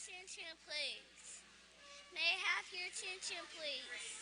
chin chin, please? May I have your chin chin, please?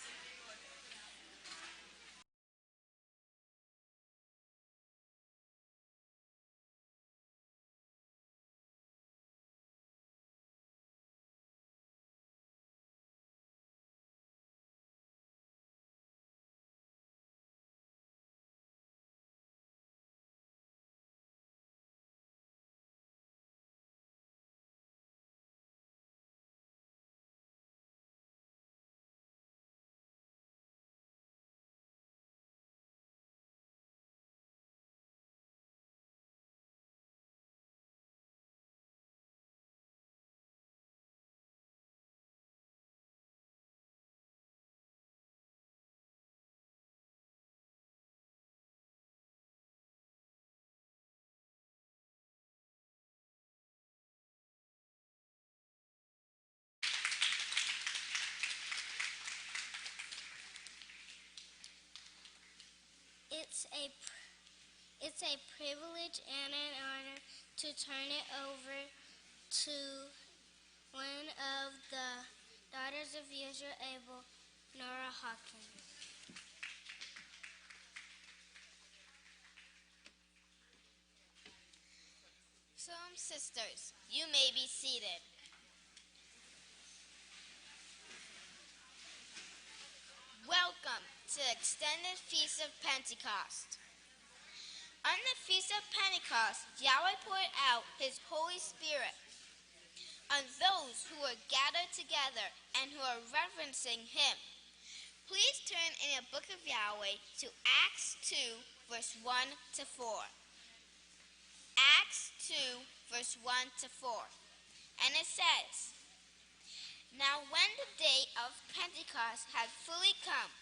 It's a privilege and an honor to turn it over to one of the daughters of Yisrayl, Nora Hawkins. Shalom, sisters. You may be seated. Welcome to the extended Feast of Pentecost. On the Feast of Pentecost, Yahweh poured out His Holy Spirit on those who were gathered together and who are reverencing Him. Please turn in the book of Yahweh to Acts 2, verse 1 to 4. Acts 2, verse 1 to 4. And it says, "Now when the day of Pentecost had fully come,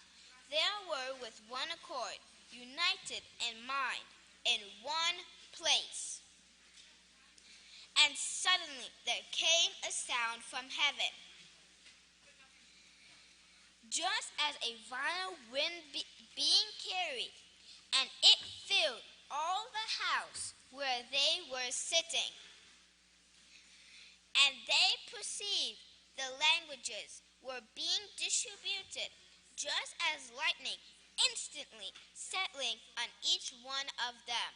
they were with one accord, united in mind, in one place. And suddenly there came a sound from heaven, just as a violent wind being carried, and it filled all the house where they were sitting. And they perceived the languages were being distributed, just as lightning, instantly settling on each one of them.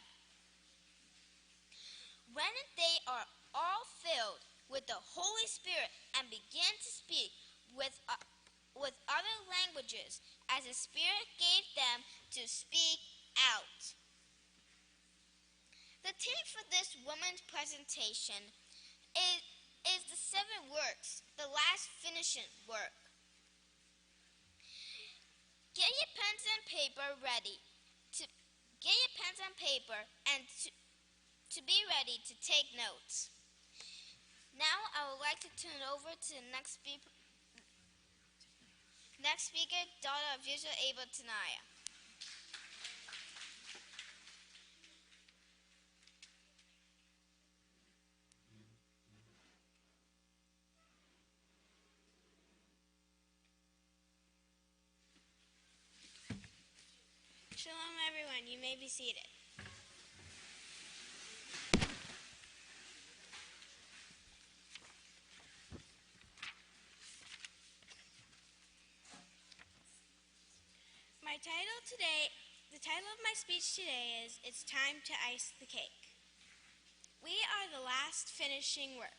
When they are all filled with the Holy Spirit and began to speak with other languages, as the Spirit gave them to speak out." The theme for this woman's presentation is the 7 works, the last finishing work. Get your pens and paper ready to be ready to take notes. Now I would like to turn it over to the next speaker, daughter of Yisrayl, Tanaya. Shalom, everyone. You may be seated. The title of my speech today is "It's Time to Ice the Cake." We are the last finishing work.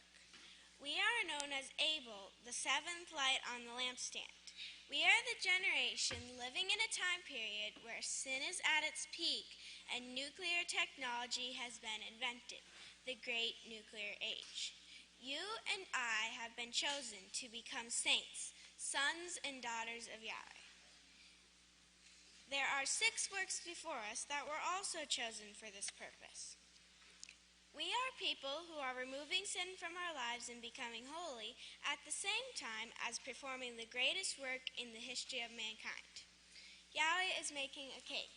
We are known as Abel, the 7th light on the lampstand. We are the generation living in a time period where sin is at its peak and nuclear technology has been invented, the great nuclear age. You and I have been chosen to become saints, sons and daughters of Yahweh. There are 6 works before us that were also chosen for this purpose. We are people who are removing sin from our lives and becoming holy at the same time as performing the greatest work in the history of mankind. Yahweh is making a cake.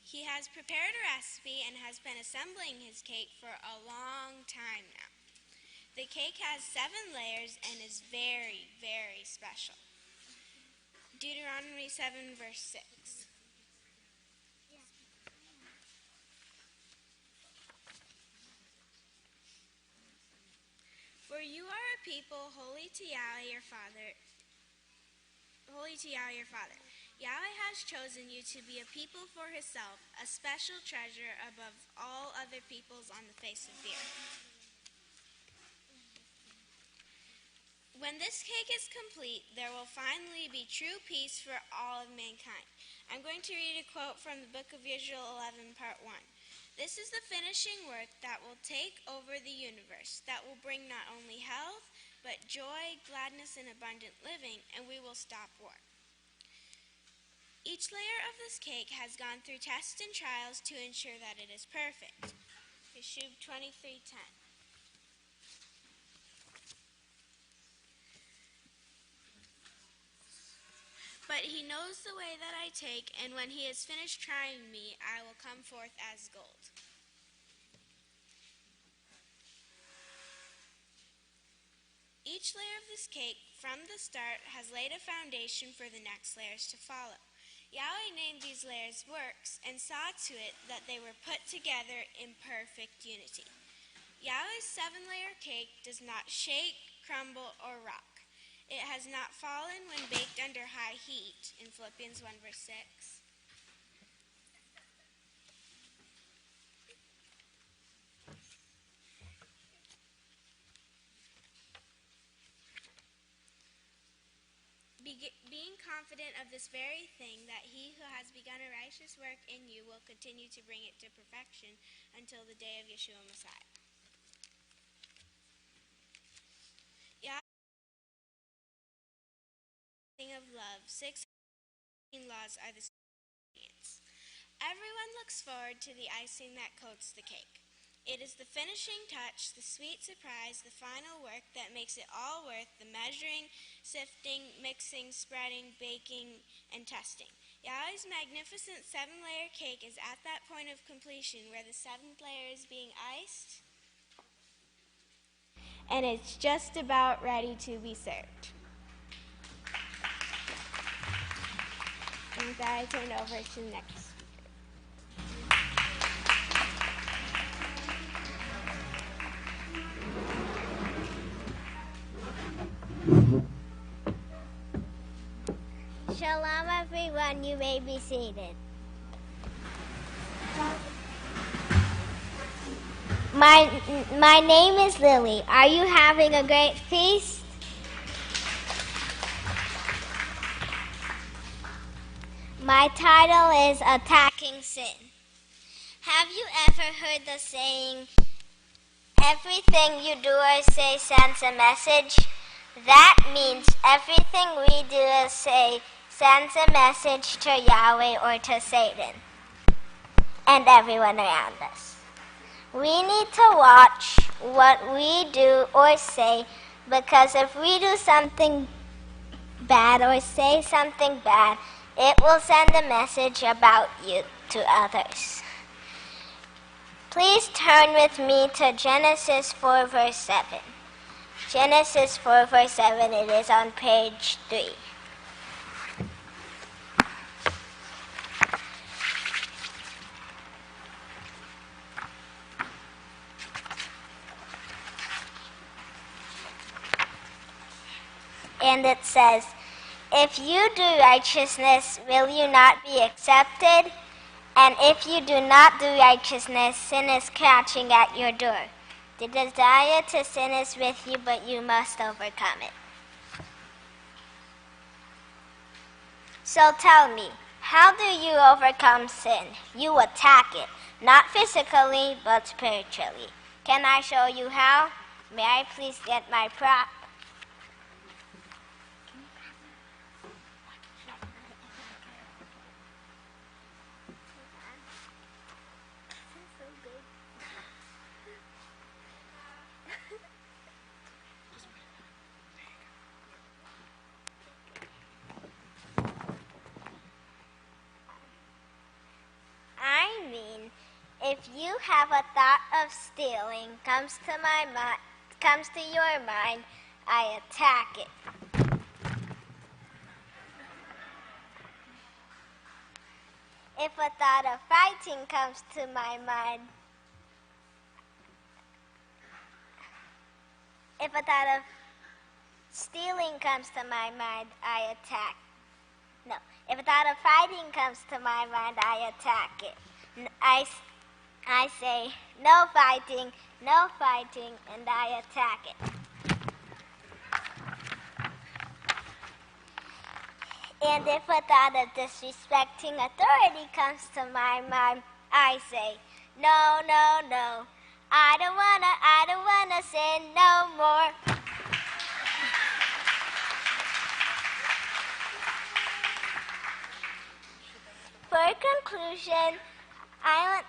He has prepared a recipe and has been assembling his cake for a long time now. The cake has 7 layers and is very, very special. Deuteronomy 7, verse 6. For you are a people holy to Yahweh your Father. Yahweh has chosen you to be a people for himself, a special treasure above all other peoples on the face of the earth. When this cake is complete, there will finally be true peace for all of mankind. I'm going to read a quote from the book of Yisrayl 11, part 1. This is the finishing work that will take over the universe, that will bring not only health, but joy, gladness, and abundant living, and we will stop war. Each layer of this cake has gone through tests and trials to ensure that it is perfect. Yeshub 23:10. But he knows the way that I take, and when he has finished trying me, I will come forth as gold. Each layer of this cake, from the start, has laid a foundation for the next layers to follow. Yahweh named these layers works and saw to it that they were put together in perfect unity. Yahweh's 7-layer cake does not shake, crumble, or rock. It has not fallen when baked under high heat, in Philippians 1, verse 6. Being confident of this very thing, that he who has begun a righteous work in you will continue to bring it to perfection until the day of Yeshua Messiah. Of love, 6 laws are the ingredients. Everyone looks forward to the icing that coats the cake. It is the finishing touch, the sweet surprise, the final work that makes it all worth the measuring, sifting, mixing, spreading, baking, and testing. Yahweh's magnificent 7-layer cake is at that point of completion where the 7th layer is being iced, and it's just about ready to be served. And with that, I turn over to the next speaker. Shalom, everyone. You may be seated. My name is Lily. Are you having a great feast? My title is Attacking Sin. Have you ever heard the saying, everything you do or say sends a message? That means everything we do or say sends a message to Yahweh or to Satan and everyone around us. We need to watch what we do or say, because if we do something bad or say something bad, it will send a message about you to others. Please turn with me to Genesis 4, verse 7. Genesis 4, verse 7, it is on page 3. And it says, if you do righteousness, will you not be accepted? And if you do not do righteousness, sin is crouching at your door. The desire to sin is with you, but you must overcome it. So tell me, how do you overcome sin? You attack it, not physically, but spiritually. Can I show you how? May I please get my prop? If you have a thought of stealing comes to my mind, comes to your mind, I attack it. If a thought of fighting comes to my mind, if a thought of stealing comes to my mind, I attack. No, if a thought of fighting comes to my mind, I attack it. I say, no fighting, and I attack it. And if a thought of disrespecting authority comes to my mind, I say, no. I don't wanna sin no more. For conclusion, I want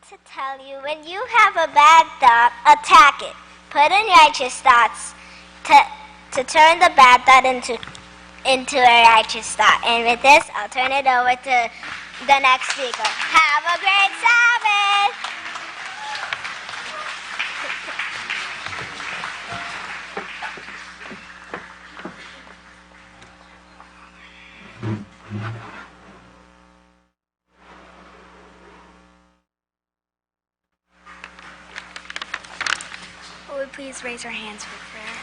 to tell you, when you have a bad thought, attack it. Put in righteous thoughts to turn the bad thought into a righteous thought. And with this, I'll turn it over to the next speaker. Have a great Sabbath! Will we please raise our hands for prayer?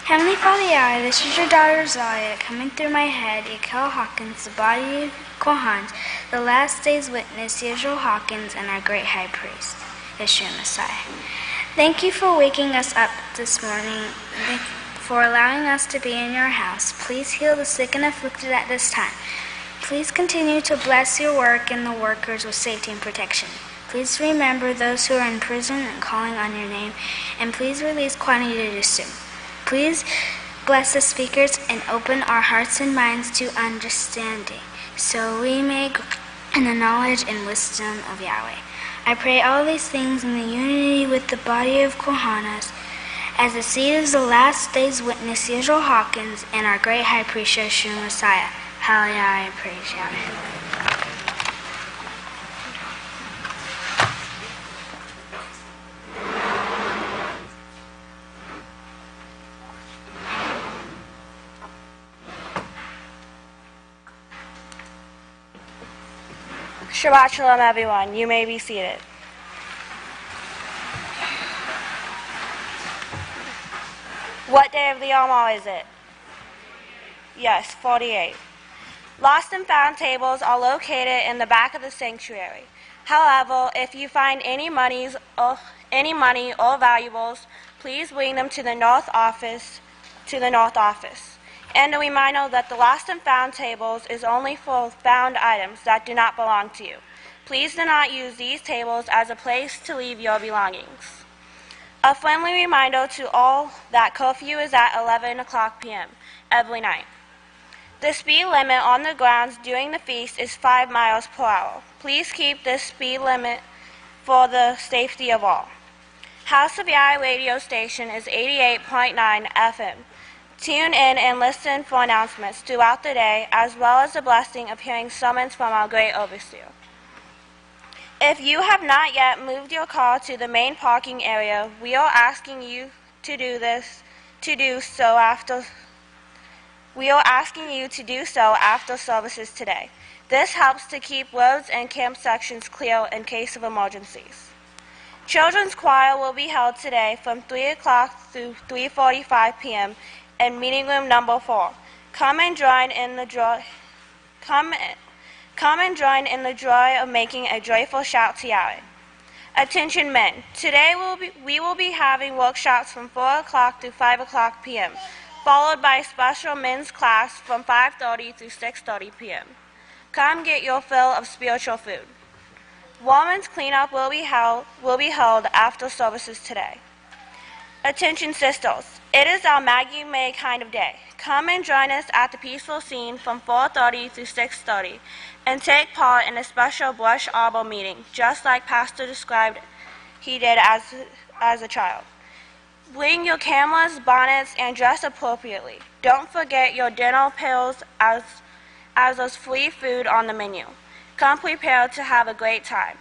Heavenly Father Yahweh, this is your daughter Zaya, coming through my head, Yakel Hawkins, the body of Kohans, the last day's witness, Yisrayl Hawkins, and our great high priest, Yeshua Messiah. Thank you for waking us up this morning, for allowing us to be in your house. Please heal the sick and afflicted at this time. Please continue to bless your work and the workers with safety and protection. Please remember those who are in prison and calling on your name, and please release Kwani to do soon. Please bless the speakers and open our hearts and minds to understanding, so we may grow in the knowledge and wisdom of Yahweh. I pray all these things in the unity with the body of Kohanas, as the seed of the last day's witness, Yisrayl Hawkins, and our great high priest, Yeshua Messiah. Hallelujah, I praise Yahweh. Shabbat Shalom, everyone. You may be seated. What day of the Yom is it? Yes, 48. Lost and found tables are located in the back of the sanctuary. However, if you find any money or valuables, please bring them to the north office. And a reminder that the lost and found tables is only for found items that do not belong to you. Please do not use these tables as a place to leave your belongings. A friendly reminder to all that curfew is at 11 o'clock p.m. every night. The speed limit on the grounds during the feast is 5 miles per hour. Please keep this speed limit for the safety of all. House of Yahweh radio station is 88.9 FM. Tune in and listen for announcements throughout the day, as well as the blessing of hearing sermons from our great overseer. If you have not yet moved your car to the main parking area, we are asking you to do so after services today. This helps to keep roads and camp sections clear in case of emergencies. Children's choir will be held today from 3 o'clock through 3:45 p.m. in meeting room number 4. Come and join in the joy of making a joyful shout to Yahweh. Attention men, today we will be having workshops from 4 o'clock through 5 o'clock p.m., followed by a special men's class from 5:30 through 6:30 p.m. Come get your fill of spiritual food. Women's cleanup will be held after services today. Attention sisters, it is our Maggie May kind of day. Come and join us at the peaceful scene from 4:30 through 6:30 and take part in a special brush arbor meeting, just like Pastor described he did as a child. Bring your cameras, bonnets, and dress appropriately. Don't forget your dinner pills as there's free food on the menu. Come prepared to have a great time.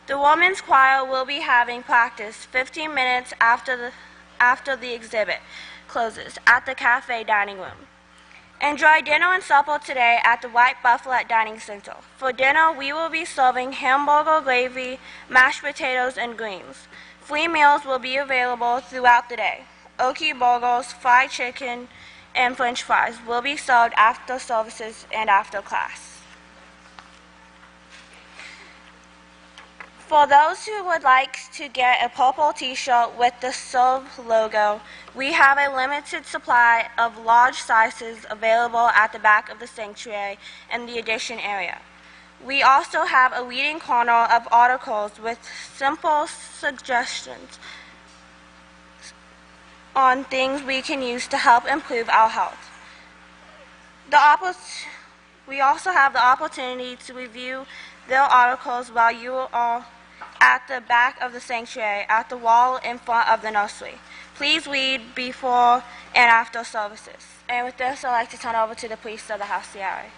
The women's choir will be having practice 15 minutes after the exhibit closes at the cafe dining room. Enjoy dinner and supper today at the White Buffalo Dining Center. For dinner, we will be serving hamburger gravy, mashed potatoes, and greens. Free meals will be available throughout the day. Okie burgers, fried chicken, and French fries will be served after services and after class. For those who would like to get a purple t-shirt with the Serve logo, we have a limited supply of large sizes available at the back of the sanctuary in the addition area. We also have a reading corner of articles with simple suggestions on things we can use to help improve our health. We also have the opportunity to review their articles while you are at the back of the sanctuary, at the wall in front of the nursery. Please read before and after services. And with this, I'd like to turn over to the priest of the House of Yahweh.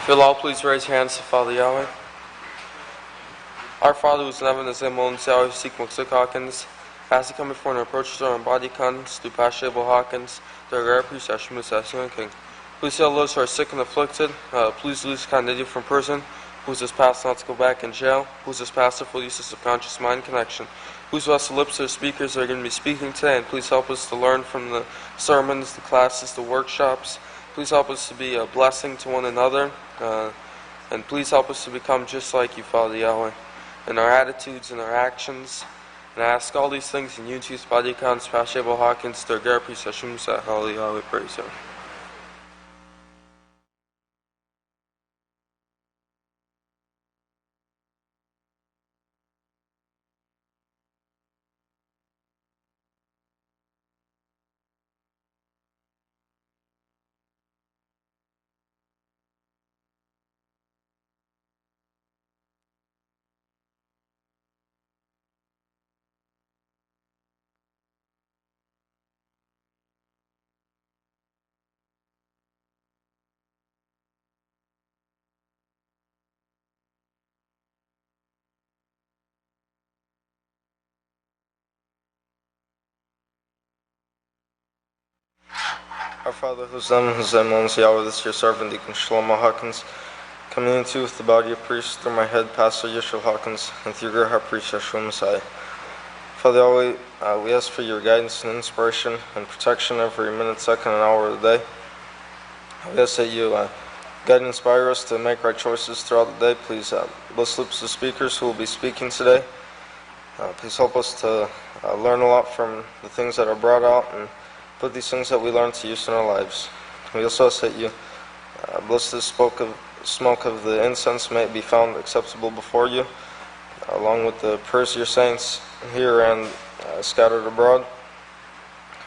If you'll all please raise your hands to Father Yahweh. Our Father who is in heaven, is Abelin, Yahweh, seek Muksuk Hawkins. As he come before and approaches our body cons, through Abel Hawkins, their great priest, Ashmus, Aslan King. Please heal those who are sick and afflicted. Please loose Candidia from prison. Who's this pastor not to go back in jail? Who's this pastor for use of subconscious mind connection? Who's blessed the lips of the speakers that are going to be speaking today? And please help us to learn from the sermons, the classes, the workshops. Please help us to be a blessing to one another. And please help us to become just like you, Father Yahweh, in our attitudes and our actions. And I ask all these things in unity with Body Cons, Pastor Abel Hawkins, their great priest, Shalom, Yahweh, praise Him. Our Father, who's in heaven, Yahweh, this is your servant, Deacon Shalom Hawkins, coming into with the body of priests through my head, Pastor Yisrayl Hawkins, and through your heart, priest Yeshua Messiah. Father Yahweh, we ask for your guidance and inspiration and protection every minute, second, and hour of the day. We ask that you guide and inspire us to make right choices throughout the day. Please bless the lips of the speakers who will be speaking today. Please help us to learn a lot from the things that are brought out and put these things that we learn to use in our lives. We also ask that you bless the smoke of the incense, may it be found acceptable before you, along with the prayers of your saints here and scattered abroad.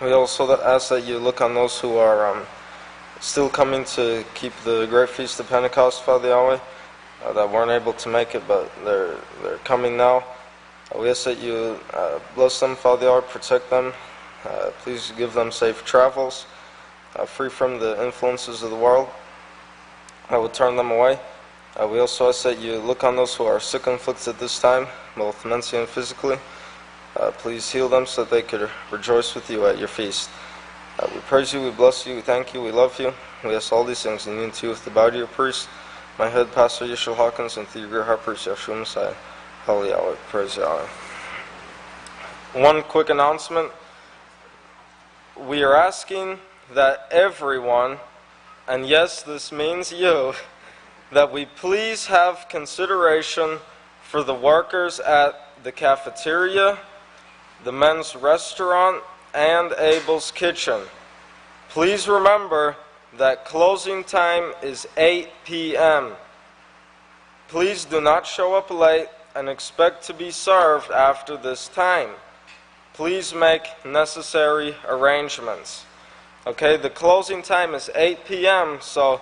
We also ask that you look on those who are still coming to keep the great feast of Pentecost, Father Yahweh, that weren't able to make it, but they're coming now. We ask that you bless them, Father Yahweh, protect them. Please give them safe travels, free from the influences of the world that would turn them away. We also ask that you look on those who are sick and afflicted at this time, both mentally and physically. Please heal them so that they could rejoice with you at your feast. We praise you, we bless you, we thank you, we love you. We ask all these things in unity with the body of your priest, my head, Pastor Yisrayl Hawkins, and through your heart, priest Yeshua Messiah. Holy Yahweh, praise Yahweh. One quick announcement. We are asking that everyone, and yes, this means you, that we please have consideration for the workers at the cafeteria, the men's restaurant, and Abel's kitchen. Please remember that closing time is 8 p.m. Please do not show up late and expect to be served after this time. Please make necessary arrangements. Okay, the closing time is 8 p.m., so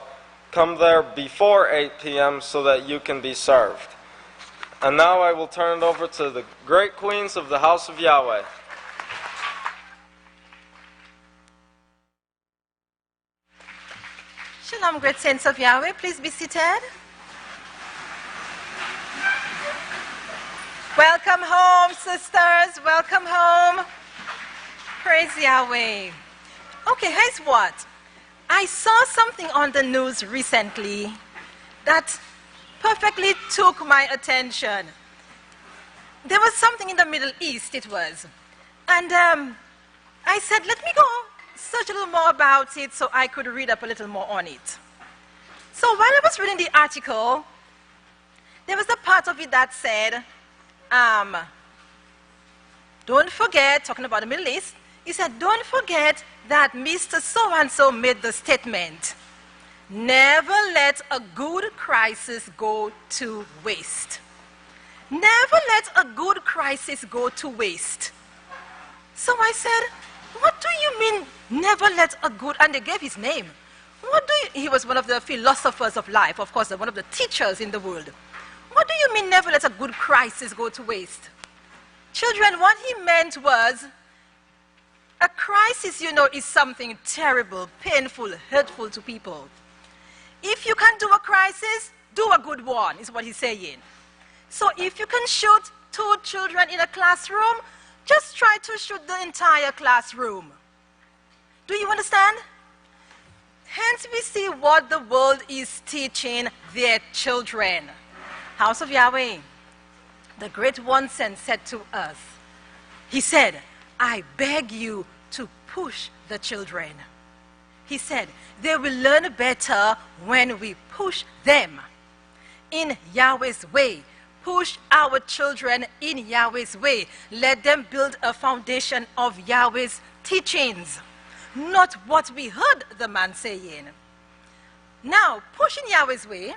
come there before 8 p.m. so that you can be served. And now I will turn it over to the great queens of the House of Yahweh. Shalom, great saints of Yahweh. Please be seated. Welcome home, sisters. Welcome home. Praise Yahweh. Okay, here's what. I saw something on the news recently that perfectly took my attention. There was something in the Middle East, it was. And I said, let me go search a little more about it so I could read up a little more on it. So while I was reading the article, there was a part of it that said, don't forget, talking about the Middle East, he said, don't forget that Mr. So-and-so made the statement, never let a good crisis go to waste. Never let a good crisis go to waste. So I said, what do you mean, never let a good, and they gave his name. He was one of the philosophers of life, of course, one of the teachers in the world. What do you mean, never let a good crisis go to waste? Children, what he meant was, a crisis, is something terrible, painful, hurtful to people. If you can do a crisis, do a good one, is what he's saying. So if you can shoot 2 children in a classroom, just try to shoot the entire classroom. Do you understand? Hence we see what the world is teaching their children. House of Yahweh, the Great One said to us, he said, I beg you to push the children. He said, they will learn better when we push them in Yahweh's way. Push our children in Yahweh's way. Let them build a foundation of Yahweh's teachings, not what we heard the man saying. Now, pushing Yahweh's way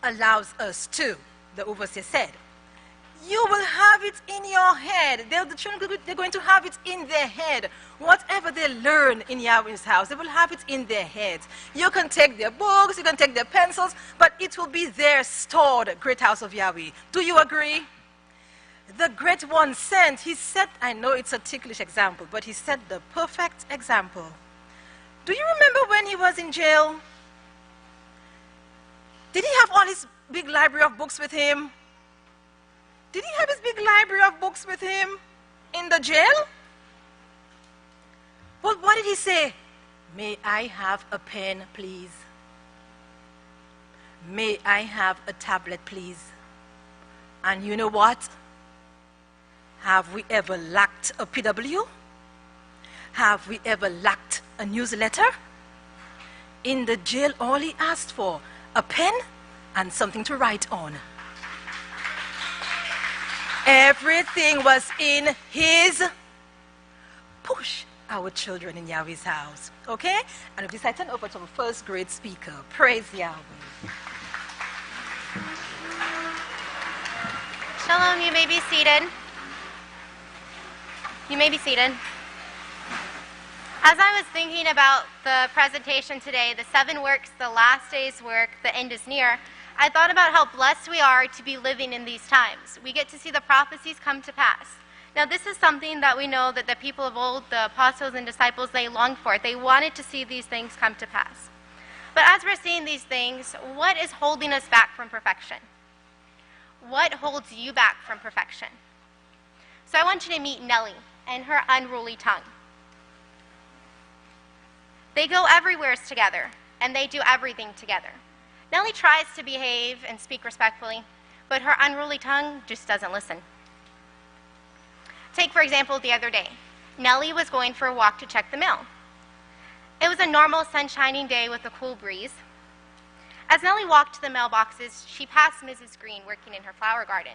allows us to, the overseer said, you will have it in your head. The children, they're going to have it in their head. Whatever they learn in Yahweh's house, they will have it in their heads. You can take their books, you can take their pencils, but it will be there stored, Great House of Yahweh. Do you agree? The Great One sent, he said, I know it's a ticklish example, but he set the perfect example. Do you remember when he was in jail? Did he have all his big library of books with him? Did he have his big library of books with him in the jail? Well, what did he say? May I have a pen, please? May I have a tablet, please? And you know what? Have we ever lacked a PW? Have we ever lacked a newsletter? In the jail, all he asked for, a pen and something to write on. Everything was in his push our children in Yahweh's house. Okay? And with this, I turn over to our first grade speaker. Praise Yahweh. Shalom, you may be seated. You may be seated. As I was thinking about the presentation today, the 7 works, the last day's work, the end is near, I thought about how blessed we are to be living in these times. We get to see the prophecies come to pass. Now, this is something that we know that the people of old, the apostles and disciples, they longed for. They wanted to see these things come to pass. But as we're seeing these things, what is holding us back from perfection? What holds you back from perfection? So I want you to meet Nellie and her unruly tongue. They go everywhere together, and they do everything together. Nellie tries to behave and speak respectfully, but her unruly tongue just doesn't listen. Take, for example, the other day. Nellie was going for a walk to check the mail. It was a normal sunshining day with a cool breeze. As Nellie walked to the mailboxes, she passed Mrs. Green working in her flower garden.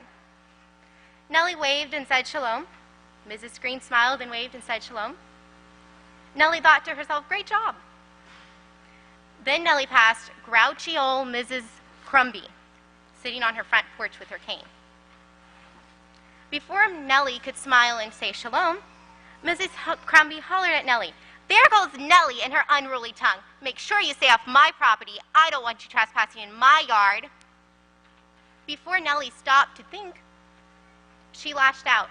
Nellie waved and said shalom. Mrs. Green smiled and waved and said shalom. Nellie thought to herself, great job. Then Nellie passed grouchy old Mrs. Crumby, sitting on her front porch with her cane. Before Nellie could smile and say shalom, Mrs. Crumby hollered at Nellie, there goes Nellie and her unruly tongue. Make sure you stay off my property. I don't want you trespassing in my yard. Before Nellie stopped to think, she lashed out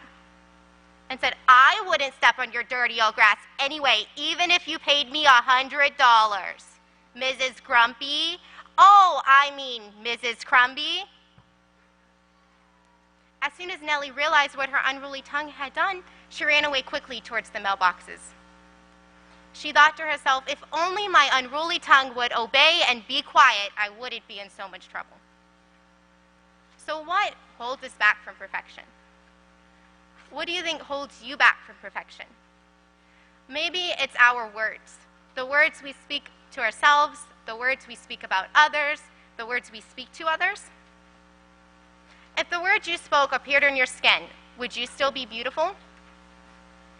and said, I wouldn't step on your dirty old grass anyway, even if you paid me $100. Mrs. Grumpy. Oh, I mean Mrs. Crumby. As soon as Nellie realized what her unruly tongue had done, she ran away quickly towards the mailboxes. She thought to herself, if only my unruly tongue would obey and be quiet, I wouldn't be in so much trouble. So what holds us back from perfection? What do you think holds you back from perfection? Maybe it's our words. The words we speak to ourselves, the words we speak about others, the words we speak to others. If the words you spoke appeared on your skin, would you still be beautiful?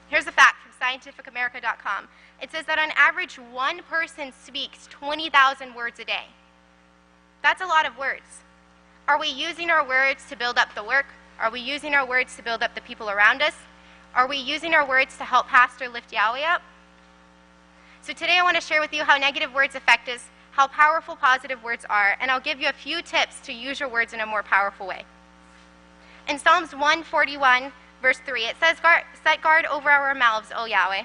Here's a fact from scientificamerica.com. It says that on average, one person speaks 20,000 words a day. That's a lot of words. Are we using our words to build up the work? Are we using our words to build up the people around us? Are we using our words to help Pastor lift Yahweh up? So today I want to share with you how negative words affect us, how powerful positive words are, and I'll give you a few tips to use your words in a more powerful way. In Psalms 141, verse 3, it says, set guard over our mouths, O Yahweh.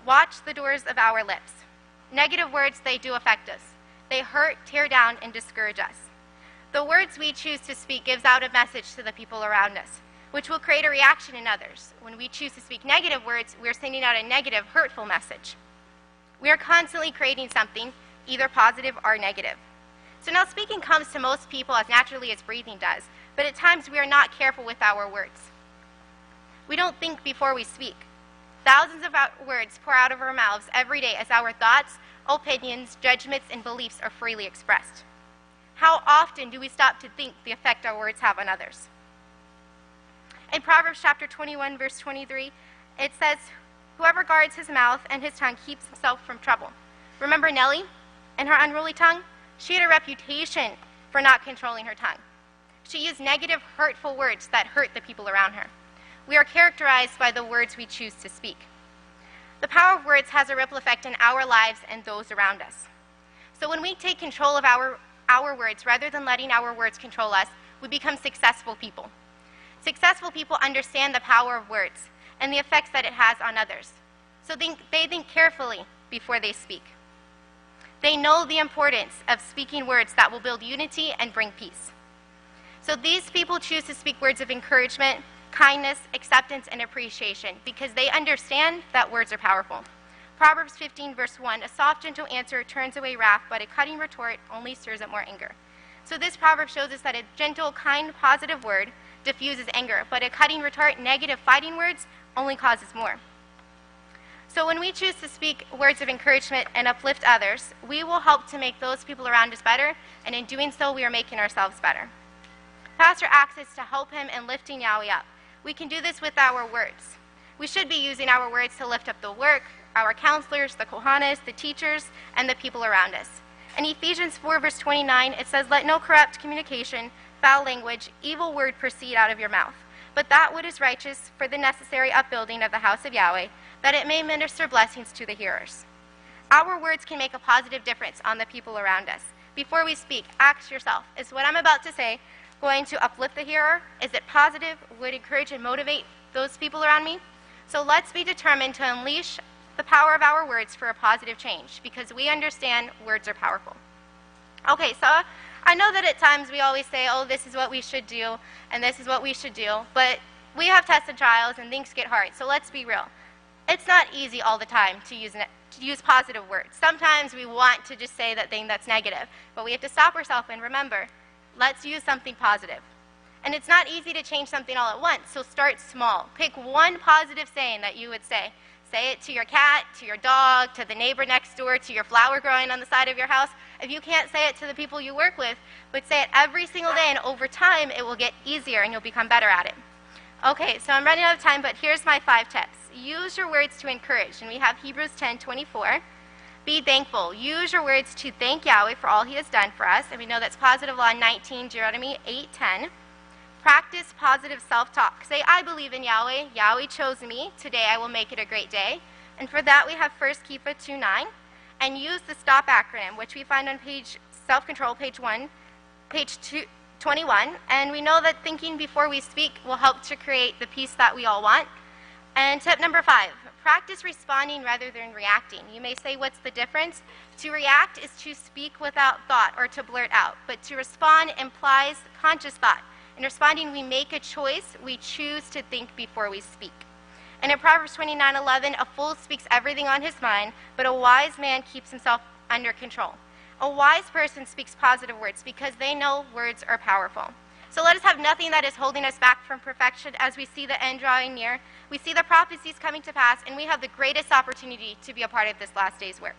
Watch the doors of our lips. Negative words, they do affect us. They hurt, tear down, and discourage us. The words we choose to speak gives out a message to the people around us, which will create a reaction in others. When we choose to speak negative words, we're sending out a negative, hurtful message. We are constantly creating something, either positive or negative. So now speaking comes to most people as naturally as breathing does, but at times we are not careful with our words. We don't think before we speak. Thousands of words pour out of our mouths every day as our thoughts, opinions, judgments, and beliefs are freely expressed. How often do we stop to think the effect our words have on others? In Proverbs chapter 21, verse 23, it says, "Whoever guards his mouth and his tongue keeps himself from trouble." Remember Nellie and her unruly tongue? She had a reputation for not controlling her tongue. She used negative, hurtful words that hurt the people around her. We are characterized by the words we choose to speak. The power of words has a ripple effect in our lives and those around us. So when we take control of our words rather than letting our words control us, we become successful people. Successful people understand the power of words and the effects that it has on others. So they think carefully before they speak. They know the importance of speaking words that will build unity and bring peace. So these people choose to speak words of encouragement, kindness, acceptance, and appreciation because they understand that words are powerful. Proverbs 15, verse 1, "A soft, gentle answer turns away wrath, but a cutting retort only stirs up more anger." So this proverb shows us that a gentle, kind, positive word diffuses anger, but a cutting retort, negative, fighting words only causes more. So when we choose to speak words of encouragement and uplift others, we will help to make those people around us better, and in doing so, we are making ourselves better. Pastor asks us to help him in lifting Yahweh up. We can do this with our words. We should be using our words to lift up the work, our counselors, the Kohanis, the teachers, and the people around us. In Ephesians 4, verse 29, it says, "Let no corrupt communication, foul language, evil word proceed out of your mouth, but that which is righteous for the necessary upbuilding of the house of Yahweh, that it may minister blessings to the hearers." Our words can make a positive difference on the people around us. Before we speak, ask yourself, is what I'm about to say going to uplift the hearer? Is it positive? Would it encourage and motivate those people around me? So let's be determined to unleash the power of our words for a positive change, because we understand words are powerful. Okay, so I know that at times we always say, oh, this is what we should do, and this is what we should do, but we have tests and trials, and things get hard, so let's be real. It's not easy all the time to use positive words. Sometimes we want to just say that thing that's negative, but we have to stop ourselves and remember, let's use something positive. And it's not easy to change something all at once, so start small. Pick one positive saying that you would say. Say it to your cat, to your dog, to the neighbor next door, to your flower growing on the side of your house. If you can't say it to the people you work with, but say it every single day, and over time it will get easier and you'll become better at it. Okay, so I'm running out of time, but here's my 5 tips. Use your words to encourage, and we have Hebrews 10:24. Be thankful. Use your words to thank Yahweh for all he has done for us, and we know that's positive law 19, Deuteronomy 8:10. Practice positive self-talk. Say, I believe in Yahweh. Yahweh chose me. Today I will make it a great day. And for that we have 1 Kefa 2:9. And use the STOP acronym, which we find on page self-control, page 21. And we know that thinking before we speak will help to create the peace that we all want. And tip number 5, practice responding rather than reacting. You may say, what's the difference? To react is to speak without thought or to blurt out. But to respond implies conscious thought. In responding, we make a choice. We choose to think before we speak. And in Proverbs 29:11, a fool speaks everything on his mind, but a wise man keeps himself under control. A wise person speaks positive words because they know words are powerful. So let us have nothing that is holding us back from perfection as we see the end drawing near. We see the prophecies coming to pass, and we have the greatest opportunity to be a part of this last day's work.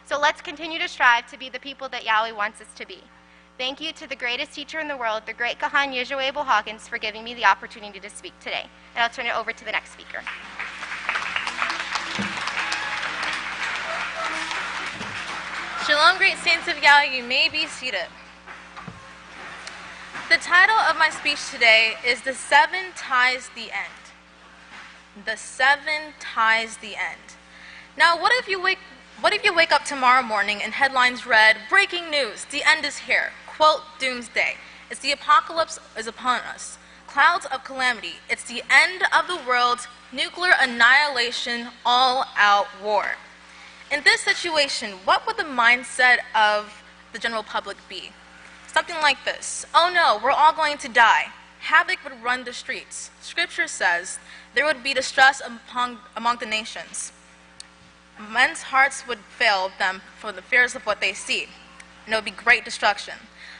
So let's continue to strive to be the people that Yahweh wants us to be. Thank you to the greatest teacher in the world, the great Kahan Yisrayl Abel Hawkins, for giving me the opportunity to speak today. And I'll turn it over to the next speaker. Shalom, great saints of Yahweh, you may be seated. The title of my speech today is The 7 Ties the End. The 7 Ties the End. Now, what if you wake up tomorrow morning and headlines read, breaking news, the end is here, quote, doomsday. It's the apocalypse is upon us. Clouds of calamity. It's the end of the world, nuclear annihilation, all-out war. In this situation, what would the mindset of the general public be? Something like this: oh no, we're all going to die. Havoc would run the streets. Scripture says there would be distress among the nations. Men's hearts would fail them for the fears of what they see, and it would be great destruction.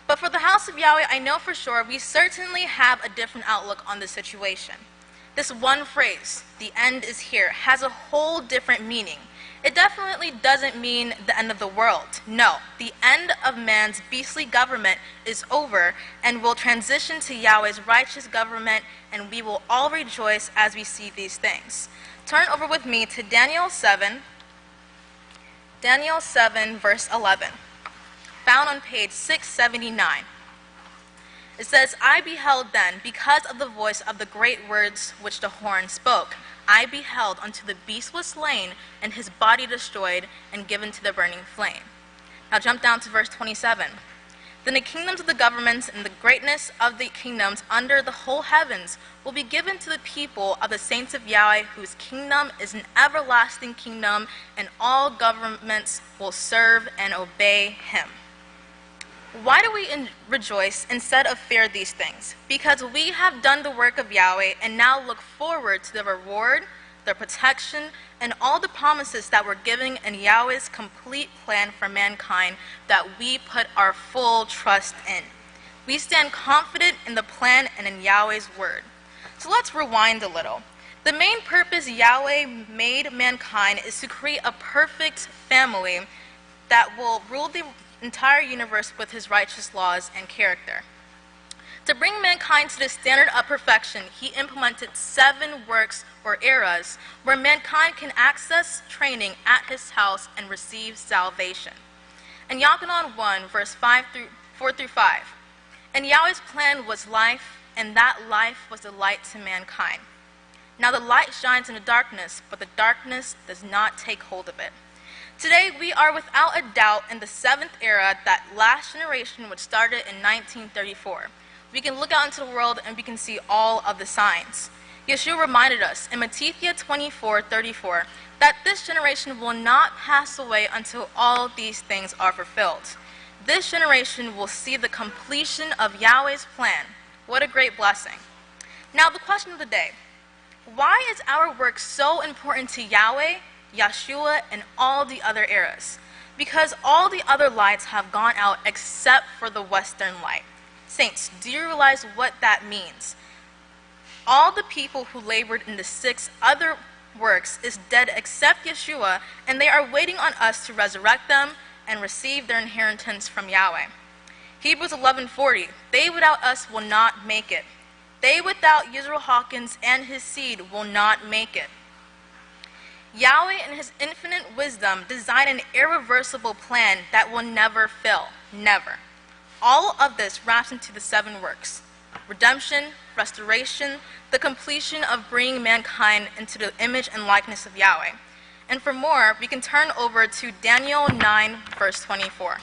But for the house of Yahweh, I know for sure we certainly have a different outlook on the situation. This one phrase, "the end is here," has a whole different meaning. It definitely doesn't mean the end of the world. No, the end of man's beastly government is over and will transition to Yahweh's righteous government, and we will all rejoice as we see these things. Turn over with me to Daniel 7, verse 11, found on page 679. It says, "I beheld then, because of the voice of the great words which the horn spoke, I beheld unto the beast was slain, and his body destroyed, and given to the burning flame." Now jump down to verse 27. "Then the kingdoms of the governments and the greatness of the kingdoms under the whole heavens will be given to the people of the saints of Yahweh, whose kingdom is an everlasting kingdom, and all governments will serve and obey him." Why do we rejoice instead of fear these things? Because we have done the work of Yahweh and now look forward to the reward, the protection, and all the promises that we're given in Yahweh's complete plan for mankind that we put our full trust in. We stand confident in the plan and in Yahweh's word. So let's rewind a little. The main purpose Yahweh made mankind is to create a perfect family that will rule the entire universe with his righteous laws and character. To bring mankind to the standard of perfection, he implemented 7 works or eras where mankind can access training at his house and receive salvation. In Yochanan 1, verse 4 through 5, "And Yahweh's plan was life, and that life was the light to mankind. Now the light shines in the darkness, but the darkness does not take hold of it." Today, we are without a doubt in the 7th era, that last generation which started in 1934. We can look out into the world and we can see all of the signs. Yeshua reminded us in Matthew 24:34 that this generation will not pass away until all these things are fulfilled. This generation will see the completion of Yahweh's plan. What a great blessing. Now the question of the day: why is our work so important to Yahweh, Yeshua, and all the other eras? Because all the other lights have gone out except for the Western light. Saints, do you realize what that means? All the people who labored in the 6 other works is dead except Yeshua, and they are waiting on us to resurrect them and receive their inheritance from Yahweh. Hebrews 11:40, "They without us will not make it. They without Yisrayl Hawkins and his seed will not make it." Yahweh in his infinite wisdom designed an irreversible plan that will never fail. Never. All of this wraps into the 7 works: redemption, restoration, the completion of bringing mankind into the image and likeness of Yahweh. And for more, we can turn over to Daniel 9, verse 24.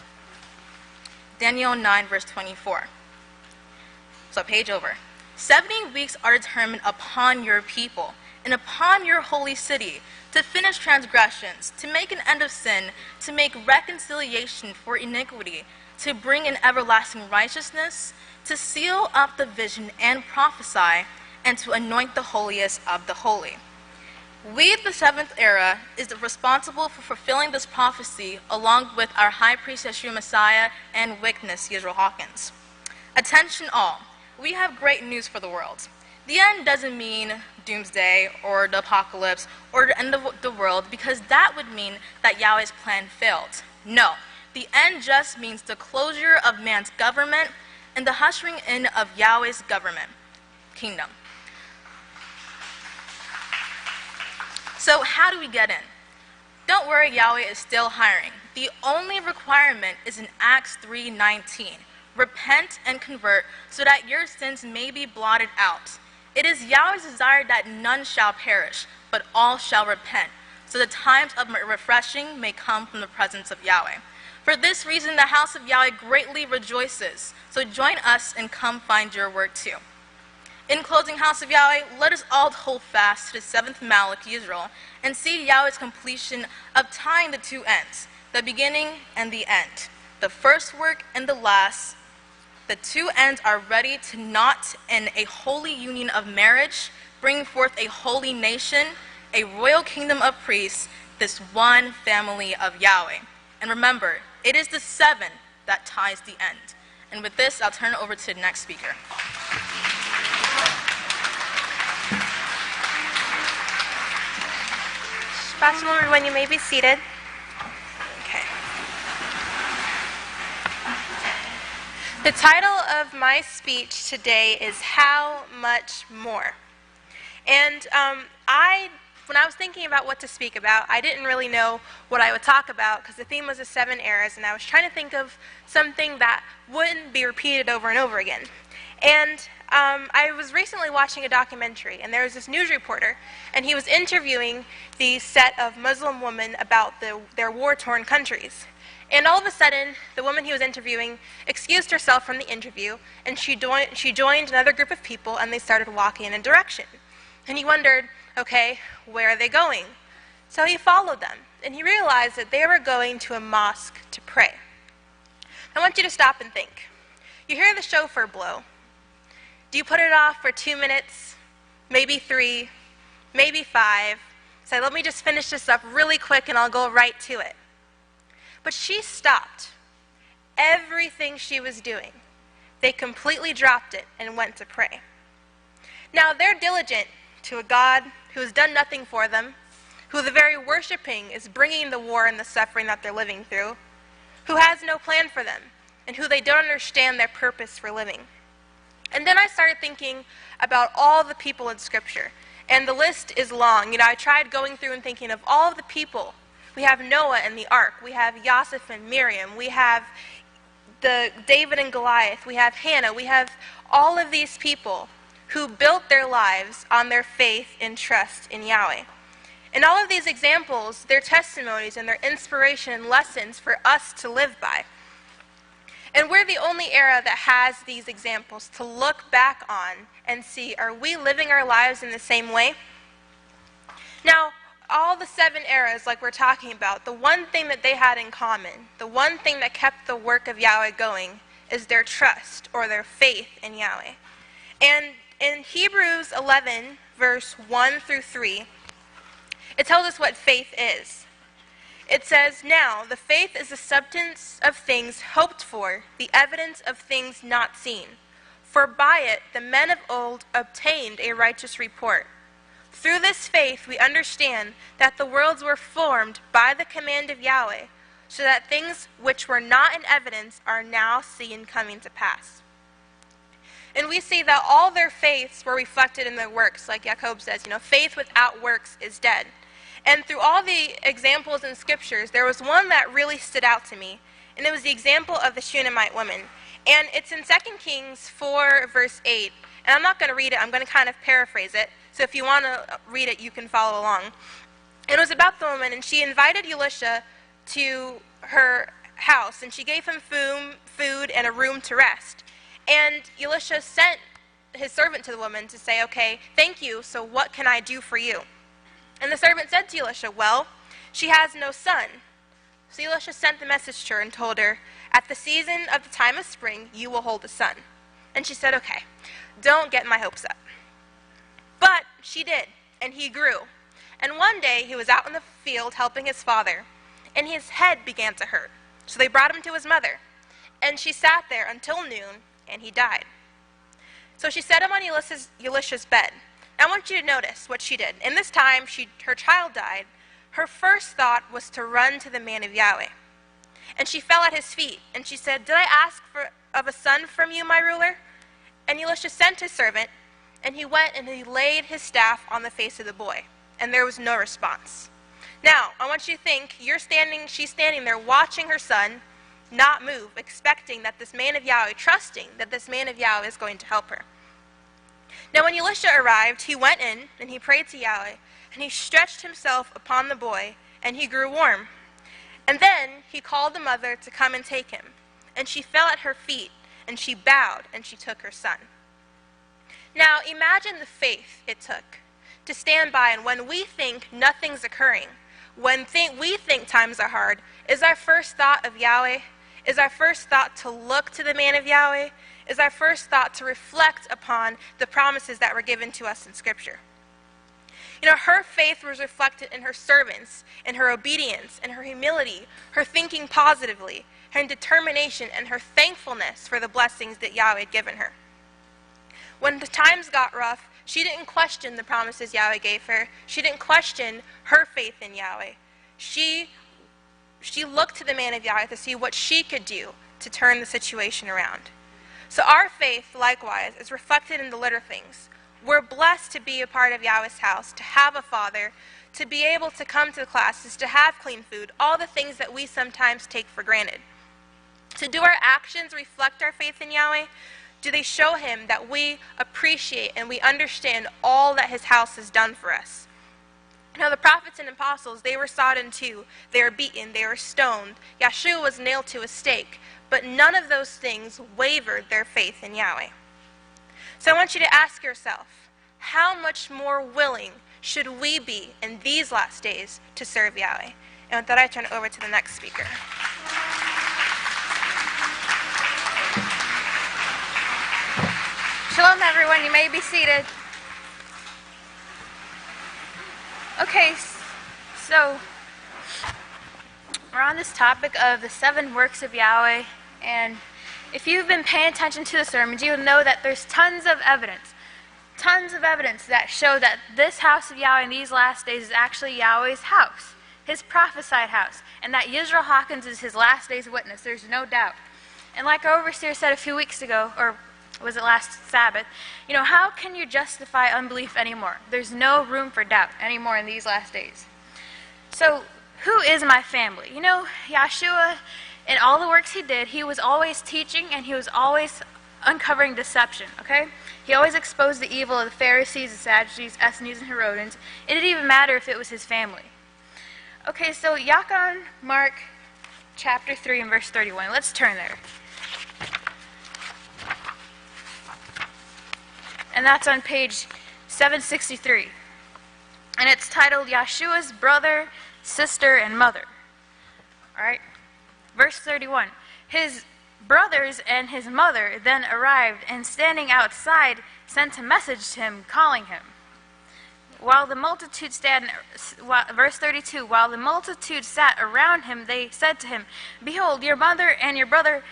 Daniel 9, verse 24. So page over. 70 weeks are determined upon your people and upon your holy city, to finish transgressions, to make an end of sin, to make reconciliation for iniquity, to bring in everlasting righteousness, to seal up the vision and prophesy, and to anoint the holiest of the holy. We, the 7th era, is responsible for fulfilling this prophecy along with our high priest Yeshua Messiah and witness Yisrayl Hawkins. Attention all, we have great news for the world. The end doesn't mean doomsday or the apocalypse or the end of the world, because that would mean that Yahweh's plan failed. No, the end just means the closure of man's government and the ushering in of Yahweh's government, kingdom. So how do we get in? Don't worry, Yahweh is still hiring. The only requirement is in Acts 3:19. Repent and convert so that your sins may be blotted out. It is Yahweh's desire that none shall perish, but all shall repent, so the times of refreshing may come from the presence of Yahweh. For this reason, the house of Yahweh greatly rejoices. So join us and come find your work too. In closing, house of Yahweh, let us all hold fast to the 7th Malach Yisrael and see Yahweh's completion of tying the 2 ends, the beginning and the end. the first work and the last, the two ends are ready to knot in a holy union of marriage, bring forth a holy nation, a royal kingdom of priests, this one family of Yahweh. And remember, it is the seven that ties the end. And with this, I'll turn it over to the next speaker. Pastor everyone, you may be seated. Okay. The title of my speech today is How Much More? And when I was thinking about what to speak about, I didn't really know what I would talk about because the theme was the 7 eras, and I was trying to think of something that wouldn't be repeated over and over again. And I was recently watching a documentary, and there was this news reporter, and he was interviewing the set of Muslim women about their war-torn countries. And all of a sudden, the woman he was interviewing excused herself from the interview, and she joined another group of people, and they started walking in a direction. And he wondered, okay, where are they going? So he followed them, and he realized that they were going to a mosque to pray. I want you to stop and think. You hear the shofar blow. Do you put it off for 2 minutes, maybe 3, maybe 5? Say, let me just finish this up really quick and I'll go right to it. But she stopped everything she was doing. They completely dropped it and went to pray. Now, they're diligent to a God who has done nothing for them, who the very worshiping is bringing the war and the suffering that they're living through, who has no plan for them, and who they don't understand their purpose for living. And then I started thinking about all the people in Scripture, and the list is long. I tried going through and thinking of all of the people. We have Noah and the ark. We have Yosef and Miriam. We have the David and Goliath. We have Hannah. We have all of these people who built their lives on their faith and trust in Yahweh. And all of these examples, their testimonies and their inspiration and lessons for us to live by. And we're the only era that has these examples to look back on and see, are we living our lives in the same way? Now, all the 7 eras, like we're talking about, the one thing that they had in common, the one thing that kept the work of Yahweh going, is their trust or their faith in Yahweh. And in Hebrews 11, verse 1 through 3, it tells us what faith is. It says, now, the faith is the substance of things hoped for, the evidence of things not seen. For by it the men of old obtained a righteous report. Through this faith we understand that the worlds were formed by the command of Yahweh, so that things which were not in evidence are now seen coming to pass. And we see that all their faiths were reflected in their works, like Jacob says, faith without works is dead. And through all the examples in Scriptures, there was one that really stood out to me, and it was the example of the Shunammite woman. And it's in 2 Kings 4, verse 8. And I'm not going to read it, I'm going to kind of paraphrase it. So if you want to read it, you can follow along. It was about the woman, and she invited Elisha to her house, and she gave him food and a room to rest. And Elisha sent his servant to the woman to say, okay, thank you, so what can I do for you? And the servant said to Elisha, well, she has no son. So Elisha sent the message to her and told her, at the season of the time of spring, you will hold a son. And she said, okay, don't get my hopes up. But she did, and he grew. And one day he was out in the field helping his father, and his head began to hurt. So they brought him to his mother. And she sat there until noon, and he died. So she set him on Elisha's bed. I want you to notice what she did. In this time, her child died. Her first thought was to run to the man of Yahweh. And she fell at his feet, and she said, did I ask of a son from you, my ruler? And Elisha sent his servant, and he went and he laid his staff on the face of the boy. And there was no response. Now, I want you to think, she's standing there watching her son not move, expecting that this man of Yahweh, trusting that this man of Yahweh is going to help her. Now when Elisha arrived, he went in, and he prayed to Yahweh, and he stretched himself upon the boy, and he grew warm. And then he called the mother to come and take him. And she fell at her feet, and she bowed, and she took her son. Now imagine the faith it took to stand by, and when we think nothing's occurring, when we think times are hard, is our first thought of Yahweh? Is our first thought to look to the man of Yahweh? Is our first thought to reflect upon the promises that were given to us in Scripture? Her faith was reflected in her servants, in her obedience, in her humility, her thinking positively, her determination, and her thankfulness for the blessings that Yahweh had given her. When the times got rough, she didn't question the promises Yahweh gave her. She didn't question her faith in Yahweh. She looked to the man of Yahweh to see what she could do to turn the situation around. So our faith, likewise, is reflected in the little things. We're blessed to be a part of Yahweh's house, to have a father, to be able to come to the classes, to have clean food, all the things that we sometimes take for granted. So do our actions reflect our faith in Yahweh? Do they show him that we appreciate and we understand all that his house has done for us? Now the prophets and apostles, they were sawed in two, they were beaten, they were stoned. Yeshua was nailed to a stake, but none of those things wavered their faith in Yahweh. So I want you to ask yourself, how much more willing should we be in these last days to serve Yahweh? And with that, I turn it over to the next speaker. Shalom, everyone. You may be seated. Okay, so we're on this topic of the 7 works of Yahweh, and if you've been paying attention to the sermons, you'll know that there's tons of evidence that show that this house of Yahweh in these last days is actually Yahweh's house, his prophesied house, and that Yisrayl Hawkins is his last day's witness. There's no doubt. And like our overseer said a few weeks ago, or was it last Sabbath, how can you justify unbelief anymore? There's no room for doubt anymore in these last days. So, who is my family? Yeshua, in all the works he did, he was always teaching and he was always uncovering deception, okay? He always exposed the evil of the Pharisees, the Sadducees, Essenes, and Herodians. It didn't even matter if it was his family. Okay, so Yachan, Mark, chapter 3 and verse 31. Let's turn there. And that's on page 763. And it's titled Yeshua's Brother, Sister, and Mother. All right? Verse 31. His brothers and his mother then arrived, and standing outside, sent a message to him, calling him. While the multitude verse 32, while the multitude sat around him, they said to him, Behold, your mother and your brother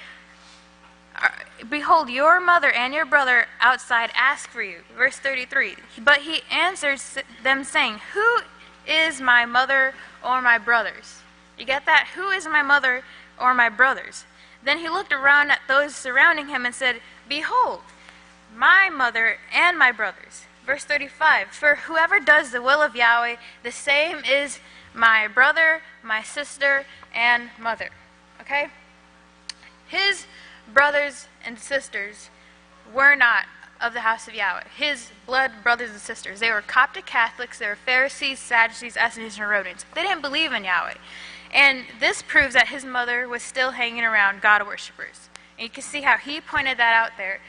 outside ask for you. Verse 33. But he answered them, saying, Who is my mother or my brothers? You get that? Who is my mother or my brothers? Then he looked around at those surrounding him and said, Behold, my mother and my brothers. Verse 35. For whoever does the will of Yahweh, the same is my brother, my sister, and mother. Okay? His brothers and sisters were not of the house of Yahweh. His blood brothers and sisters. They were Coptic Catholics. They were Pharisees, Sadducees, Essenes, and Herodians. They didn't believe in Yahweh. And this proves that his mother was still hanging around God worshippers. And you can see how he pointed that out there.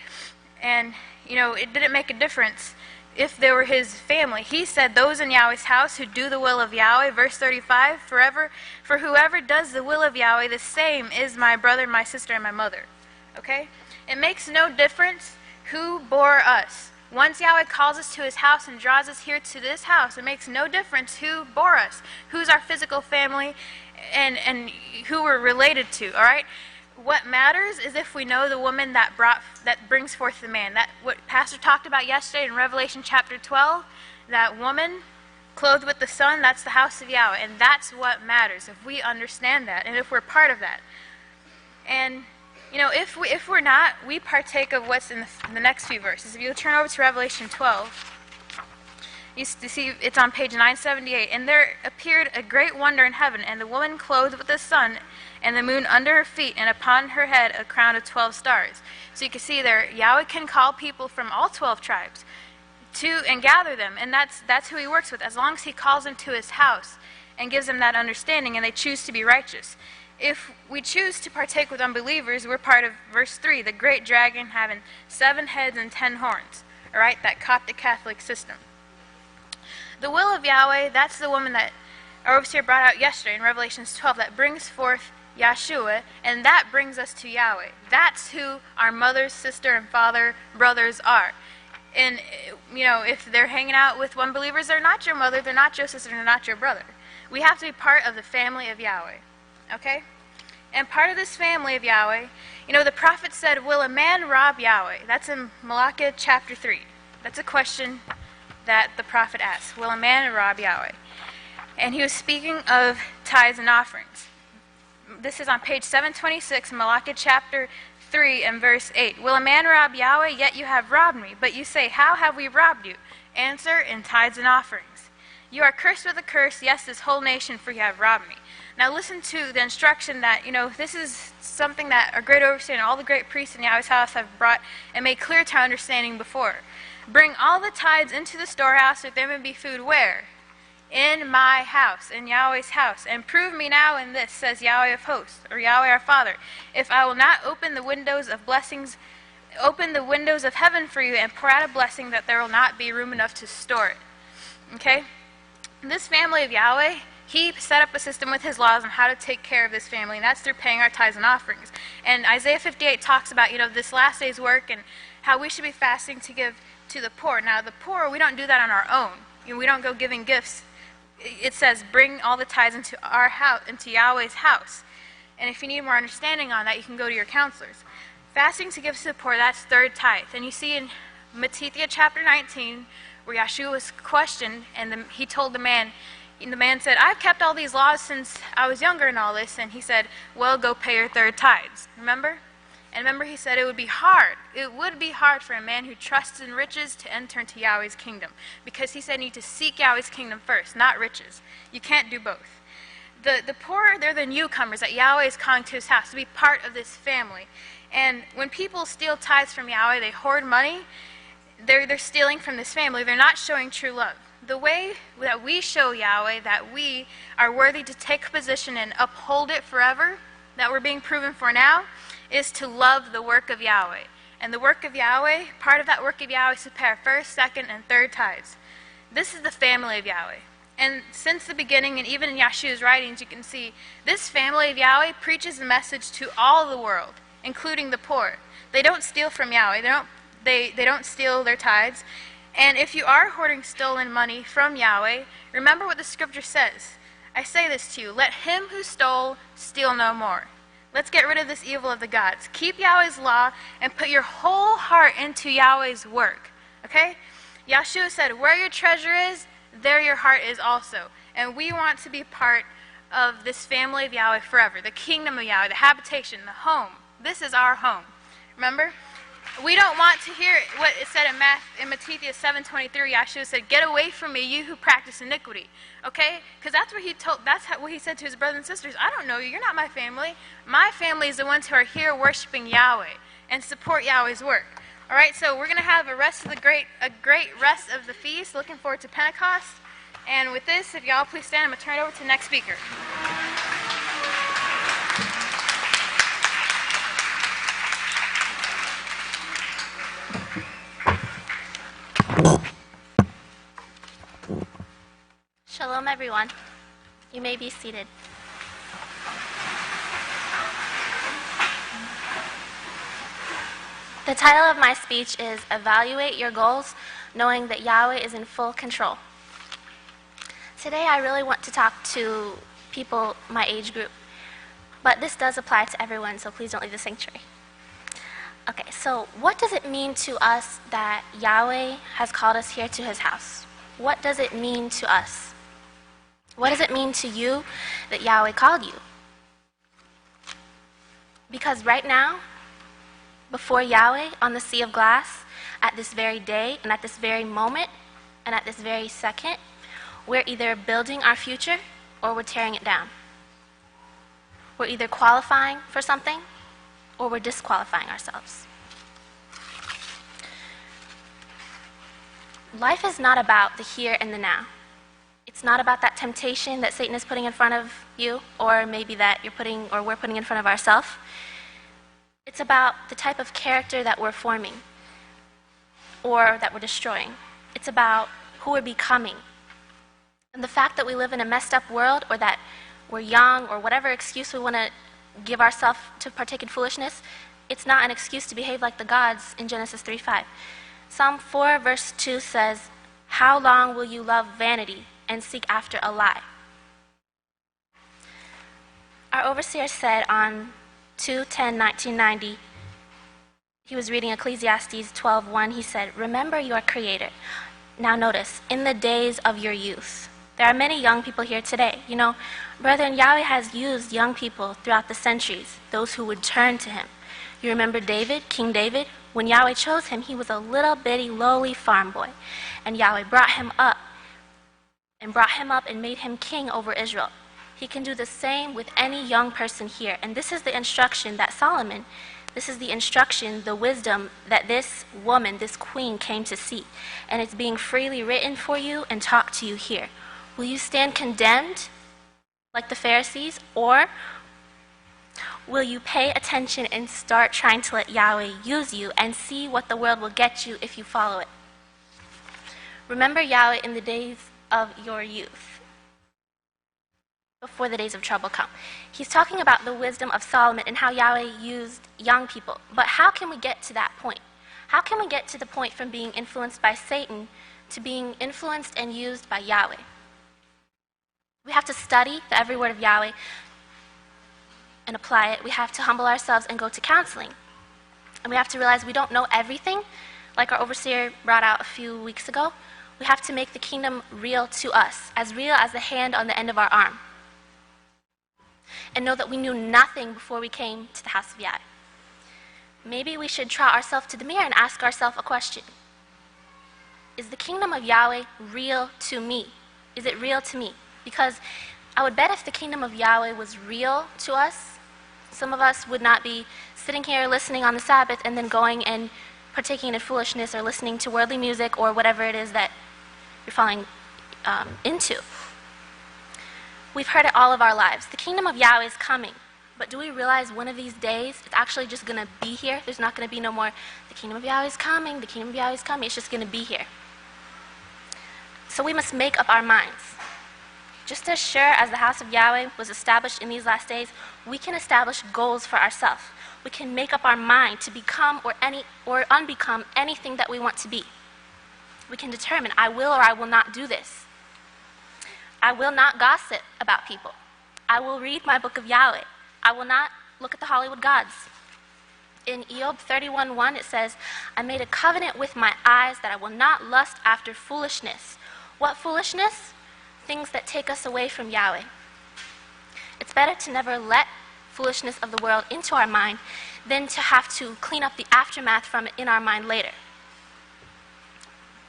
And, it didn't make a difference if they were his family. He said, those in Yahweh's house who do the will of Yahweh, verse 35, for whoever does the will of Yahweh, the same is my brother, my sister, and my mother. Okay? It makes no difference who bore us. Once Yahweh calls us to his house and draws us here to this house, it makes no difference who bore us, who's our physical family, and who we're related to, all right? What matters is if we know the woman that brings forth the man. That what Pastor talked about yesterday in Revelation chapter 12, that woman clothed with the sun, that's the house of Yahweh, and that's what matters, if we understand that, and if we're part of that. And if we're not, we partake of what's in the next few verses. If you turn over to Revelation 12, you see it's on page 978. And there appeared a great wonder in heaven, and the woman clothed with the sun, and the moon under her feet, and upon her head a crown of 12 stars. So you can see there, Yahweh can call people from all 12 tribes and gather them, and that's who he works with, as long as he calls them to his house and gives them that understanding, and they choose to be righteous. If we choose to partake with unbelievers, we're part of verse 3, the great dragon having 7 heads and 10 horns. All right, that Coptic Catholic system. The will of Yahweh, that's the woman that our overseer brought out yesterday in Revelation 12 that brings forth Yahshua, and that brings us to Yahweh. That's who our mother, sister, and father, brothers are. And, if they're hanging out with unbelievers, they're not your mother, they're not your sister, they're not your brother. We have to be part of the family of Yahweh. Okay? And part of this family of Yahweh, the prophet said, will a man rob Yahweh? That's in Malachi chapter 3. That's a question that the prophet asked. Will a man rob Yahweh? And he was speaking of tithes and offerings. This is on page 726, Malachi chapter 3 and verse 8. Will a man rob Yahweh? Yet you have robbed me. But you say, how have we robbed you? Answer, in tithes and offerings. You are cursed with a curse, yes, this whole nation, for you have robbed me. Now listen to the instruction that, this is something that our great overseer and all the great priests in Yahweh's house have brought and made clear to our understanding before. Bring all the tithes into the storehouse, that there may be food where? In my house, in Yahweh's house. And prove me now in this, says Yahweh of hosts, or Yahweh our Father, if I will not open the windows of blessings, open the windows of heaven for you and pour out a blessing, that there will not be room enough to store it. Okay? This family of Yahweh, he set up a system with his laws on how to take care of this family, and that's through paying our tithes and offerings. And Isaiah 58 talks about, this last day's work and how we should be fasting to give to the poor. Now, the poor, we don't do that on our own. We don't go giving gifts. It says, bring all the tithes into our house, into Yahweh's house. And if you need more understanding on that, you can go to your counselors. Fasting to give to the poor, that's third tithe. And you see in Matthew chapter 19, where Yahshua was questioned, and he told the man said, I've kept all these laws since I was younger and all this. And he said, well, go pay your third tithes. Remember? And remember, he said it would be hard. It would be hard for a man who trusts in riches to enter into Yahweh's kingdom. Because he said you need to seek Yahweh's kingdom first, not riches. You can't do both. The poor, they're the newcomers that Yahweh is calling to his house to be part of this family. And when people steal tithes from Yahweh, they hoard money, they're stealing from this family. They're not showing true love. The way that we show Yahweh that we are worthy to take a position and uphold it forever, that we're being proven for now, is to love the work of Yahweh. And the work of Yahweh, part of that work of Yahweh is to pay our first, second, and third tithes. This is the family of Yahweh. And since the beginning, and even in Yahshua's writings, you can see this family of Yahweh preaches the message to all the world, including the poor. They don't steal from Yahweh. They don't steal their tithes. And if you are hoarding stolen money from Yahweh, remember what the scripture says. I say this to you, let him who stole steal no more. Let's get rid of this evil of the gods. Keep Yahweh's law and put your whole heart into Yahweh's work. Okay? Yahshua said, where your treasure is, there your heart is also. And we want to be part of this family of Yahweh forever. The kingdom of Yahweh, the habitation, the home. This is our home. Remember? We don't want to hear what it said in Matthew 7:23. Yahshua said, get away from me, you who practice iniquity. Okay? Because that's what he said to his brothers and sisters. I don't know you. You're not my family. My family is the ones who are here worshiping Yahweh and support Yahweh's work. All right, so we're going to have a great rest of the feast. Looking forward to Pentecost. And with this, if y'all please stand, I'm going to turn it over to the next speaker. Shalom, everyone. You may be seated. The title of my speech is Evaluate Your Goals, Knowing that Yahweh is in Full Control. Today I really want to talk to people my age group, but this does apply to everyone, so please don't leave the sanctuary. Okay, so what does it mean to us that Yahweh has called us here to his house? What does it mean to us? What does it mean to you that Yahweh called you? Because right now, before Yahweh on the sea of glass, at this very day and at this very moment and at this very second, we're either building our future or we're tearing it down. We're either qualifying for something or we're disqualifying ourselves. Life is not about the here and the now. It's not about that temptation that Satan is putting in front of you, or maybe that we're putting in front of ourselves. It's about the type of character that we're forming or that we're destroying. It's about who we're becoming. And the fact that we live in a messed up world, or that we're young, or whatever excuse we want to give ourselves to partake in foolishness, it's not an excuse to behave like the gods in Genesis 3:5. Psalm 4 verse 2 says, "How long will you love vanity and seek after a lie?" Our overseer said on 2/10/1990, he was reading Ecclesiastes 12:1, he said, "Remember your Creator." Now notice, in the days of your youth. There are many young people here today. You know, brethren, Yahweh has used young people throughout the centuries, those who would turn to him. You remember David, King David? When Yahweh chose him, he was a little bitty, lowly farm boy. And Yahweh brought him up and made him king over Israel. He can do the same with any young person here. And this is the instruction that Solomon, this is the instruction, the wisdom that this woman, this queen came to see. And it's being freely written for you and taught to you here. Will you stand condemned like the Pharisees, or will you pay attention and start trying to let Yahweh use you and see what the world will get you if you follow it? Remember Yahweh in the days of your youth, before the days of trouble come. He's talking about the wisdom of Solomon and how Yahweh used young people. But how can we get to that point? How can we get to the point from being influenced by Satan to being influenced and used by Yahweh? We have to study the every word of Yahweh and apply it. We have to humble ourselves and go to counseling. And we have to realize we don't know everything, like our overseer brought out a few weeks ago. We have to make the kingdom real to us, as real as the hand on the end of our arm. And know that we knew nothing before we came to the House of Yahweh. Maybe we should trot ourselves to the mirror and ask ourselves a question. Is the kingdom of Yahweh real to me? Is it real to me? Because I would bet if the kingdom of Yahweh was real to us, some of us would not be sitting here listening on the Sabbath and then going and partaking in foolishness or listening to worldly music or whatever it is that you're falling into. We've heard it all of our lives. The kingdom of Yahweh is coming. But do we realize one of these days it's actually just going to be here? There's not going to be no more, the kingdom of Yahweh is coming, the kingdom of Yahweh is coming. It's just going to be here. So we must make up our minds. Just as sure as the house of Yahweh was established in these last days, we can establish goals for ourselves. We can make up our mind to become or unbecome anything that we want to be. We can determine, I will or I will not do this. I will not gossip about people. I will read my book of Yahweh. I will not look at the Hollywood gods. In Job 31:1 it says, I made a covenant with my eyes that I will not lust after foolishness. What foolishness? Things that take us away from Yahweh. It's better to never let foolishness of the world into our mind than to have to clean up the aftermath from it in our mind later.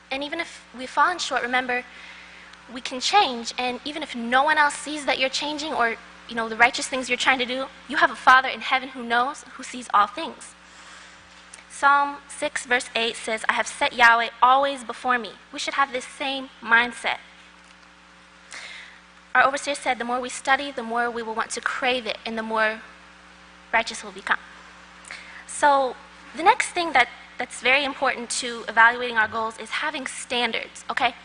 And even if we've fallen short, remember, we can change, and even if no one else sees that you're changing or the righteous things you're trying to do, you have a Father in heaven who knows, who sees all things. Psalm 6 verse 8 says, I have set Yahweh always before me. We should have this same mindset. Our overseer said the more we study, the more we will want to crave it, and the more righteous we'll become. So the next thing that's very important to evaluating our goals is having standards, okay?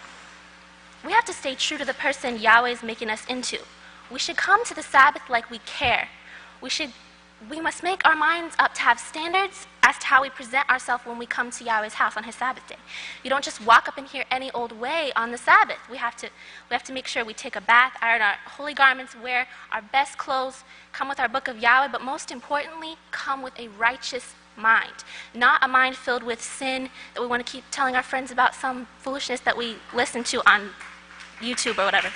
We have to stay true to the person Yahweh is making us into. We should come to the Sabbath like we care. We must make our minds up to have standards as to how we present ourselves when we come to Yahweh's house on his Sabbath day. You don't just walk up in here any old way on the Sabbath. We have to make sure we take a bath, iron our holy garments, wear our best clothes, come with our book of Yahweh, but most importantly, come with a righteous mind. Not a mind filled with sin that we want to keep telling our friends about some foolishness that we listen to on YouTube or whatever.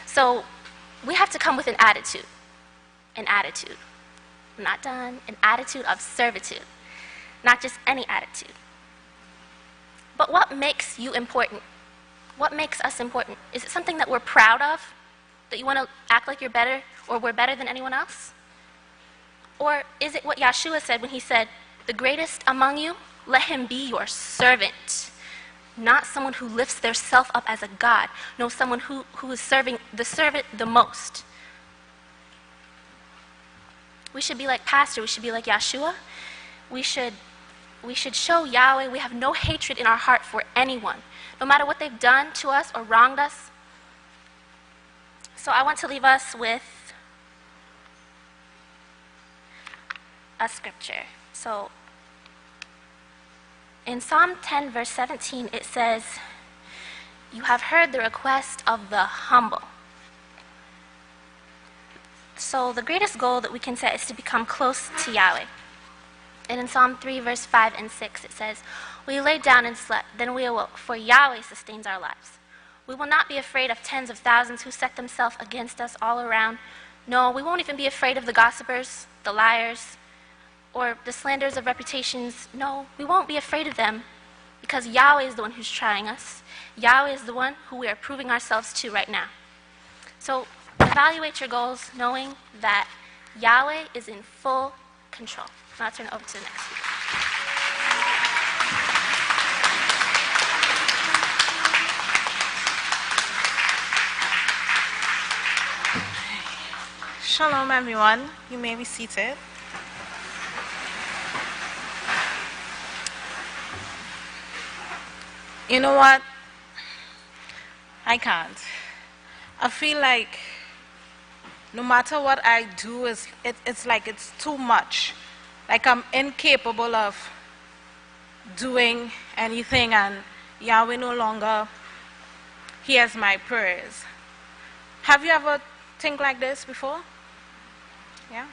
So we have to come with an attitude. I'm not done. An attitude of servitude. Not just any attitude. But what makes you important? What makes us important? Is it something that we're proud of? That you want to act like you're better or we're better than anyone else? Or is it what Yeshua said when he said, the greatest among you, let him be your servant? Not someone who lifts their self up as a god. No, someone who is serving the servant the most. We should be like Pastor. We should be like Yeshua. We should show Yahweh we have no hatred in our heart for anyone, no matter what they've done to us or wronged us. So I want to leave us with a scripture. So in Psalm 10, verse 17, it says, "You have heard the request of the humble." So the greatest goal that we can set is to become close to Yahweh. And in Psalm 3, verse 5 and 6, it says, "We lay down and slept, then we awoke, for Yahweh sustains our lives. We will not be afraid of tens of thousands who set themselves against us all around. No, we won't even be afraid of the gossipers, the liars, or the slanders of reputations. No, we won't be afraid of them, because Yahweh is the one who's trying us. Yahweh is the one who we are proving ourselves to right now." So evaluate your goals knowing that Yahweh is in full control. Now I'll turn it over to the next speaker. Shalom, everyone. You may be seated. You know what? I can't. I feel like no matter what I do, it's like it's too much. Like I'm incapable of doing anything, and Yahweh no longer hears my prayers. Have you ever think like this before? Yeah?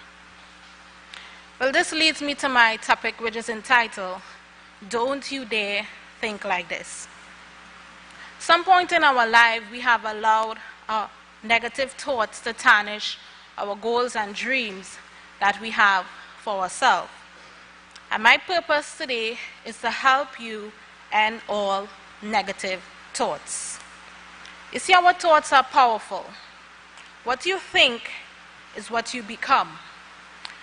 Well, this leads me to my topic, which is entitled, "Don't You Dare Think Like This." Some point in our life, we have allowed our negative thoughts to tarnish our goals and dreams that we have for ourselves. And my purpose today is to help you end all negative thoughts. You see, our thoughts are powerful. What you think is what you become.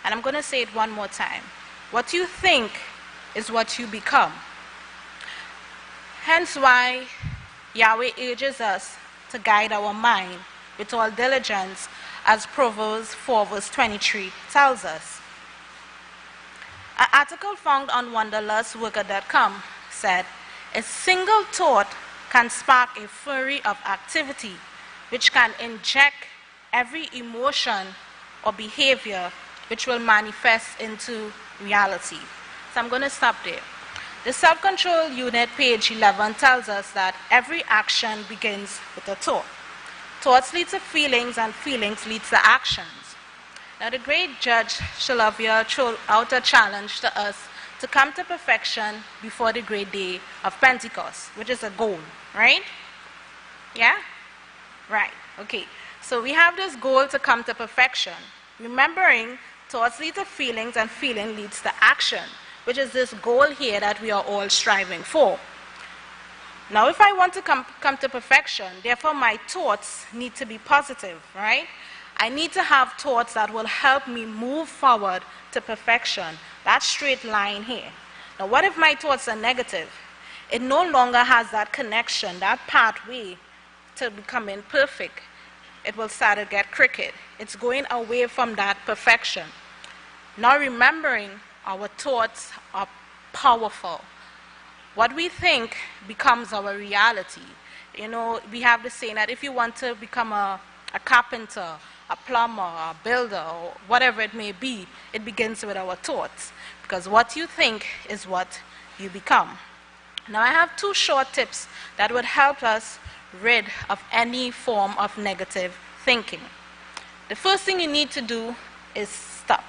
And I'm going to say it one more time. What you think is what you become. Hence why Yahweh urges us to guide our mind with all diligence, as Proverbs 4 verse 23 tells us. An article found on wanderlustworker.com said, "A single thought can spark a flurry of activity which can inject every emotion or behavior which will manifest into reality." So I'm going to stop there. The Self-Control Unit, page 11, tells us that every action begins with a thought. Thoughts lead to feelings, and feelings lead to actions. Now, the great Judge Shalom threw out a challenge to us to come to perfection before the great day of Pentecost, which is a goal, right? Yeah? Right, okay. So we have this goal to come to perfection. Remembering, thoughts lead to feelings, and feeling leads to action, which is this goal here that we are all striving for. Now, if I want to come to perfection, therefore my thoughts need to be positive, right? I need to have thoughts that will help me move forward to perfection. That straight line here. Now, what if my thoughts are negative? It no longer has that connection, that pathway to becoming perfect. It will start to get crooked. It's going away from that perfection. Now, remembering, our thoughts are powerful. What we think becomes our reality. You know, we have the saying that if you want to become a carpenter, a plumber, a builder, or whatever it may be, it begins with our thoughts. Because what you think is what you become. Now, I have 2 short tips that would help us rid of any form of negative thinking. The first thing you need to do is stop.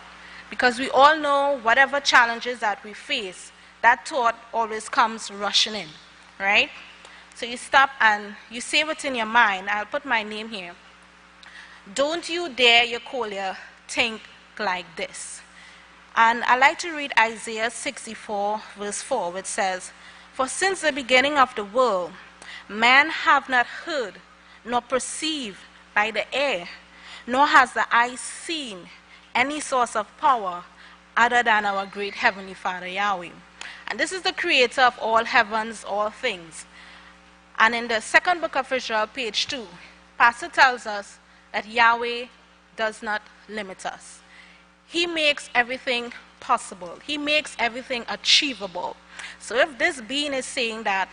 Because we all know whatever challenges that we face, that thought always comes rushing in, right? So you stop and you say within your mind, I'll put my name here, "Don't you dare, Yakolia, think like this." And I like to read Isaiah 64 verse 4, which says, "For since the beginning of the world, man have not heard, nor perceived by the ear, nor has the eye seen any source of power other than our great Heavenly Father Yahweh." And this is the creator of all heavens, all things. And in the 2nd book of Israel, page 2, Pastor tells us that Yahweh does not limit us. He makes everything possible. He makes everything achievable. So if this being is saying that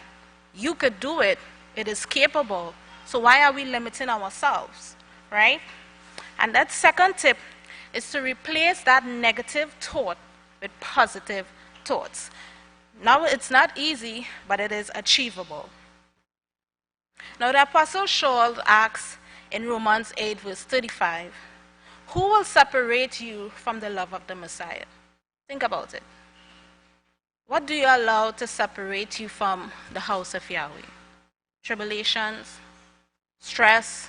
you could do it, it is capable, so why are we limiting ourselves? right? And that second tip is to replace that negative thought with positive thoughts. Now, it's not easy, but it is achievable. Now, the Apostle Saul asks in Romans 8, verse 35, who will separate you from the love of the Messiah? Think about it. What do you allow to separate you from the house of Yahweh? Tribulations, stress,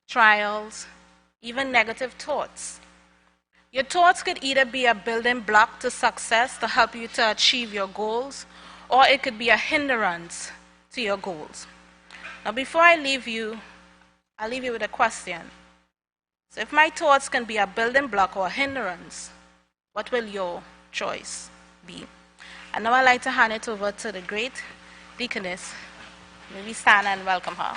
trials, even negative thoughts. Your thoughts could either be a building block to success to help you to achieve your goals, or it could be a hindrance to your goals. Now, before I leave you, I'll leave you with a question. So if my thoughts can be a building block or a hindrance, what will your choice be? And now I'd like to hand it over to the great deaconess. May we stand and welcome her.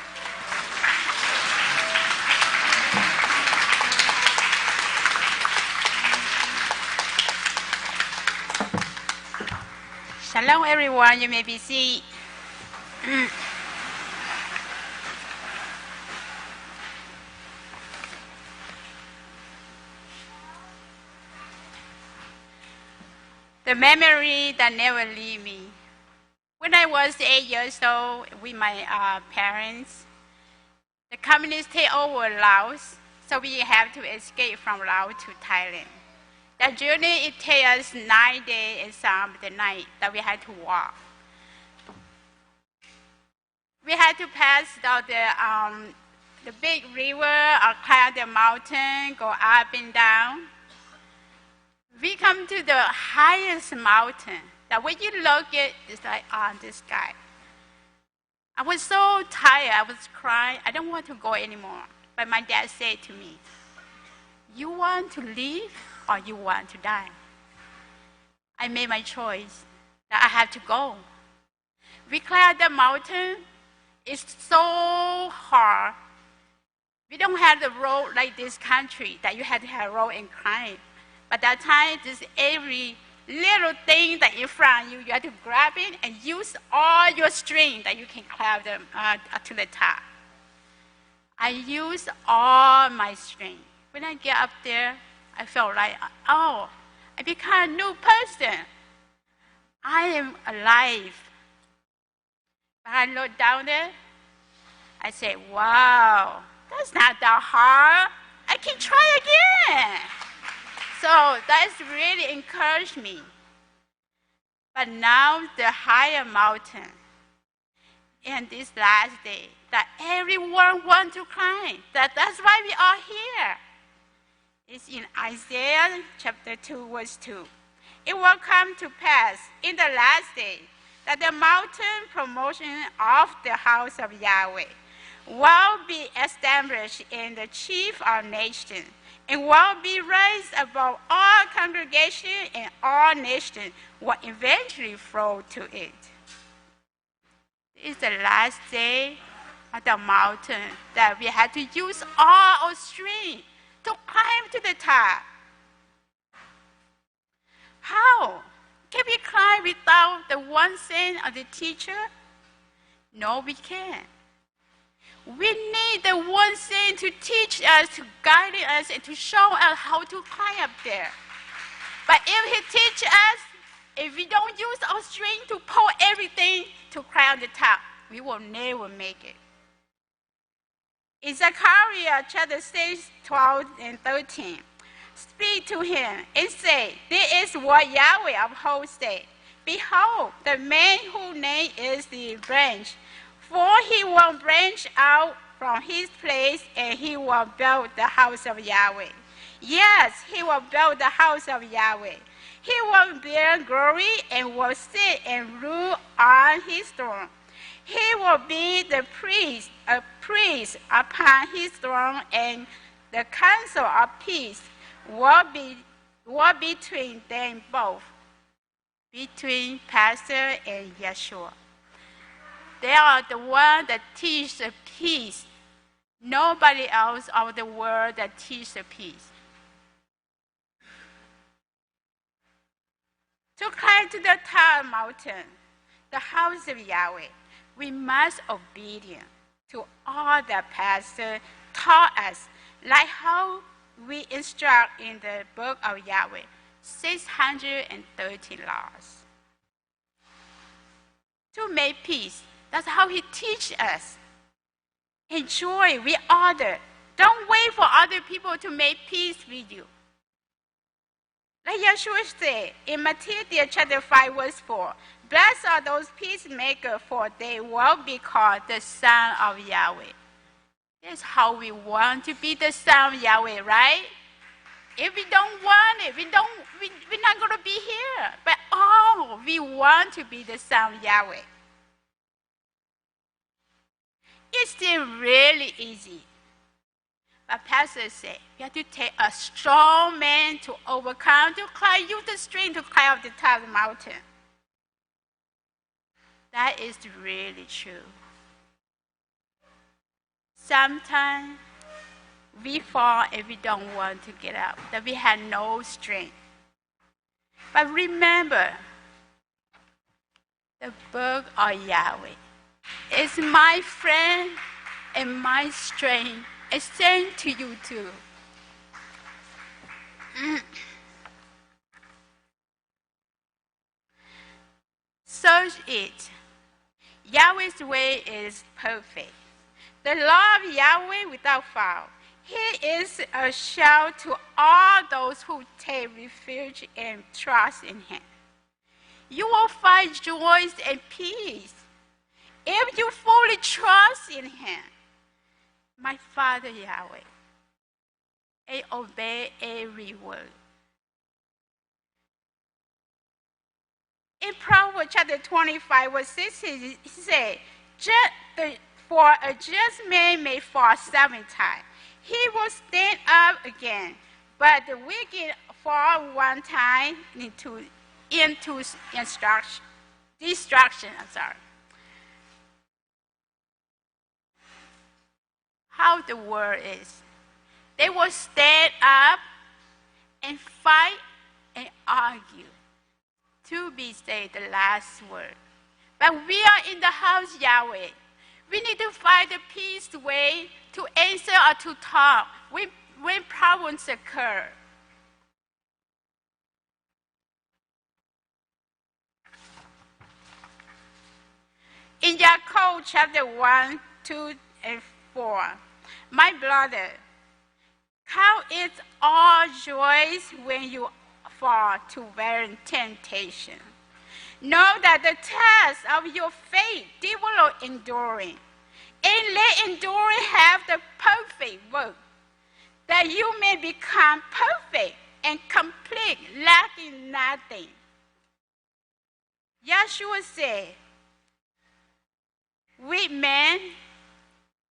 Shalom, everyone. You may be seated. The memory that never leave me. When I was 8 years old with my parents, the communists take over Laos, so we have to escape from Laos to Thailand. That journey, it takes us 9 days and some of the night that we had to walk. We had to pass down the big river or climb the mountain, go up and down. We come to the highest mountain that when you look at, it's like on the sky. I was so tired, I was crying, I don't want to go anymore. But my dad said to me, you want to leave or you want to die? I made my choice that I have to go. We climbed the mountain. It's so hard. We don't have the road like this country that you have to have a road and climb. But that time, just every little thing that in front of you, you have to grab it and use all your strength that you can climb to the top. I used all my strength. When I get up there, I felt like, oh, I become a new person. I am alive. But I looked down there, I said, wow, that's not that hard. I can try again. So that's really encouraged me. But now the higher mountain, and this last day, that everyone wants to climb. That's why we are here. It's in Isaiah chapter 2, verse 2. It will come to pass in the last day that the mountain promotion of the house of Yahweh will be established in the chief of nations, and will be raised above all congregations, and all nations will eventually flow to it. This is the last day of the mountain that we have to use all our strength to climb to the top. How? Can we climb without the one cent of the teacher? No, we can't. We need the one cent to teach us, to guide us, and to show us how to climb up there. But if he teaches us, if we don't use our strength to pull everything to climb the top, we will never make it. In Zechariah chapter 6, 12 and 13, speak to him and say, this is what Yahweh of hosts said. Behold, the man whose name is the branch, for he will branch out from his place, and he will build the house of Yahweh. Yes, he will build the house of Yahweh. He will bear glory and will sit and rule on his throne. He will be a priest upon his throne, and the council of peace will be between them both, between Pastor and Yeshua. They are the ones that teach the peace. Nobody else of the world that teach the peace. To climb to the top mountain, the house of Yahweh, we must obedient to all that Pastor taught us, like how we instruct in the book of Yahweh, 613 laws. To make peace, that's how he teaches us. Enjoy with others. Don't wait for other people to make peace with you. Like Yeshua said in Matthew chapter 5, verse 4, blessed are those peacemakers, for they will be called the Son of Yahweh. That's how we want to be the Son of Yahweh, right? If we don't want it, we're not going to be here. But we want to be the Son of Yahweh. It's still really easy. But Pastor said, you have to take a strong man to overcome, to climb, use the strength to climb up the top of the mountain. That is really true. Sometimes we fall and we don't want to get up, that we have no strength. But remember, the book of Yahweh is my friend and my strength. It's sent to you too. Search it. Yahweh's way is perfect. The law of Yahweh without fault. He is a shelter to all those who take refuge and trust in him. You will find joy and peace if you fully trust in him. My Father Yahweh, I obey every word. In Proverbs chapter 25, verse 6, he said, for a just man may fall 7 times. He will stand up again, but the wicked fall 1 time into destruction. How the word is. They will stand up and fight and argue to be said the last word. But we are in the house Yahweh. We need to find the peace way to answer or to talk when problems occur. In Jacob chapter 1, 2, and 4, my brother, count it all joys when you fall to varying temptation. Know that the test of your faith develop enduring, and let enduring have the perfect work, that you may become perfect and complete, lacking nothing. Yeshua said, with man,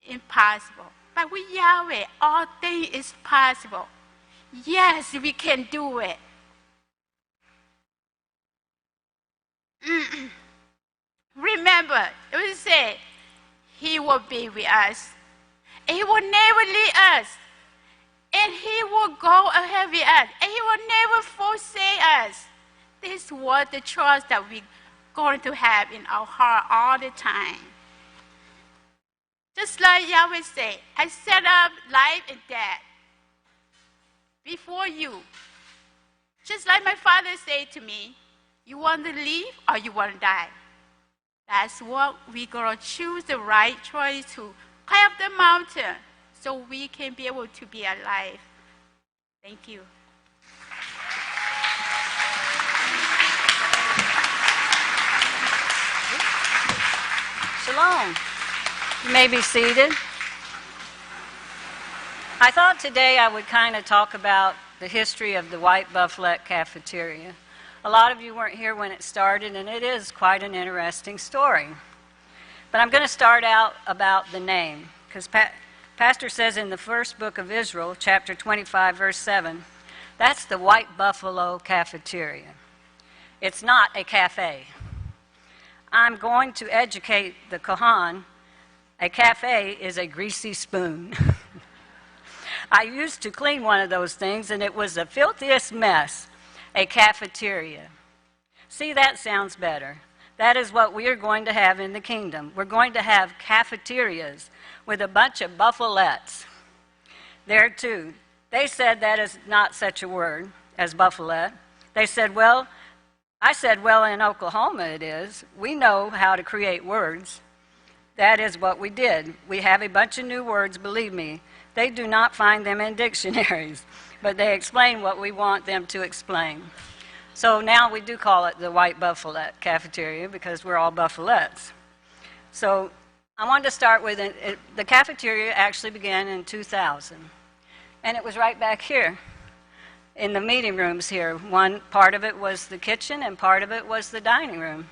impossible. But with Yahweh, all things is possible. Yes, we can do it. Remember, it was said, he will be with us. And he will never leave us. And he will go ahead with us. And he will never forsake us. This is what the trust that we're going to have in our heart all the time. Just like Yahweh said, I set up life and death before you. Just like my father said to me, you want to live or you want to die? That's what we're going to choose the right choice to climb up the mountain so we can be able to be alive. Thank you. Shalom. You may be seated. I thought today I would kind of talk about the history of the White Bufflet Cafeteria. A lot of you weren't here when it started, and it is quite an interesting story. But I'm going to start out about the name, because Pastor says in the first book of Israel, chapter 25, verse 7, that's the White Buffalo Cafeteria. It's not a cafe. I'm going to educate the Kohan. A cafe is a greasy spoon. I used to clean one of those things, and it was the filthiest mess. A cafeteria. See, that sounds better. That is what we are going to have in the kingdom. We're going to have cafeterias with a bunch of buffalettes. there too. They said that is not such a word as buffalette. They said, well, I said, well, in Oklahoma it is. We know how to create words. That is what we did. We have a bunch of new words, believe me. They do not find them in dictionaries, but they explain what we want them to explain. So now we do call it the White Buffalette Cafeteria because we're all buffalettes. So I wanted to start with the cafeteria actually began in 2000, and it was right back here in the meeting rooms here. One part of it was the kitchen, and part of it was the dining room.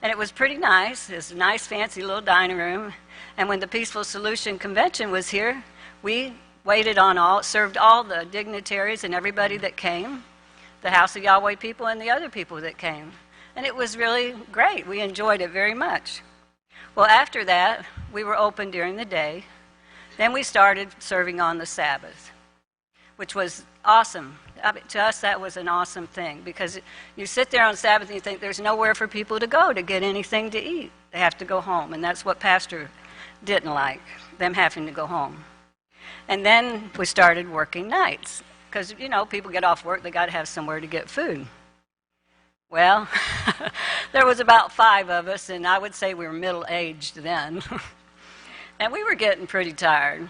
And it was pretty nice. It was a nice, fancy little dining room. And when the Peaceful Solution Convention was here, we served all the dignitaries and everybody that came, the House of Yahweh people and the other people that came. And it was really great. We enjoyed it very much. Well, after that, we were open during the day. Then we started serving on the Sabbath, which was awesome. To us, that was an awesome thing because you sit there on Sabbath and you think there's nowhere for people to go to get anything to eat. They have to go home, and that's what Pastor didn't like, them having to go home. And then we started working nights because, people get off work, they got to have somewhere to get food. Well, there was about 5 of us, and I would say we were middle-aged then. And we were getting pretty tired.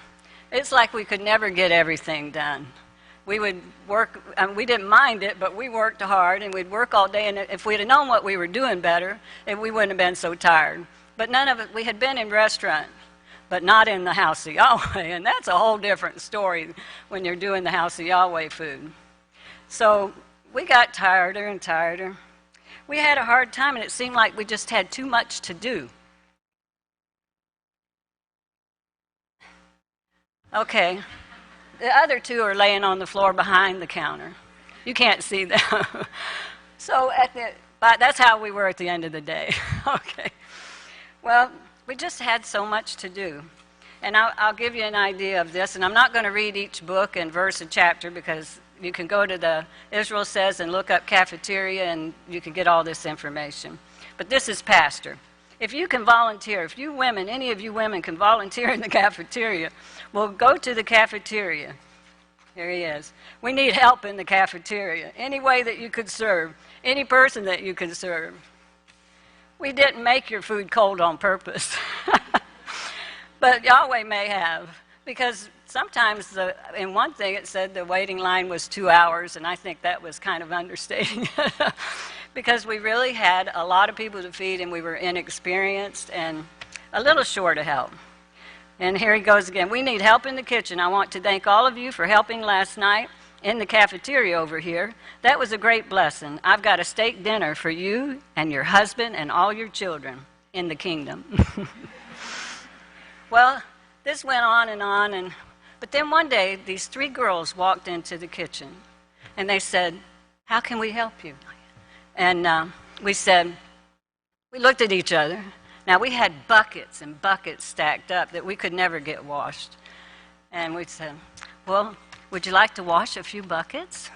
It's like we could never get everything done. We would work, we didn't mind it, but we worked hard, and we'd work all day, and if we'd have known what we were doing better, we wouldn't have been so tired. But none of it, we had been in restaurant, but not in the House of Yahweh, and that's a whole different story when you're doing the House of Yahweh food. So we got tireder and tireder. We had a hard time, and it seemed like we just had too much to do. Okay. The other 2 are laying on the floor behind the counter. You can't see them. So that's how we were at the end of the day. Okay. Well, we just had so much to do. And I'll give you an idea of this. And I'm not going to read each book and verse and chapter because you can go to the Israel Says and look up cafeteria and you can get all this information. But this is Pastor. If you can volunteer, if you women, any of you women can volunteer in the cafeteria, well, go to the cafeteria. Here he is. We need help in the cafeteria. Any way that you could serve, any person that you can serve. We didn't make your food cold on purpose. But Yahweh may have, because sometimes in one thing it said the waiting line was 2 hours, and I think that was kind of understating it. Because we really had a lot of people to feed, and we were inexperienced and a little short of help. And here he goes again. We need help in the kitchen. I want to thank all of you for helping last night in the cafeteria over here. That was a great blessing. I've got a steak dinner for you and your husband and all your children in the kingdom. Well, this went on, but then one day these 3 girls walked into the kitchen, and they said, "How can we help you?" And we looked at each other. Now, we had buckets and buckets stacked up that we could never get washed. And we said, "Well, would you like to wash a few buckets?"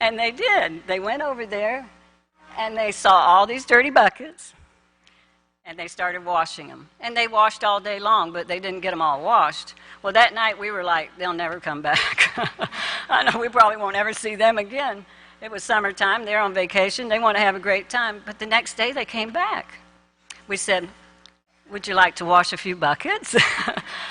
And they did. They went over there, and they saw all these dirty buckets, and they started washing them. And they washed all day long, but they didn't get them all washed. Well, that night we were like, they'll never come back. I know we probably won't ever see them again. It was summertime. They're on vacation. They want to have a great time. But the next day they came back. We said, "Would you like to wash a few buckets?"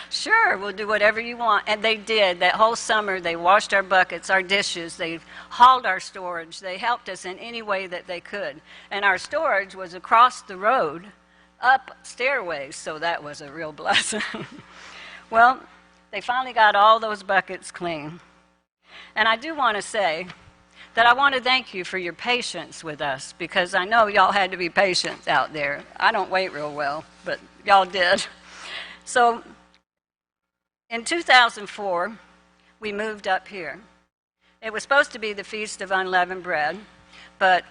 "Sure, we'll do whatever you want." And they did. That whole summer they washed our buckets, our dishes. They hauled our storage. They helped us in any way that they could. And our storage was across the road, up stairways, so that was a real blessing. Well, they finally got all those buckets clean. And I do want to say that I want to thank you for your patience with us, because I know y'all had to be patient out there. I don't wait real well, but y'all did. So in 2004, we moved up here. It was supposed to be the Feast of Unleavened Bread, but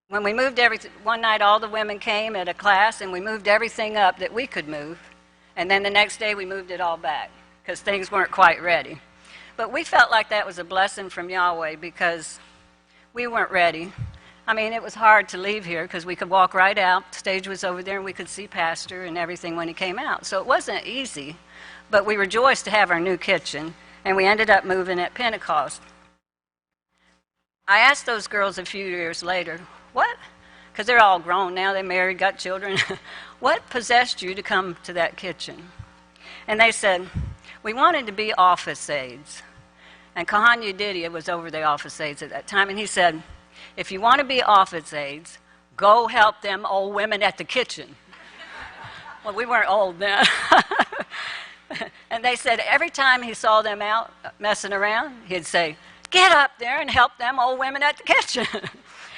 when we moved everything, one night all the women came at a class, and we moved everything up that we could move, and then the next day we moved it all back because things weren't quite ready. But we felt like that was a blessing from Yahweh because we weren't ready. I mean, it was hard to leave here because we could walk right out. The stage was over there, and we could see Pastor and everything when he came out. So it wasn't easy, but we rejoiced to have our new kitchen. And we ended up moving at Pentecost. I asked those girls a few years later, what? Because they're all grown now, they married, got children. What possessed you to come to that kitchen? And they said, we wanted to be office aides. And Kahanya Didia was over the office aides at that time, and he said, if you want to be office aides, go help them old women at the kitchen. Well, we weren't old then. And they said every time he saw them out messing around, he'd say, get up there and help them old women at the kitchen.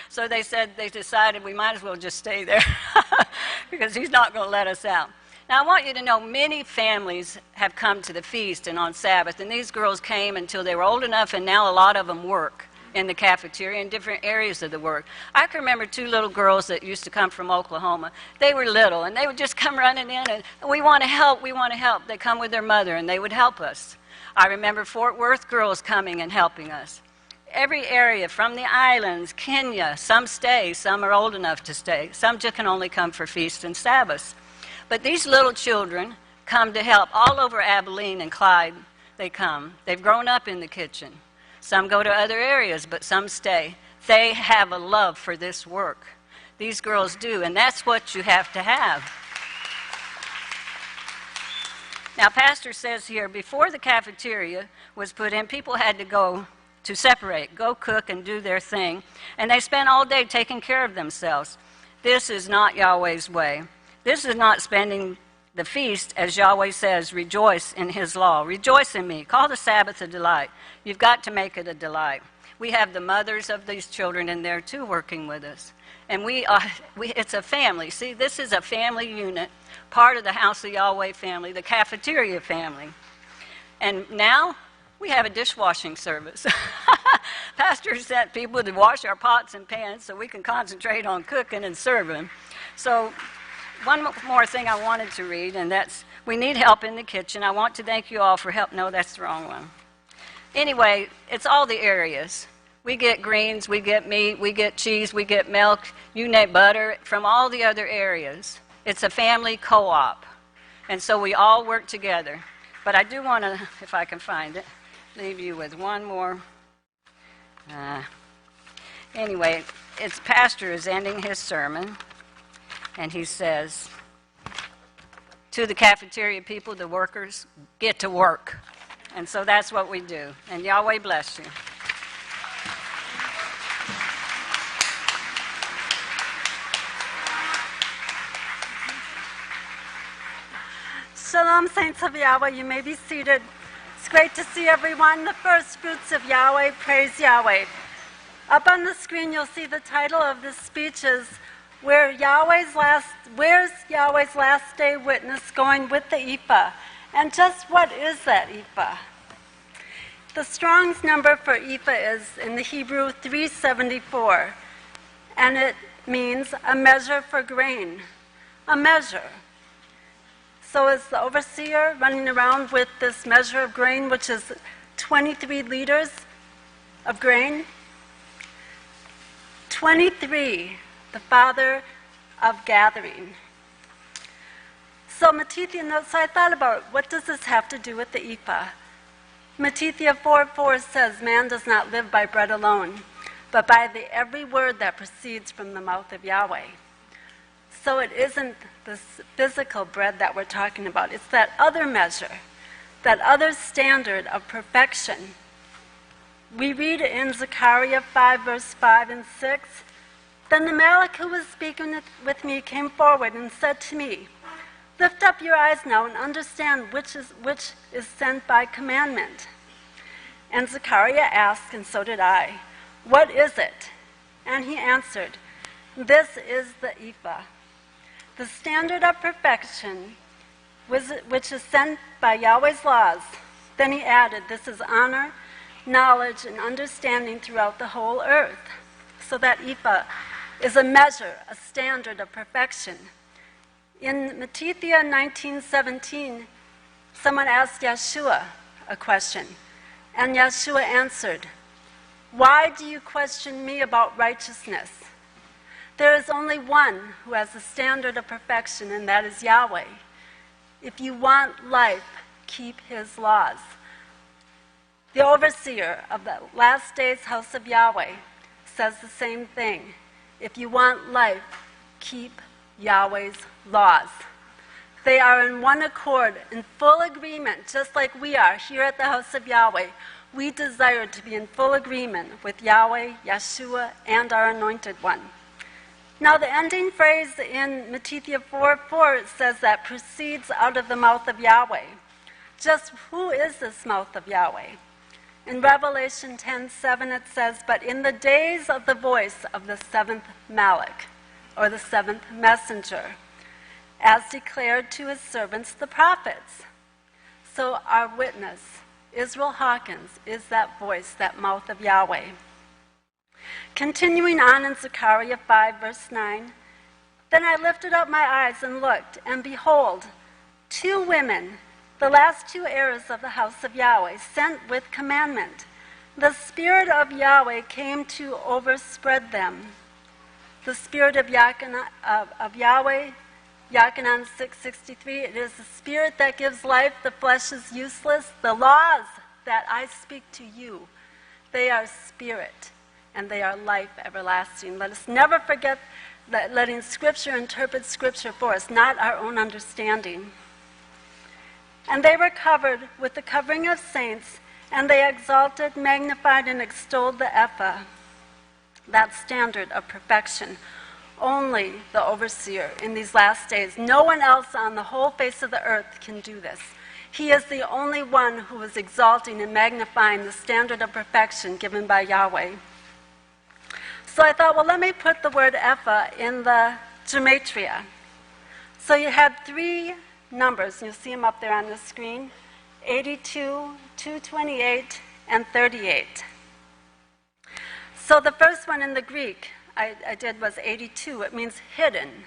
So they decided we might as well just stay there because he's not going to let us out. Now, I want you to know many families have come to the feast and on Sabbath, and these girls came until they were old enough, and now a lot of them work in the cafeteria in different areas of the work. I can remember 2 little girls that used to come from Oklahoma. They were little, and they would just come running in, and we want to help, we want to help. They come with their mother, and they would help us. I remember Fort Worth girls coming and helping us. Every area from the islands, Kenya, some stay, some are old enough to stay. Some just can only come for feasts and Sabbaths. But these little children come to help. All over Abelin and Clyde, they come. They've grown up in the kitchen. Some go to other areas, but some stay. They have a love for this work. These girls do, and that's what you have to have. Now, Pastor says here, before the cafeteria was put in, people had to go to separate, go cook and do their thing, and they spent all day taking care of themselves. This is not Yahweh's way. This is not spending the feast, as Yahweh says, rejoice in his law. Rejoice in me. Call the Sabbath a delight. You've got to make it a delight. We have the mothers of these children in there, too, working with us. And it's a family. See, this is a family unit, part of the House of Yahweh family, the cafeteria family. And now we have a dishwashing service. Pastor sent people to wash our pots and pans so we can concentrate on cooking and serving. So one more thing I wanted to read, and that's, we need help in the kitchen. I want to thank you all for help. No, that's the wrong one. Anyway, it's all the areas. We get greens, we get meat, we get cheese, we get milk, you name butter, from all the other areas. It's a family co-op. And so we all work together. But I do want to, if I can find it, leave you with one more. Anyway, its pastor is ending his sermon, and he says, to the cafeteria people, the workers, get to work. And so that's what we do. And Yahweh bless you. Shalom, saints of Yahweh. You may be seated. It's great to see everyone. The first fruits of Yahweh, praise Yahweh. Up on the screen, you'll see the title of this speech is Where's Yahweh's Last Day Witness Going with the Ephah? And just what is that ephah? The Strong's number for ephah is, in the Hebrew, 374. And it means a measure for grain. A measure. So is the overseer running around with this measure of grain, which is 23 liters of grain? 23, the father of gathering. So I thought about, what does this have to do with the ephah? Matthew 4:4 says, man does not live by bread alone, but by every word that proceeds from the mouth of Yahweh. So it isn't this physical bread that we're talking about. It's that other measure, that other standard of perfection. We read in Zechariah 5, verse 5 and 6, Then the Malach who was speaking with me came forward and said to me, Lift up your eyes now and understand which is sent by commandment. And Zechariah asked, and so did I, What is it? And he answered, This is the ephah, the standard of perfection, which is sent by Yahweh's laws. Then he added, This is honor, knowledge, and understanding throughout the whole earth. So that ephah is a measure, a standard of perfection. In Matthew 19:17, someone asked Yeshua a question, and Yeshua answered, Why do you question me about righteousness? There is only one who has the standard of perfection, and that is Yahweh. If you want life, keep his laws. The overseer of the last days House of Yahweh says the same thing. If you want life, keep Yahweh's laws. They are in one accord, in full agreement, just like we are here at the House of Yahweh. We desire to be in full agreement with Yahweh, Yeshua, and our Anointed One. Now, the ending phrase in Matthew 4:4 says that proceeds out of the mouth of Yahweh. Just who is this mouth of Yahweh? In Revelation 10:7 it says, "But in the days of the voice of the seventh Malach," or the seventh messenger, as declared to his servants the prophets. So our witness, Israel Hawkins, is that voice, that mouth of Yahweh. Continuing on in Zechariah 5, verse 9, "Then I lifted up my eyes and looked, and behold, 2 women, the last 2 heirs of the house of Yahweh, sent with commandment. The Spirit of Yahweh came to overspread them." The Spirit of Yahweh, Yachanan 6:63, "It is the Spirit that gives life, the flesh is useless. The laws that I speak to you, they are spirit, and they are life everlasting." Let us never forget that letting Scripture interpret Scripture for us, not our own understanding. "And they were covered with the covering of saints, and they exalted, magnified, and extolled the Ephah," that standard of perfection. Only the overseer in these last days. No one else on the whole face of the earth can do this. He is the only one who is exalting and magnifying the standard of perfection given by Yahweh. So I thought, well, let me put the word Ephah in the gematria. So you had 3 numbers, and you'll see them up there on the screen: 82, 228, and 38. So the first one in the Greek I did was 82. It means hidden.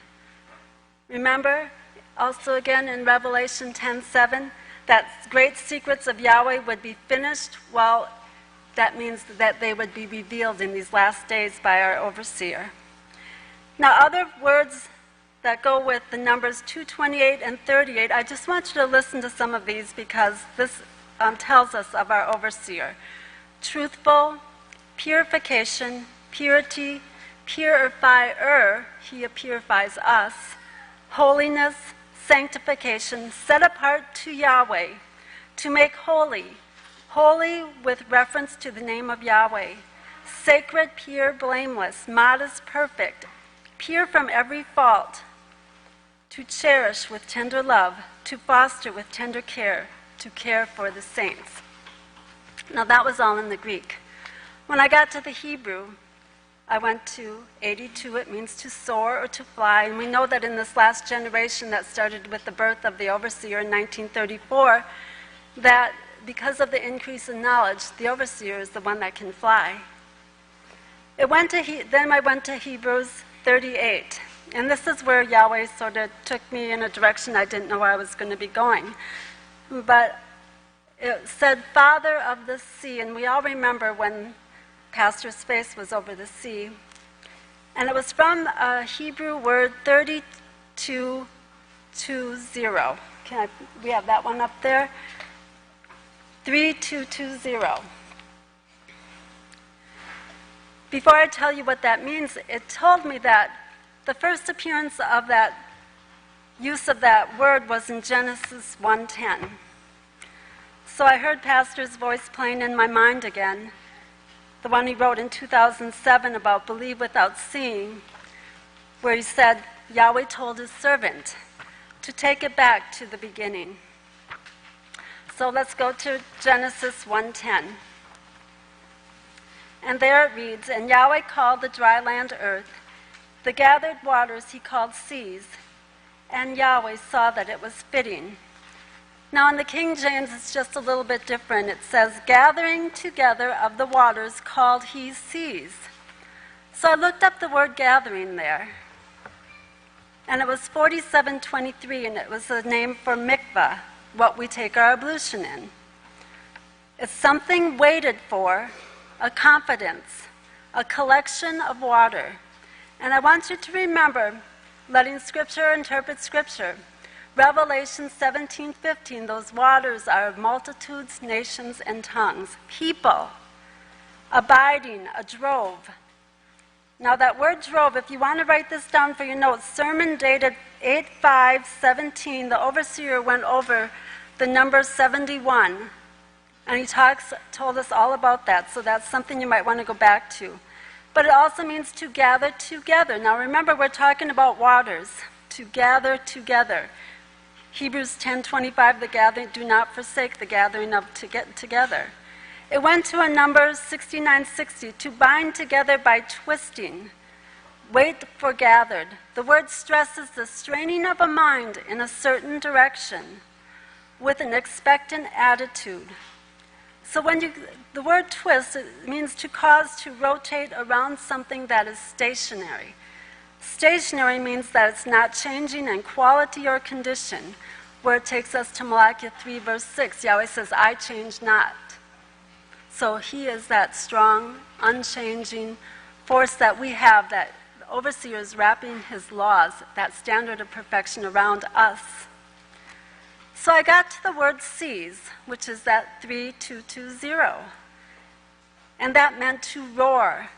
Remember, also again in Revelation 10:7, that great secrets of Yahweh would be finished. Well, that means that they would be revealed in these last days by our overseer. Now, other words that go with the numbers 228 and 38, I just want you to listen to some of these because this tells us of our overseer. Truthful, purification, purity, purifier, he purifies us, holiness, sanctification, set apart to Yahweh, to make holy, holy with reference to the name of Yahweh, sacred, pure, blameless, modest, perfect, pure from every fault, to cherish with tender love, to foster with tender care, to care for the saints. Now that was all in the Greek. When I got to the Hebrew, I went to 82. It means to soar or to fly. And we know that in this last generation that started with the birth of the overseer in 1934, that because of the increase in knowledge, the overseer is the one that can fly. Then I went to Hebrews 38. And this is where Yahweh sort of took me in a direction I didn't know where I was going to be going. But it said, "Father of the sea," and we all remember when Pastor's face was over the sea. And it was from a Hebrew word 3220. We have that one up there? 3220. Before I tell you what that means, it told me that the first appearance of that use of that word was in Genesis 1:10. So I heard Pastor's voice playing in my mind again, the one he wrote in 2007 about believe without seeing, where he said Yahweh told his servant to take it back to the beginning. So let's go to Genesis 1:10. And there it reads, "And Yahweh called the dry land earth, the gathered waters he called seas, and Yahweh saw that it was fitting." Now in the King James it's just a little bit different. It says, "Gathering together of the waters called he seas." So I looked up the word gathering there, and it was 4723, and it was a name for mikvah, what we take our ablution in. It's something waited for, a confidence, a collection of water. And I want you to remember, letting Scripture interpret Scripture, Revelation 17:15, those waters are multitudes, nations, and tongues. People, abiding, a drove. Now that word drove, if you want to write this down for your notes, sermon dated 8/5/17, the overseer went over the number 71, and he told us all about that, so that's something you might want to go back to. But it also means to gather together. Now remember, we're talking about waters, to gather together. Hebrews 10:25, the gathering, do not forsake the gathering of to get together. It went to a number 6960, to bind together by twisting. Wait for gathered. The word stresses the straining of a mind in a certain direction with an expectant attitude. So the word twist, it means to cause to rotate around something that is stationary. Stationary means that it's not changing in quality or condition, where it takes us to Malachi 3 verse 6. Yahweh says, I change not. So he is that strong, unchanging force that we have, that the overseer is wrapping his laws, that standard of perfection around us. So I got to the word seas, which is that 3220. And that meant to roar,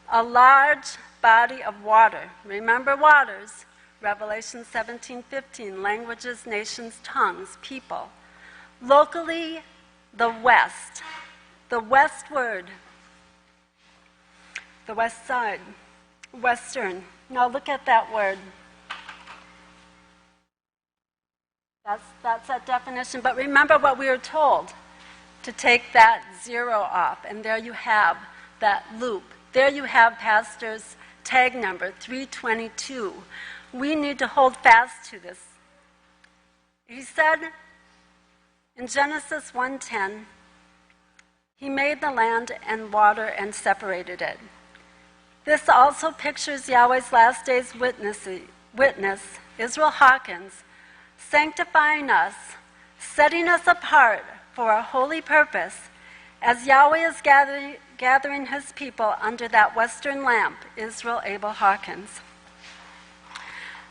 a large body of water. Remember waters, Revelation 17:15, languages, nations, tongues, people. Locally, the west. The westward, the west side, western. Now look at that word. That's that definition. But remember what we were told, to take that zero off. And there you have that loop. There you have Pastor's tag number, 322. We need to hold fast to this. He said in Genesis 1:10, he made the land and water and separated it. This also pictures Yahweh's last day's witness, Israel Hawkins, sanctifying us, setting us apart for a holy purpose, as Yahweh is gathering his people under that western lamp, Israel Abel Hawkins.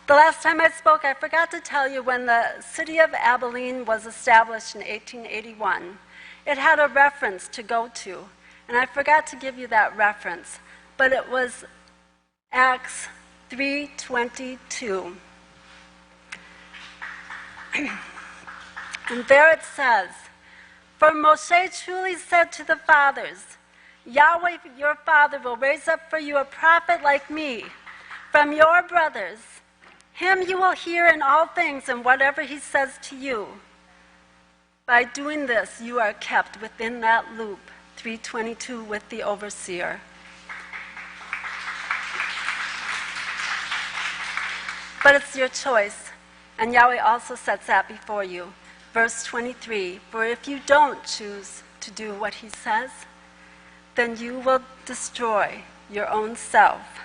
The last time I spoke, I forgot to tell you when the city of Abelin was established in 1881. It had a reference to go to, and I forgot to give you that reference, but it was Acts 3:22. And there it says, for Moshe truly said to the fathers, Yahweh your father will raise up for you a prophet like me from your brothers. Him you will hear in all things and whatever he says to you. By doing this, you are kept within that loop, 322, with the overseer. But it's your choice, and Yahweh also sets that before you. Verse 23, for if you don't choose to do what he says, then you will destroy your own self.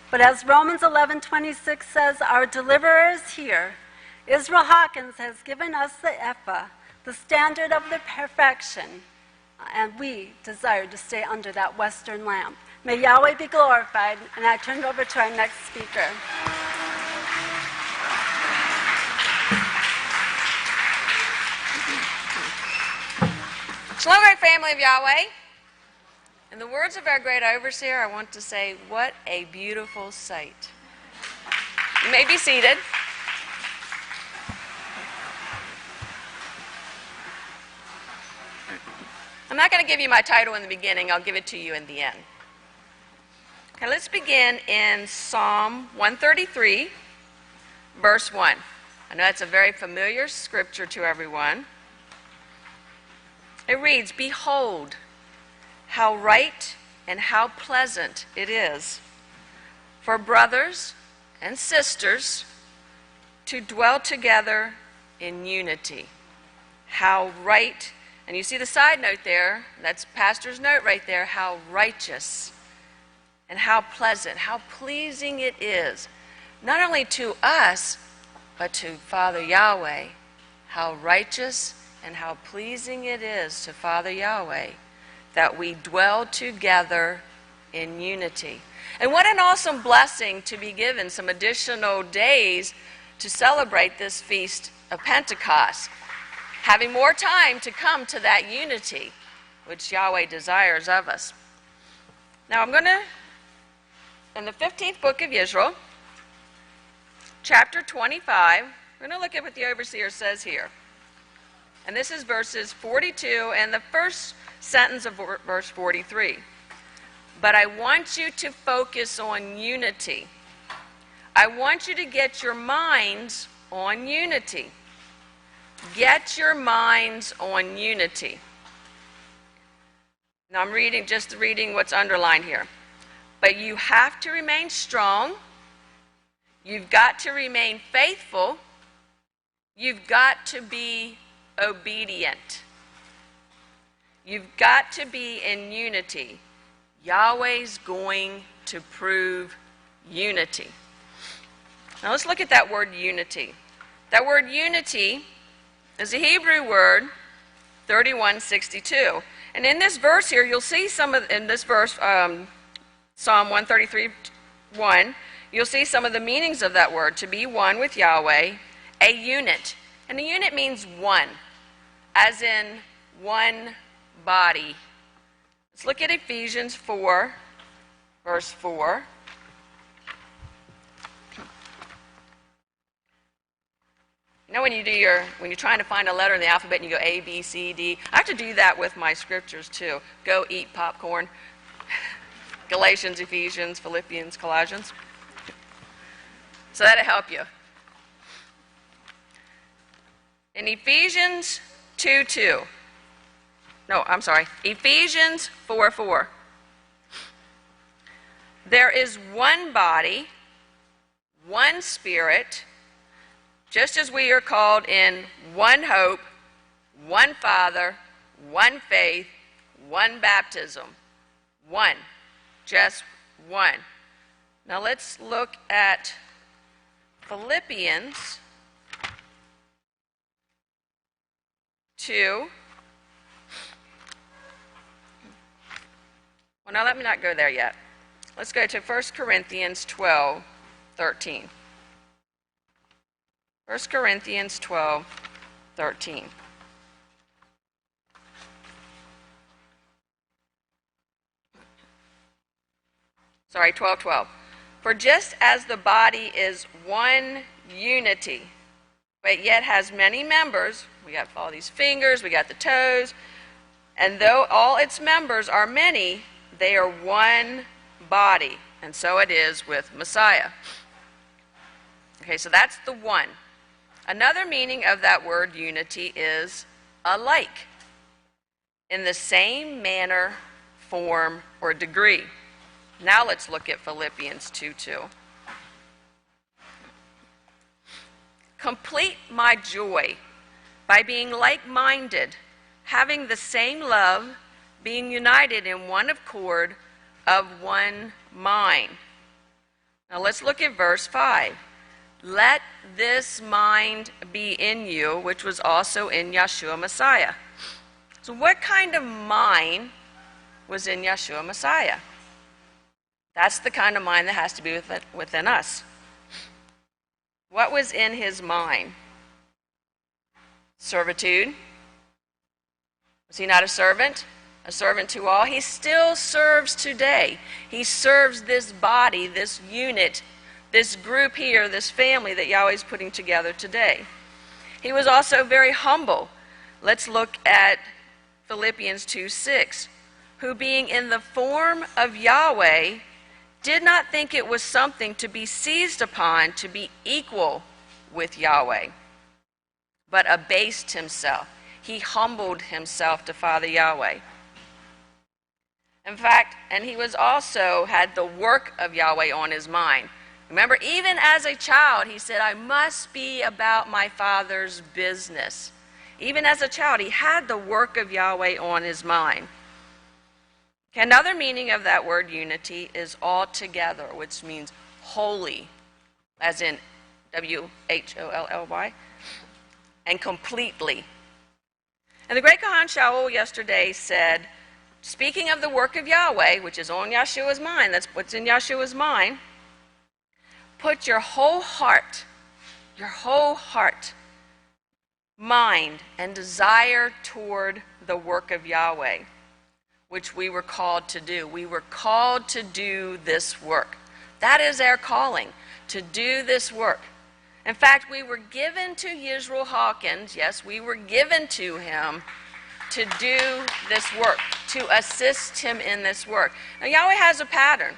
But as Romans 11:26 says, our deliverer is here. Israel Hawkins has given us the ephah, the standard of the perfection, and we desire to stay under that western lamp. May Yahweh be glorified, and I turn it over to our next speaker. Shalom, great family of Yahweh. In the words of our great overseer, I want to say, what a beautiful sight. You may be seated. I'm not going to give you my title in the beginning. I'll give it to you in the end. Okay, let's begin in Psalm 133, verse 1. I know that's a very familiar scripture to everyone. It reads, behold, how right and how pleasant it is for brothers and sisters to dwell together in unity. How right, and you see the side note there, that's Pastor's note right there, how righteous and how pleasant, how pleasing it is, not only to us, but to Father Yahweh, how righteous and how pleasing it is to Father Yahweh that we dwell together in unity. And what an awesome blessing to be given some additional days to celebrate this feast of Pentecost, having more time to come to that unity which Yahweh desires of us. Now I'm going to, in the 15th book of Yisrayl, chapter 25, we're going to look at what the overseer says here. And this is verses 42 and the first sentence of verse 43. But I want you to focus on unity. I want you to get your minds on unity. Get your minds on unity. Now I'm reading what's underlined here. But you have to remain strong. You've got to remain faithful. You've got to be obedient. You've got to be in unity. Yahweh's going to prove unity. Now let's look at that word unity. That word unity is a Hebrew word, 3162. And in this verse here, you'll see in this verse, Psalm 133:1, you'll see some of the meanings of that word. To be one with Yahweh, a unit. And a unit means one, as in one body. Let's look at Ephesians 4, verse 4. You know when you're trying to find a letter in the alphabet and you go A, B, C, D, I have to do that with my scriptures too. Go eat popcorn. Galatians, Ephesians, Philippians, Colossians. So that'll help you. In Ephesians 2:2. No, I'm sorry. Ephesians 4:4. There is one body, one Spirit, just as we are called in one hope, one Father, one faith, one baptism. One. Just one. Now let's look at Philippians 2. Well, now let me not go there yet. Let's go to 1 Corinthians 12:13. 1 Corinthians 12:13. Sorry, 12:12. For just as the body is one unity, but yet has many members, we got all these fingers, we got the toes, and though all its members are many, they are one body. And so it is with Messiah. Okay, so that's the one. Another meaning of that word unity is alike, in the same manner, form, or degree. Now let's look at Philippians 2:2. Complete my joy by being like-minded, having the same love, being united in one accord, of one mind. Now let's look at verse 5. Let this mind be in you, which was also in Yeshua Messiah. So what kind of mind was in Yeshua Messiah? That's the kind of mind that has to be within us. What was in his mind? Servitude. Was he not a servant? A servant to all? He still serves today. He serves this body, this unit, this group here, this family that Yahweh is putting together today. He was also very humble. Let's look at Philippians 2:6. Who being in the form of Yahweh did not think it was something to be seized upon to be equal with Yahweh, but abased himself. He humbled himself to Father Yahweh. In fact, and he was also had the work of Yahweh on his mind. Remember, even as a child, he said, I must be about my Father's business. Even as a child, he had the work of Yahweh on his mind. Another meaning of that word unity is altogether, which means wholly, as in W-H-O-L-L-Y, and completely. And the great Kohan Shaul yesterday said, speaking of the work of Yahweh, which is on Yeshua's mind, that's what's in Yeshua's mind, put your whole heart, your whole heart, mind, and desire toward the work of Yahweh, which we were called to do. We were called to do this work. That is our calling, to do this work. In fact, we were given to Yisrayl Hawkins, yes, we were given to him to do this work, to assist him in this work. Now, Yahweh has a pattern.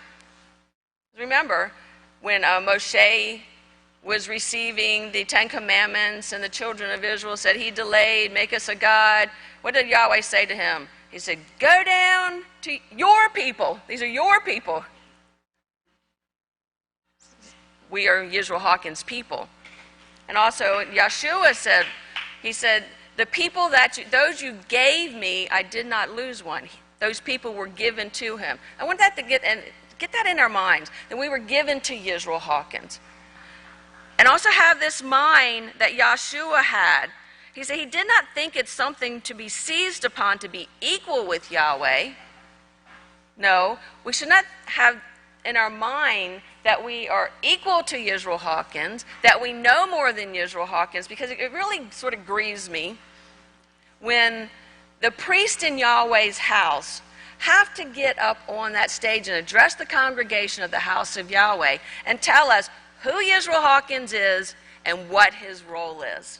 Remember, when Moshe was receiving the Ten Commandments and the children of Israel said, he delayed, make us a God. What did Yahweh say to him? He said, go down to your people. These are your people. We are Yisrayl Hawkins' people. And also, Yeshua said, he said, the people those you gave me, I did not lose one. Those people were given to him. I want that to get that in our minds, that we were given to Yisrayl Hawkins. And also have this mind that Yeshua had. He said he did not think it's something to be seized upon to be equal with Yahweh. No, we should not have in our mind that we are equal to Yisrayl Hawkins, that we know more than Yisrayl Hawkins, because it really sort of grieves me when the priest in Yahweh's house have to get up on that stage and address the congregation of the House of Yahweh and tell us who Yisrayl Hawkins is and what his role is.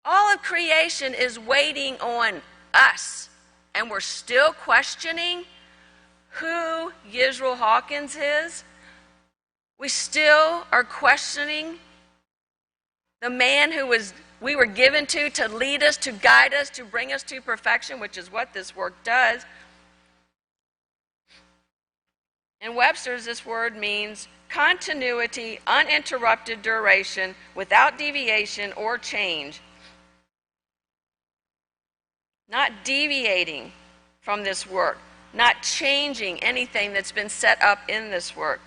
All of creation is waiting on us, and we're still questioning who Yisrayl Hawkins is. We still are questioning the man we were given to lead us, to guide us, to bring us to perfection, which is what this work does. In Webster's, this word means continuity, uninterrupted duration, without deviation or change. Not deviating from this work, not changing anything that's been set up in this work.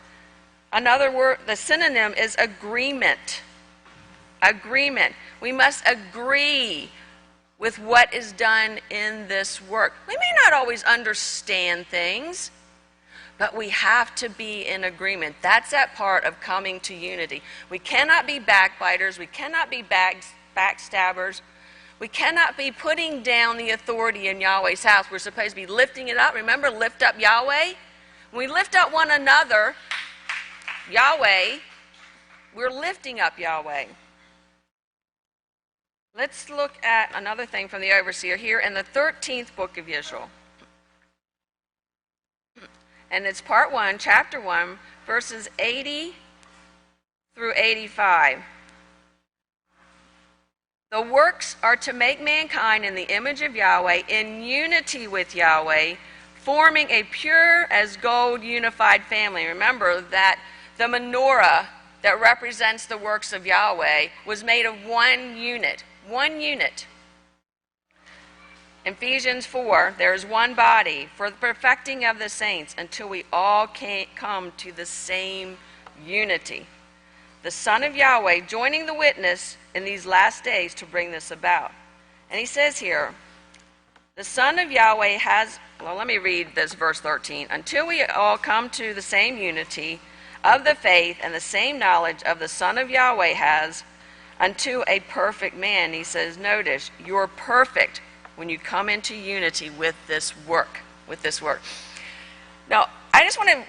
Another word, the synonym is agreement. Agreement. We must agree with what is done in this work. We may not always understand things, but we have to be in agreement. That's that part of coming to unity. We cannot be backbiters. We cannot be backstabbers. We cannot be putting down the authority in Yahweh's house. We're supposed to be lifting it up. Remember, lift up Yahweh. When we lift up one another, Yahweh, we're lifting up Yahweh. Let's look at another thing from the overseer here in the 13th book of Yisrael. And it's part 1, chapter 1, verses 80 through 85. The works are to make mankind in the image of Yahweh, in unity with Yahweh, forming a pure as gold unified family. Remember that the menorah that represents the works of Yahweh was made of one unit. One unit. Ephesians 4, there is one body for the perfecting of the saints until we all come to the same unity. The Son of Yahweh joining the witness in these last days to bring this about. And he says here, the Son of Yahweh has, well, let me read this verse 13. Until we all come to the same unity of the faith and the same knowledge of the Son of Yahweh has, unto a perfect man. He says, notice, you're perfect when you come into unity with this work. Now, I just want to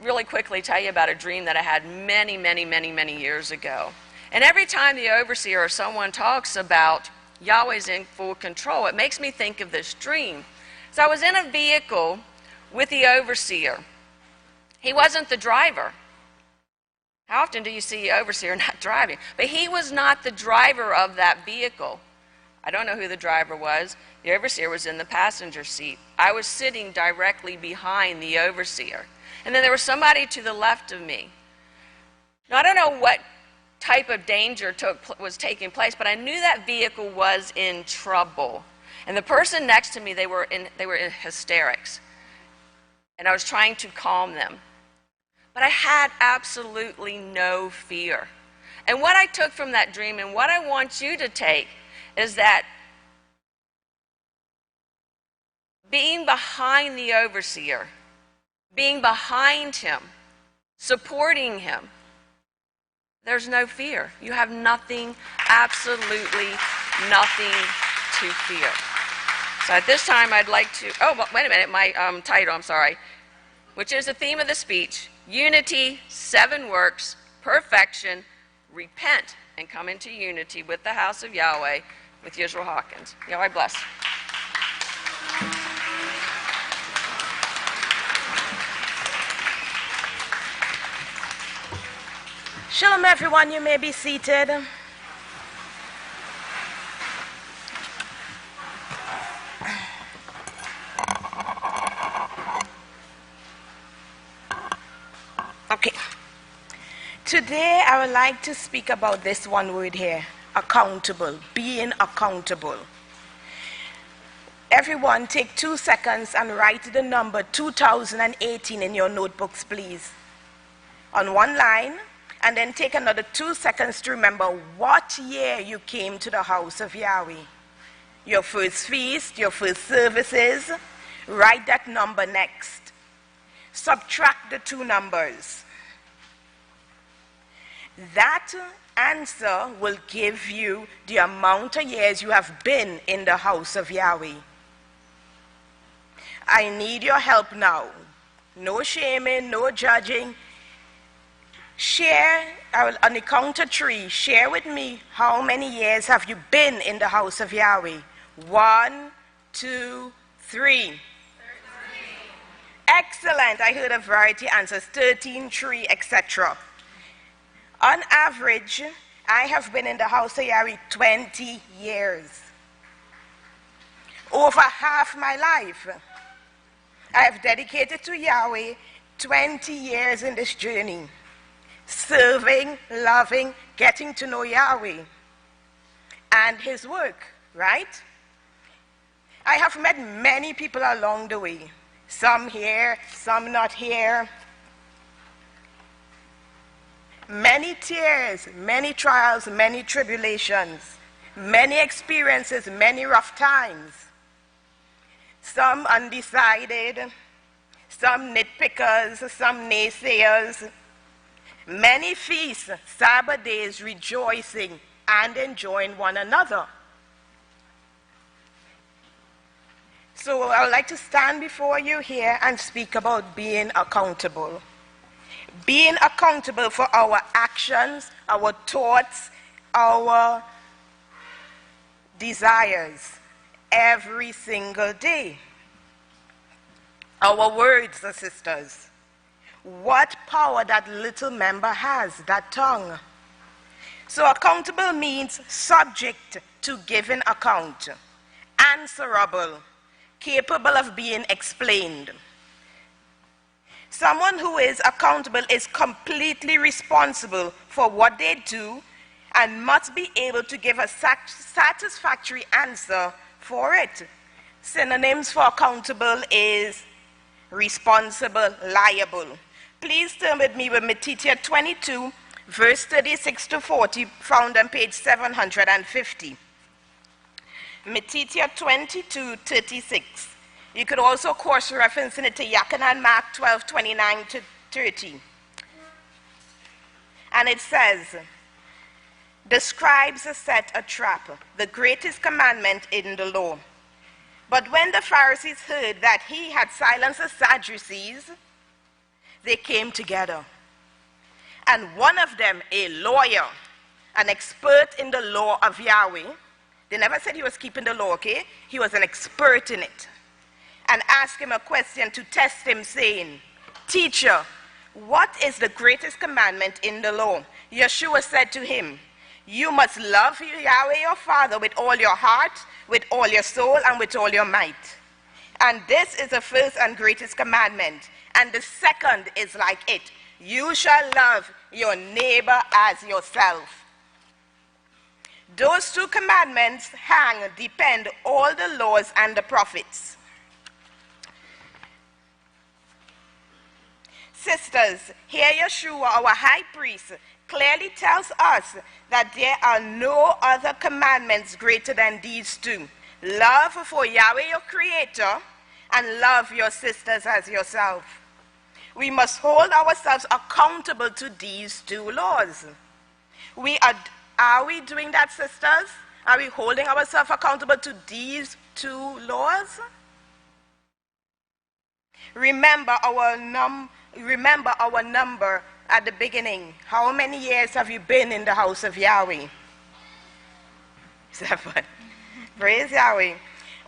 really quickly tell you about a dream that I had many years ago. And every time the overseer or someone talks about Yahweh's in full control, it makes me think of this dream. So I was in a vehicle with the overseer. He wasn't the driver. How often do you see the overseer not driving? But he was not the driver of that vehicle. I don't know who the driver was. The overseer was in the passenger seat. I was sitting directly behind the overseer. And then there was somebody to the left of me. Now, I don't know what type of danger was taking place, but I knew that vehicle was in trouble. And the person next to me, they were in hysterics. And I was trying to calm them. But I had absolutely no fear. And what I took from that dream, and what I want you to take, is that being behind the overseer, being behind him, supporting him, there's no fear. You have nothing, absolutely nothing to fear. So at this time, I'd like to, wait a minute, my title, I'm sorry, which is the theme of the speech, Unity, 7 Works, Perfection, Repent, and come into unity with the House of Yahweh, with Yisrayl Hawkins. Yahweh bless. Shalom, everyone. You may be seated. Okay. Today, I would like to speak about this one word here, accountable, being accountable. Everyone, take 2 seconds and write the number 2018 in your notebooks, please. On one line. And then take another 2 seconds to remember what year you came to the house of Yahweh. Your first feast, your first services. Write that number next. Subtract the 2 numbers. That answer will give you the amount of years you have been in the house of Yahweh. I need your help now. No shaming, no judging. Share, on the count of 3, share with me how many years have you been in the house of Yahweh. 1, 2, 3. 13. Excellent. I heard a variety of answers. 13, 3, etc. On average, I have been in the house of Yahweh 20 years. Over half my life. I have dedicated to Yahweh 20 years in this journey. Serving, loving, getting to know Yahweh and his work, right? I have met many people along the way. Some here, some not here. Many tears, many trials, many tribulations, many experiences, many rough times. Some undecided, some nitpickers, some naysayers. Many feasts, Sabbath days, rejoicing and enjoying one another. So I would like to stand before you here and speak about being accountable. Being accountable for our actions, our thoughts, our desires every single day. Our words, sisters. What power that little member has, that tongue. So accountable means subject to giving account, answerable, capable of being explained. Someone who is accountable is completely responsible for what they do and must be able to give a satisfactory answer for it. Synonyms for accountable is responsible, liable. Please turn with me with Matthew 22, verse 36 to 40, found on page 750. Matthew 22, 36. You could also cross-reference it to Yachanan Mark 12, 29 to 30. And it says, the scribes set a trap, the greatest commandment in the law. But when the Pharisees heard that he had silenced the Sadducees, they came together. And one of them, a lawyer, an expert in the law of Yahweh, they never said he was keeping the law, okay? He was an expert in it. And asked him a question to test him, saying, Teacher, what is the greatest commandment in the law? Yeshua said to him, you must love Yahweh your Father with all your heart, with all your soul, and with all your might. And this is the first and greatest commandment. And the second is like it. You shall love your neighbor as yourself. Those 2 commandments depend all the laws and the prophets. Sisters, here Yeshua, our high priest, clearly tells us that there are no other commandments greater than these 2. Love for Yahweh your Creator and love your sisters as yourself. We must hold ourselves accountable to these 2 laws. Are we doing that, sisters? Are we holding ourselves accountable to these two laws? Remember our number at the beginning. How many years have you been in the house of Yahweh? 7. Praise Yahweh.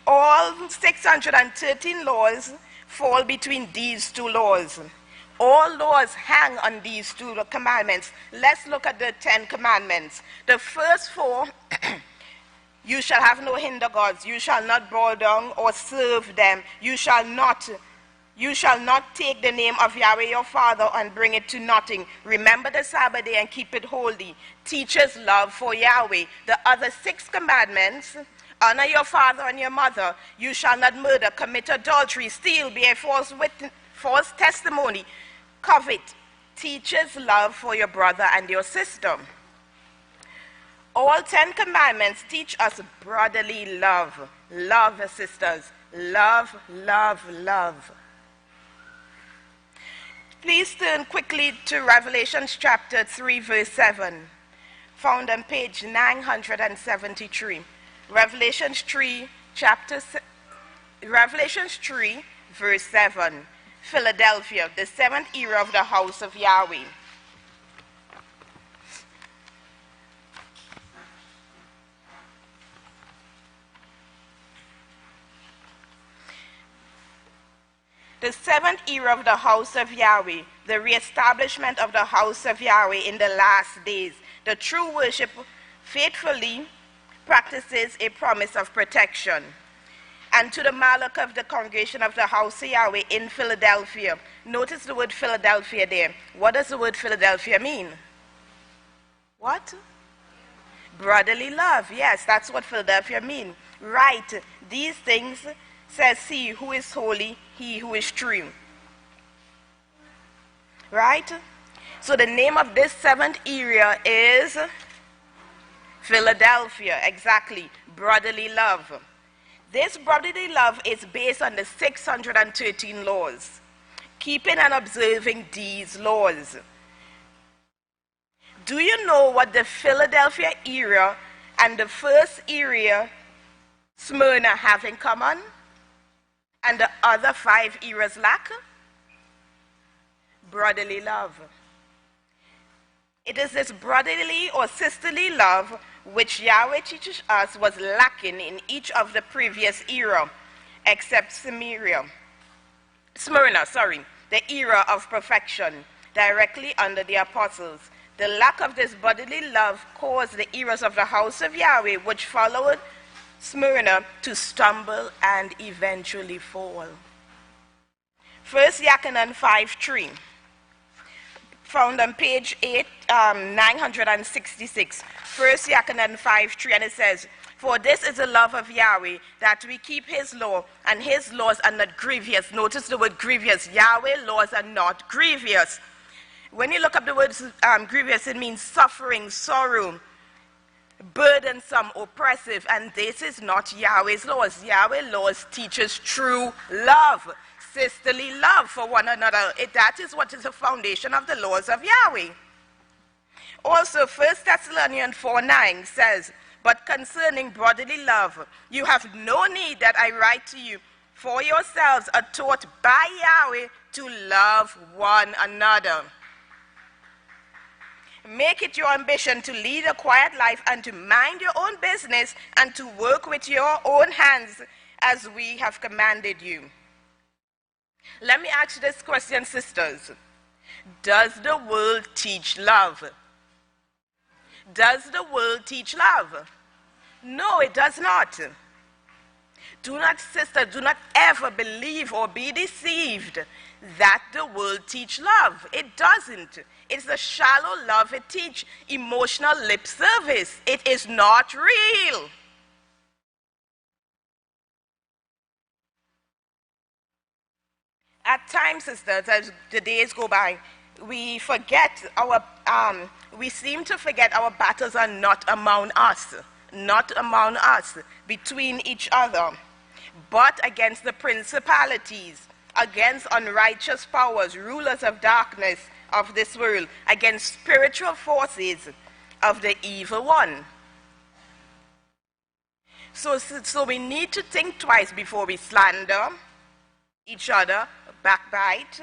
All 613 laws fall between these two laws. All laws hang on these two commandments. Let's look at the 10 commandments. The first 4, you shall have no hinder gods. You shall not bow down or serve them. You shall not take the name of Yahweh your Father and bring it to nothing. Remember the Sabbath day and keep it holy. Teaches love for Yahweh. The other 6 commandments: honor your father and your mother. You shall not murder, commit adultery, steal, bear false testimony, covet. Teaches love for your brother and your sister. All 10 commandments teach us brotherly love. Love, sisters. Love, love, love. Please turn quickly to Revelation chapter 3, verse 7, found on page 973. Revelation 3, verse 7, Philadelphia, the 7th era of the house of Yahweh. The 7th era of the house of Yahweh, the reestablishment of the house of Yahweh in the last days. The true worship faithfully practices a promise of protection. And to the Malak of the congregation of the house of Yahweh in Philadelphia. Notice the word Philadelphia there. What does the word Philadelphia mean? What? Brotherly love. Yes, that's what Philadelphia means. Right. These things says he who is holy, he who is true. Right? So the name of this 7th area is Philadelphia. Exactly. Brotherly love. This brotherly love is based on the 613 laws. Keeping and observing these laws. Do you know what the Philadelphia era and the first area, Smyrna, have in common? And the other 5 eras lack? Brotherly love. It is this brotherly or sisterly love which Yahweh teaches us was lacking in each of the previous era, except Smyrna, the era of perfection, directly under the apostles. The lack of this brotherly love caused the eras of the house of Yahweh, which followed Smyrna, to stumble and eventually fall. 1 Yachanan 5:3, found on page 966. 1 Yachanan 5:3, and it says, "For this is the love of Yahweh, that we keep his law, and his laws are not grievous." Notice the word grievous. Yahweh laws are not grievous. When you look up the word grievous, it means suffering, sorrow, burdensome, oppressive, and this is not Yahweh's laws. Yahweh's laws teaches true love, sisterly love for one another. That is what is the foundation of the laws of Yahweh. Also, 1 Thessalonians 4:9 says, "But concerning brotherly love, you have no need that I write to you, for yourselves are taught by Yahweh to love one another." Make it your ambition to lead a quiet life and to mind your own business and to work with your own hands as we have commanded you. Let me ask you this question, sisters. Does the world teach love? Does the world teach love? No, it does not. Do not, sister, do not ever believe or be deceived that the world teach love. It doesn't. It's the shallow love it teach, emotional lip service. It is not real. At times, sisters, as the days go by, we seem to forget our battles are not among us, between each other, but against the principalities, against unrighteous powers, rulers of darkness of this world, against spiritual forces of the evil one. So we need to think twice before we slander each other, backbite,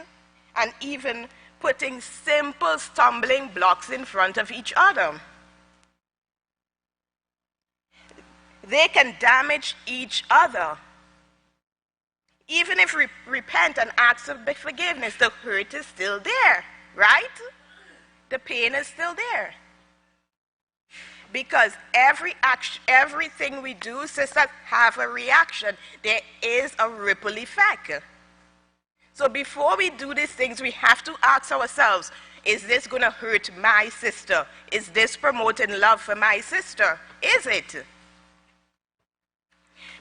and even putting simple stumbling blocks in front of each other. They can damage each other. Even if we repent and ask for forgiveness, the hurt is still there, right? The pain is still there. Because everything we do, sisters, have a reaction. There is a ripple effect. So before we do these things, we have to ask ourselves, is this going to hurt my sister? Is this promoting love for my sister? Is it?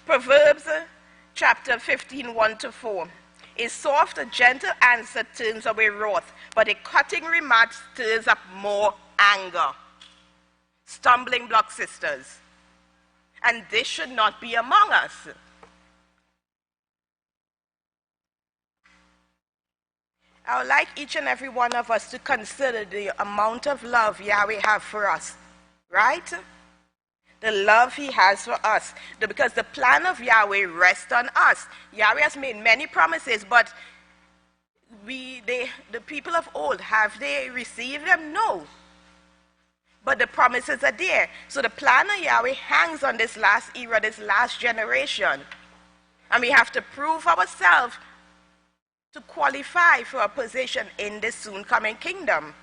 Proverbs chapter 15, 1-4. A soft, a gentle answer turns away wrath, but a cutting remark stirs up more anger. Stumbling block, sisters. And this should not be among us. I would like each and every one of us to consider the amount of love Yahweh has for us, right? The love he has for us. Because the plan of Yahweh rests on us. Yahweh has made many promises, but the people of old, have they received them? No. But the promises are there. So the plan of Yahweh hangs on this last era, this last generation. And we have to prove ourselves to qualify for a position in this soon coming kingdom.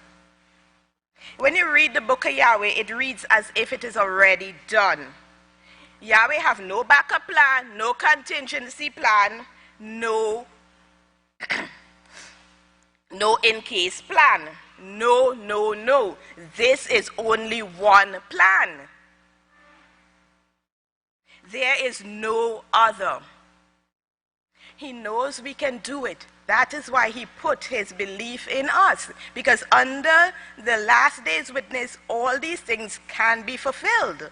When you read the book of Yahweh, it reads as if it is already done. Yahweh have no backup plan, no contingency plan, no in-case plan. No. This is only one plan. There is no other. He knows we can do it. That is why he put his belief in us. Because under the last day's witness, all these things can be fulfilled.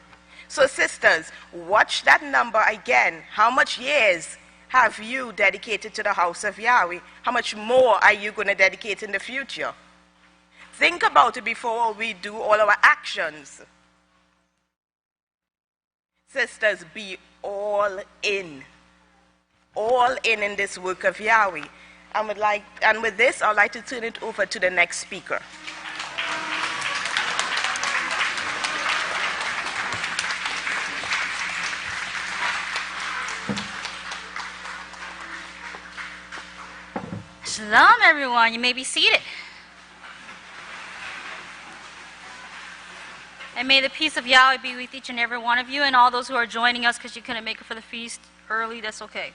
So sisters, watch that number again. How much years have you dedicated to the house of Yahweh? How much more are you going to dedicate in the future? Think about it before we do all our actions. Sisters, be all in. All in this work of Yahweh. And with this, I'd like to turn it over to the next speaker. Shalom, everyone. You may be seated. And may the peace of Yahweh be with each and every one of you and all those who are joining us because you couldn't make it for the feast early. That's okay.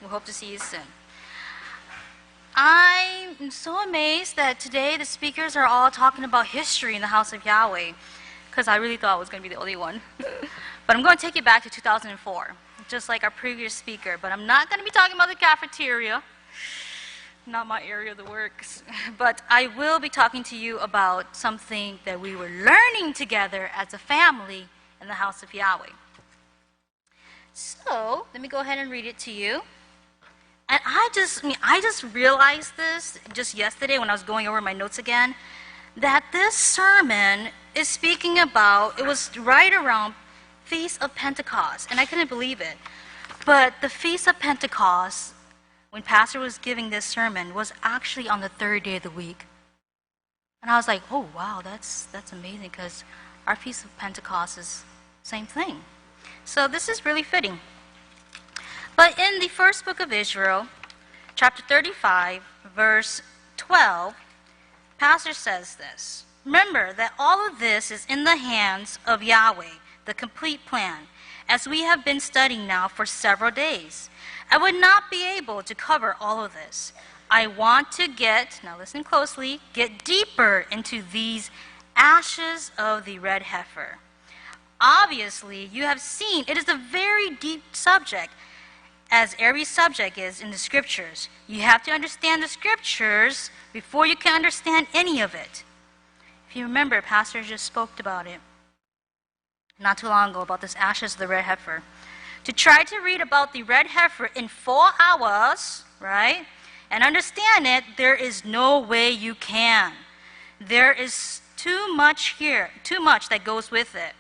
We hope to see you soon. I'm so amazed that today the speakers are all talking about history in the house of Yahweh, because I really thought I was going to be the only one. But I'm going to take you back to 2004, just like our previous speaker. But I'm not going to be talking about the cafeteria, not my area of the works. But I will be talking to you about something that we were learning together as a family in the house of Yahweh. So let me go ahead and read it to you. And I just realized this just yesterday when I was going over my notes again, that this sermon is speaking about, it was right around Feast of Pentecost, and I couldn't believe it. But the Feast of Pentecost, when Pastor was giving this sermon, was actually on the third day of the week. And I was like, oh wow, that's amazing, because our Feast of Pentecost is the same thing. So this is really fitting. But in the first book of Yisrayl, chapter 35, verse 12, Pastor says this: remember that all of this is in the hands of Yahweh, the complete plan, as we have been studying now for several days. I would not be able to cover all of this. I want to now listen closely, get deeper into these ashes of the red heifer. Obviously, you have seen it is a very deep subject, as every subject is in the scriptures. You have to understand the scriptures before you can understand any of it. If you remember, Pastor just spoke about it not too long ago, about this ashes of the red heifer. To try to read about the red heifer in 4 hours, right, and understand it, there is no way you can. There is too much here, too much that goes with it.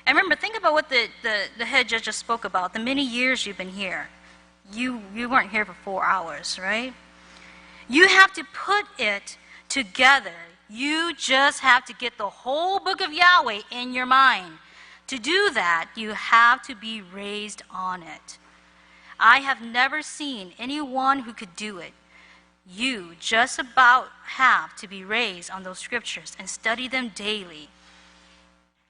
And remember, think about what the head judge just spoke about, the many years you've been here. You weren't here for 4 hours, right? You have to put it together. You just have to get the whole book of Yahweh in your mind. To do that, you have to be raised on it. I have never seen anyone who could do it. You just about have to be raised on those scriptures and study them daily.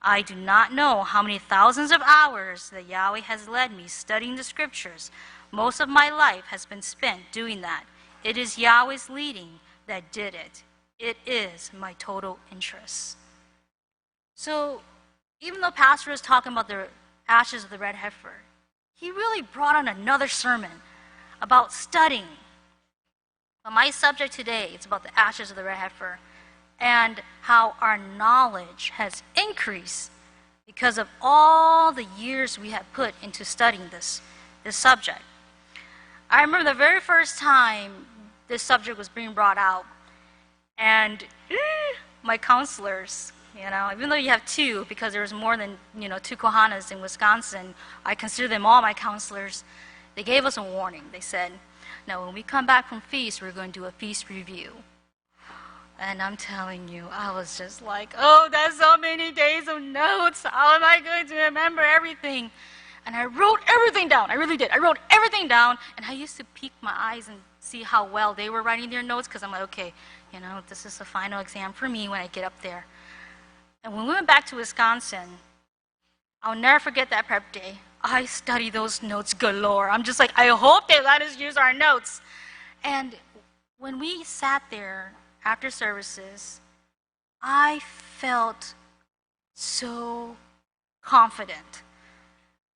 I do not know how many thousands of hours that Yahweh has led me studying the scriptures. Most of my life has been spent doing that. It is Yahweh's leading that did it. It is my total interest. So, even though Pastor was talking about the ashes of the red heifer, he really brought on another sermon about studying. But my subject today is about the ashes of the red heifer and how our knowledge has increased because of all the years we have put into studying this subject. I remember the very first time this subject was being brought out, and my counselors, even though you have two, because there's more than, 2 Kohanas in Wisconsin, I consider them all my counselors. They gave us a warning. They said, now when we come back from feast, we're going to do a feast review. And I'm telling you, I was just like, oh, that's so many days of notes. How am I going to remember everything? And I wrote everything down. I really did. I wrote everything down, and I used to peek my eyes and see how well they were writing their notes, because I'm like, okay, this is the final exam for me when I get up there. And when we went back to Wisconsin, I'll never forget that prep day. I studied those notes galore. I'm just like, I hope they let us use our notes. And when we sat there after services, I felt so confident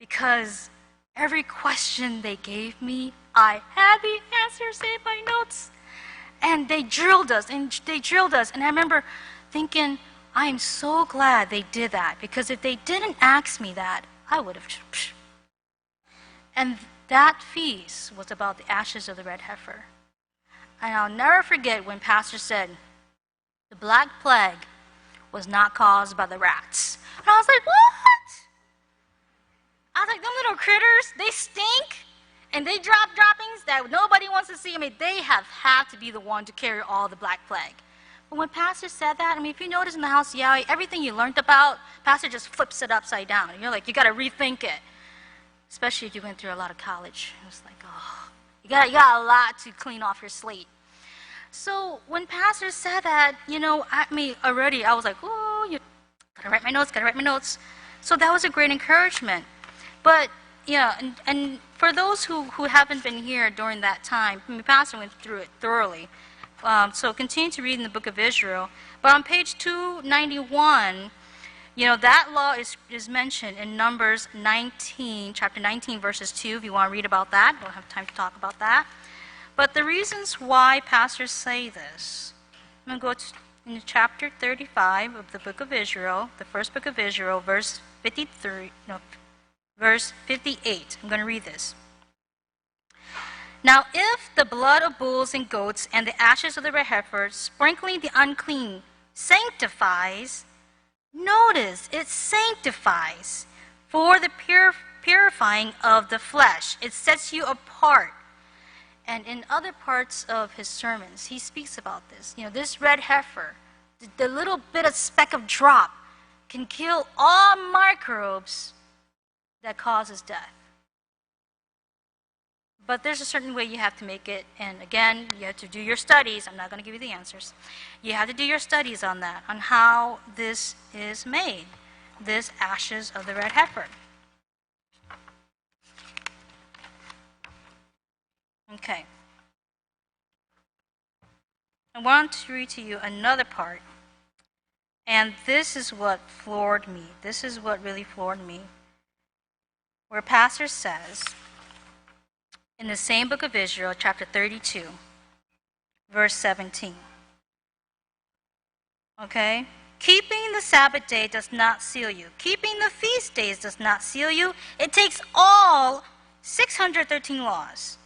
because every question they gave me, I had the answers in my notes. And they drilled us, and I remember thinking, I am so glad they did that, because if they didn't ask me that, I would have. And that feast was about the ashes of the red heifer. And I'll never forget when Pastor said, the Black Plague was not caused by the rats. And I was like, what? I was like, them little critters, they stink, and they drop droppings that nobody wants to see. I mean, they have had to be the one to carry all the Black Plague. But when Pastor said that, if you notice in the House of Yahweh, everything you learned about, Pastor just flips it upside down. And you're like, you got to rethink it. Especially if you went through a lot of college. It was like, oh, you got a lot to clean off your slate. So when Pastor said that, already I was like, oh, you got to write my notes. So that was a great encouragement. But, and for those who haven't been here during that time, Pastor went through it thoroughly. So continue to read in the book of Yisrayl. But on page 291, that law is mentioned in Numbers 19, chapter 19, verses 2, if you want to read about that. We'll have time to talk about that. But the reasons why pastors say this, I'm going to go into chapter 35 of the book of Yisrayl, the first book of Yisrayl, verse 58. I'm going to read this. Now, if the blood of bulls and goats and the ashes of the red heifer, sprinkling the unclean, sanctifies, notice, it sanctifies for the purifying of the flesh. It sets you apart. And in other parts of his sermons, he speaks about this. This red heifer, the little bit of speck of drop, can kill all microbes that causes death. But there's a certain way you have to make it. And again, you have to do your studies. I'm not going to give you the answers. You have to do your studies on that, on how this is made, this ashes of the red heifer. Okay. I want to read to you another part. And this is what floored me. This is what really floored me. Where Pastor says, in the same book of Yisrayl, chapter 32, verse 17. Okay? Keeping the Sabbath day does not seal you. Keeping the feast days does not seal you. It takes all 613 laws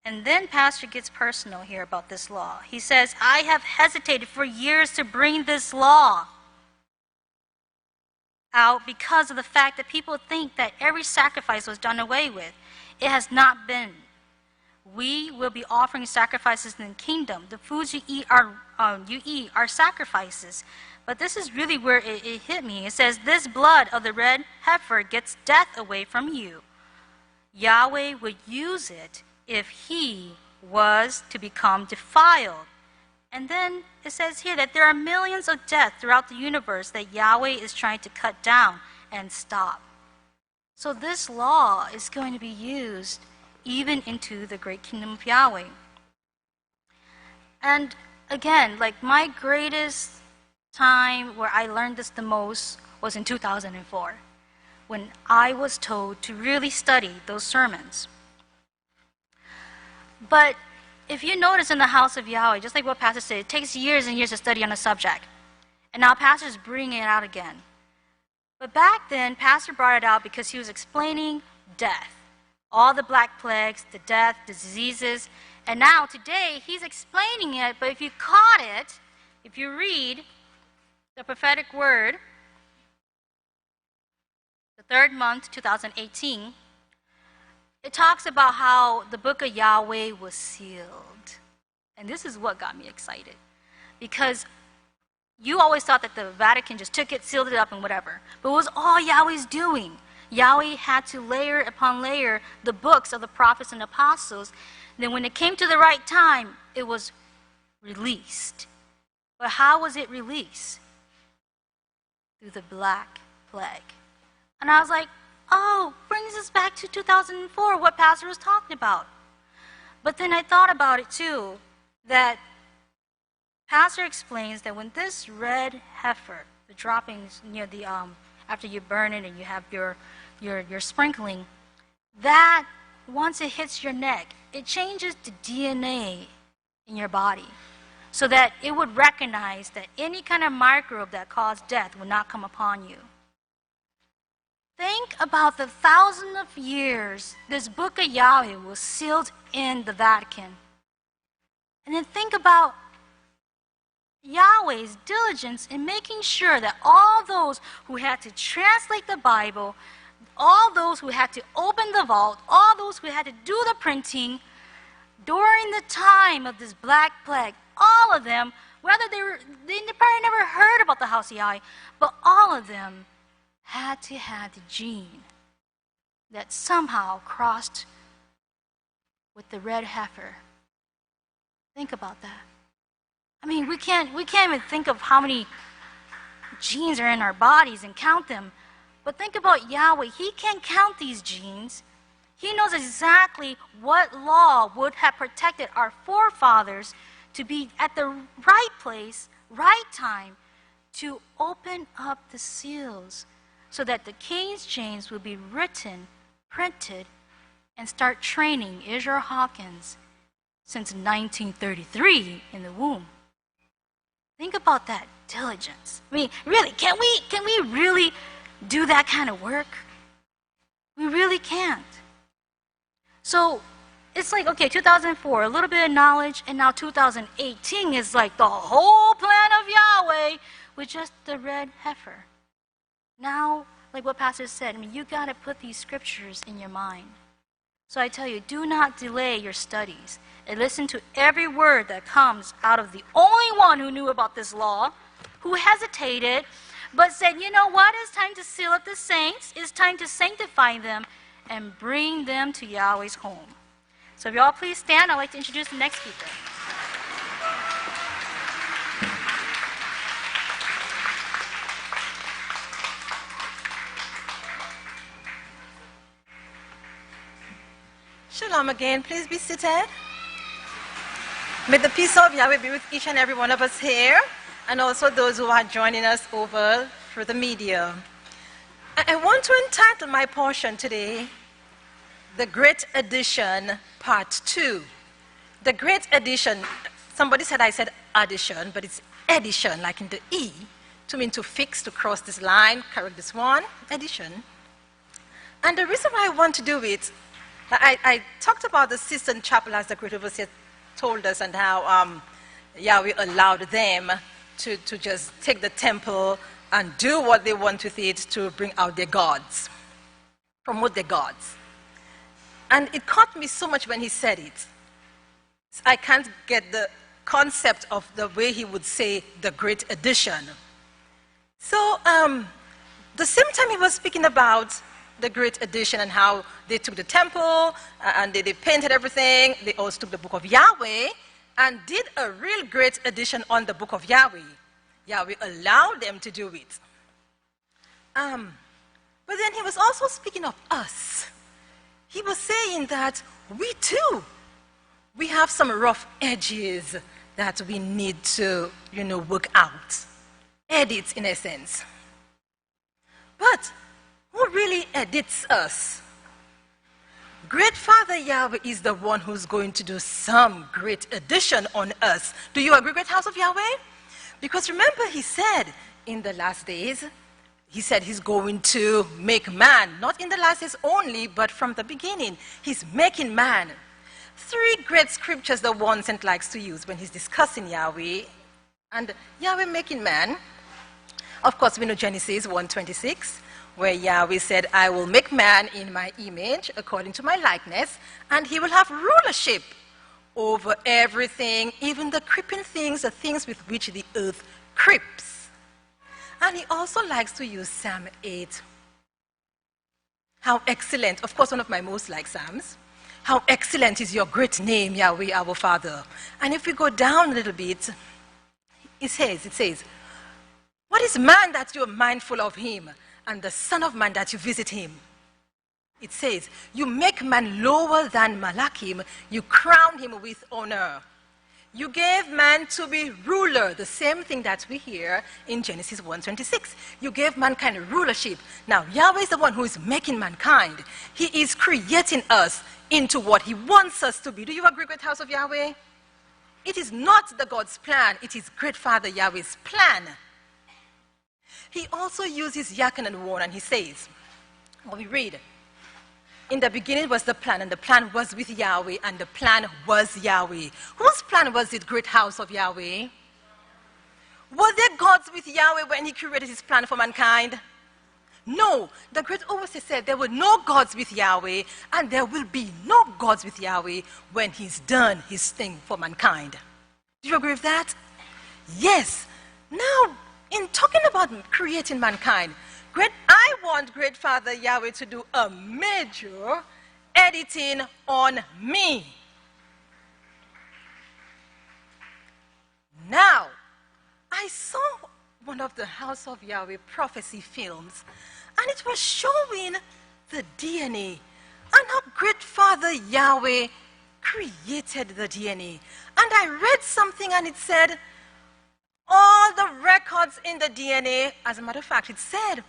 And then Pastor gets personal here about this law. He says, I have hesitated for years to bring this law out because of the fact that people think that every sacrifice was done away with. It has not been. We will be offering sacrifices in the kingdom. The foods you eat are sacrifices. But this is really where it hit me. It says, this blood of the red heifer gets death away from you. Yahweh would use it if he was to become defiled. And then it says here that there are millions of deaths throughout the universe that Yahweh is trying to cut down and stop. So this law is going to be used even into the great kingdom of Yahweh. And again, like my greatest time where I learned this the most was in 2004, when I was told to really study those sermons. But if you notice in the House of Yahweh, just like what Pastor said, it takes years and years to study on a subject. And now Pastor's bringing it out again. But back then, Pastor brought it out because he was explaining death. All the black plagues, the death, the diseases. And now today, he's explaining it, but if you caught it, if you read the prophetic word, the third month, 2018, it talks about how the book of Yahweh was sealed. And this is what got me excited. Because you always thought that the Vatican just took it, sealed it up, and whatever. But it was all Yahweh's doing. Yahweh had to layer upon layer the books of the prophets and apostles. Then when it came to the right time, it was released. But how was it released? Through the Black Plague. And I was like, oh, brings us back to 2004, what Pastor was talking about. But then I thought about it too, that Pastor explains that when this red heifer, the droppings near the after you burn it and you have your sprinkling, that once it hits your neck, it changes the DNA in your body so that it would recognize that any kind of microbe that caused death would not come upon you. Think about the thousands of years this book of Yahweh was sealed in the Vatican. And then think about Yahweh's diligence in making sure that all those who had to translate the Bible, all those who had to open the vault, all those who had to do the printing, during the time of this Black Plague, all of them, whether they probably never heard about the House of Yahweh, but all of them had to have the gene that somehow crossed with the red heifer. Think about that. I mean, we can't even think of how many genes are in our bodies and count them. But think about Yahweh. He can count these genes. He knows exactly what law would have protected our forefathers to be at the right place, right time, to open up the seals so that the King James would be written, printed, and start training Israel Hawkins since 1933 in the womb. Think about that diligence. I mean, really, can we really do that kind of work? We really can't. So it's like, okay, 2004, a little bit of knowledge, and now 2018 is like the whole plan of Yahweh with just the red heifer. Now, like what Pastor said, I mean, you got to put these scriptures in your mind. So I tell you, do not delay your studies and listen to every word that comes out of the only one who knew about this law, who hesitated, but said, you know what? It's time to seal up the saints. It's time to sanctify them and bring them to Yahweh's home. So if y'all please stand, I'd like to introduce the next speaker. Shalom again. Please be seated. May the peace of Yahweh be with each and every one of us here, and also those who are joining us over through the media. I want to entitle my portion today, The Great Addition, Part 2. The Great Addition. Somebody said I said addition, but it's addition, like in the E, to mean to fix, to cross this line, correct this one, addition. And the reason why I want to do it I talked about the cistern chapel as the great overseer told us, and how Yahweh allowed them to just take the temple and do what they want with it to bring out their gods, promote their gods. And it caught me so much when he said it. I can't get the concept of the way he would say the great addition. So the same time he was speaking about the great addition and how they took the temple and they painted everything, they also took the book of Yahweh and did a real great addition on the book of Yahweh. Yahweh allowed them to do it. But then he was also speaking of us. He was saying that we too, we have some rough edges that we need to, work out. Edits, in a sense. But who really edits us? Great Father Yahweh is the one who's going to do some great addition on us. Do you agree, Great House of Yahweh? Because remember, he said in the last days, he said he's going to make man, not in the last days only, but from the beginning. He's making man. 3 great scriptures the one Saint likes to use when he's discussing Yahweh and Yahweh making man. Of course, we know Genesis 1:26, where Yahweh said, I will make man in my image, according to my likeness, and he will have rulership over everything, even the creeping things, the things with which the earth creeps. And he also likes to use Psalm 8. How excellent, of course, one of my most liked Psalms. How excellent is your great name, Yahweh, our Father. And if we go down a little bit, it says, what is man that you are mindful of him, and the son of man that you visit him? It says, you make man lower than Malachim, you crown him with honor. You gave man to be ruler, the same thing that we hear in Genesis 1:26. You gave mankind rulership. Now, Yahweh is the one who is making mankind. He is creating us into what he wants us to be. Do you agree, Great House of Yahweh? It is not the God's plan. It is Great Father Yahweh's plan. He also uses Yakan and Won, and he says, well, we read, in the beginning was the plan, and the plan was with Yahweh, and the plan was Yahweh. Whose plan was it, Great House of Yahweh? Were there gods with Yahweh when he created his plan for mankind? No. The great overseer said there were no gods with Yahweh, and there will be no gods with Yahweh when he's done his thing for mankind. Do you agree with that? Yes. Now, in talking about creating mankind, I want Great Father Yahweh to do a major editing on me. Now, I saw one of the House of Yahweh prophecy films, and it was showing the DNA and how Great Father Yahweh created the DNA. And I read something and it said, all the records in the DNA, as a matter of fact, it said,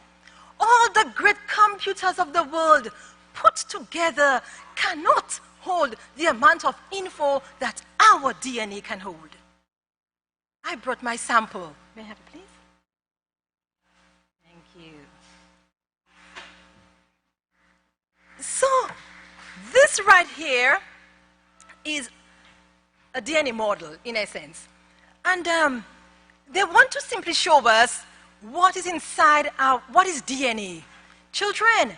all the great computers of the world put together cannot hold the amount of info that our DNA can hold. I brought my sample. May I have it, please? Thank you. So, this right here is a DNA model, in essence. And they want to simply show us what is inside what is DNA. Children,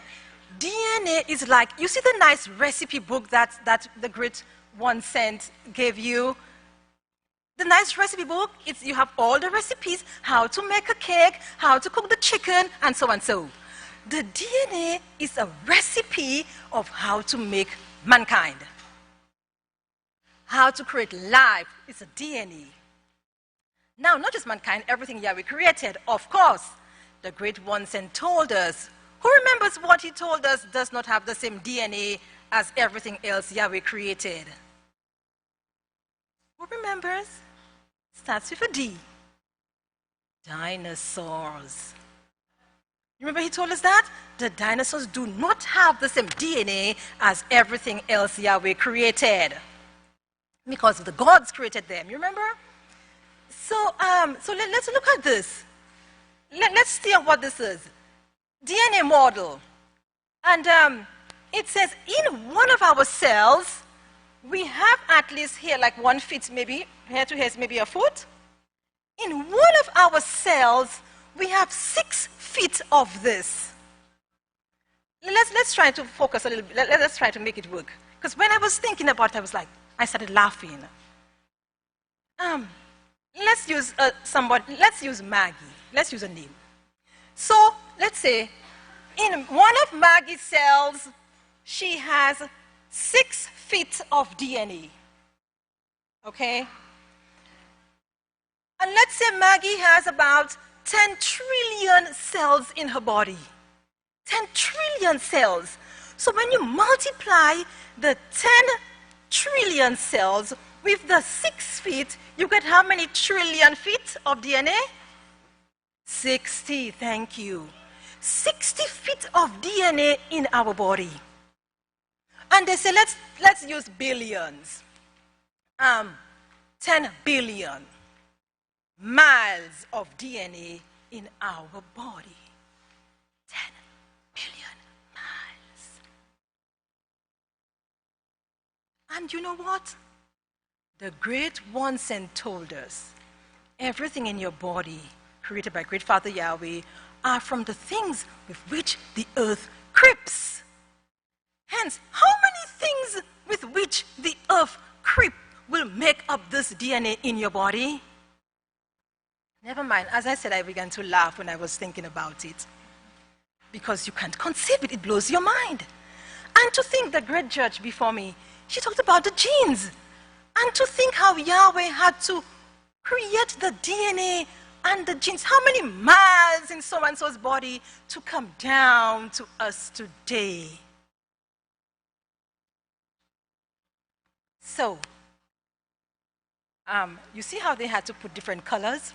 DNA is like, you see the nice recipe book that the great one Saint gave you? The nice recipe book, you have all the recipes, how to make a cake, how to cook the chicken, and so and so. The DNA is a recipe of how to make mankind. How to create life is a DNA. Now, not just mankind, everything Yahweh created, of course. The great one Saint told us. Who remembers what he told us does not have the same DNA as everything else Yahweh created? Who remembers? Starts with a D. Dinosaurs. You remember he told us that? The dinosaurs do not have the same DNA as everything else Yahweh created. Because the gods created them. You remember? So let's look at this. Let's see what this is. DNA model. And it says in one of our cells, we have at least here like 1 foot, maybe, here to here is maybe a foot. In one of our cells, we have 6 feet of this. Let's try to focus a little bit. Let's try to make it work. Because when I was thinking about it, I started laughing. Let's use let's use Maggie. Let's use a name. So let's say in one of Maggie's cells, she has 6 feet of DNA. Okay? And let's say Maggie has about 10 trillion cells in her body. 10 trillion cells. So when you multiply the 10 trillion cells with the 6 feet, you get how many trillion feet of DNA? 60, thank you. 60 feet of DNA in our body. And they say, let's use billions. 10 billion miles of DNA in our body. 10 billion miles. And you know what? The Great One sent told us, everything in your body created by Great Father Yahweh are from the things with which the earth creeps. Hence, how many things with which the earth creep will make up this DNA in your body? Never mind. As I said, I began to laugh when I was thinking about it. Because you can't conceive it. It blows your mind. And to think the great judge before me, she talked about the genes. And to think how Yahweh had to create the DNA and the genes. How many miles in so-and-so's body to come down to us today. So, you see how they had to put different colors?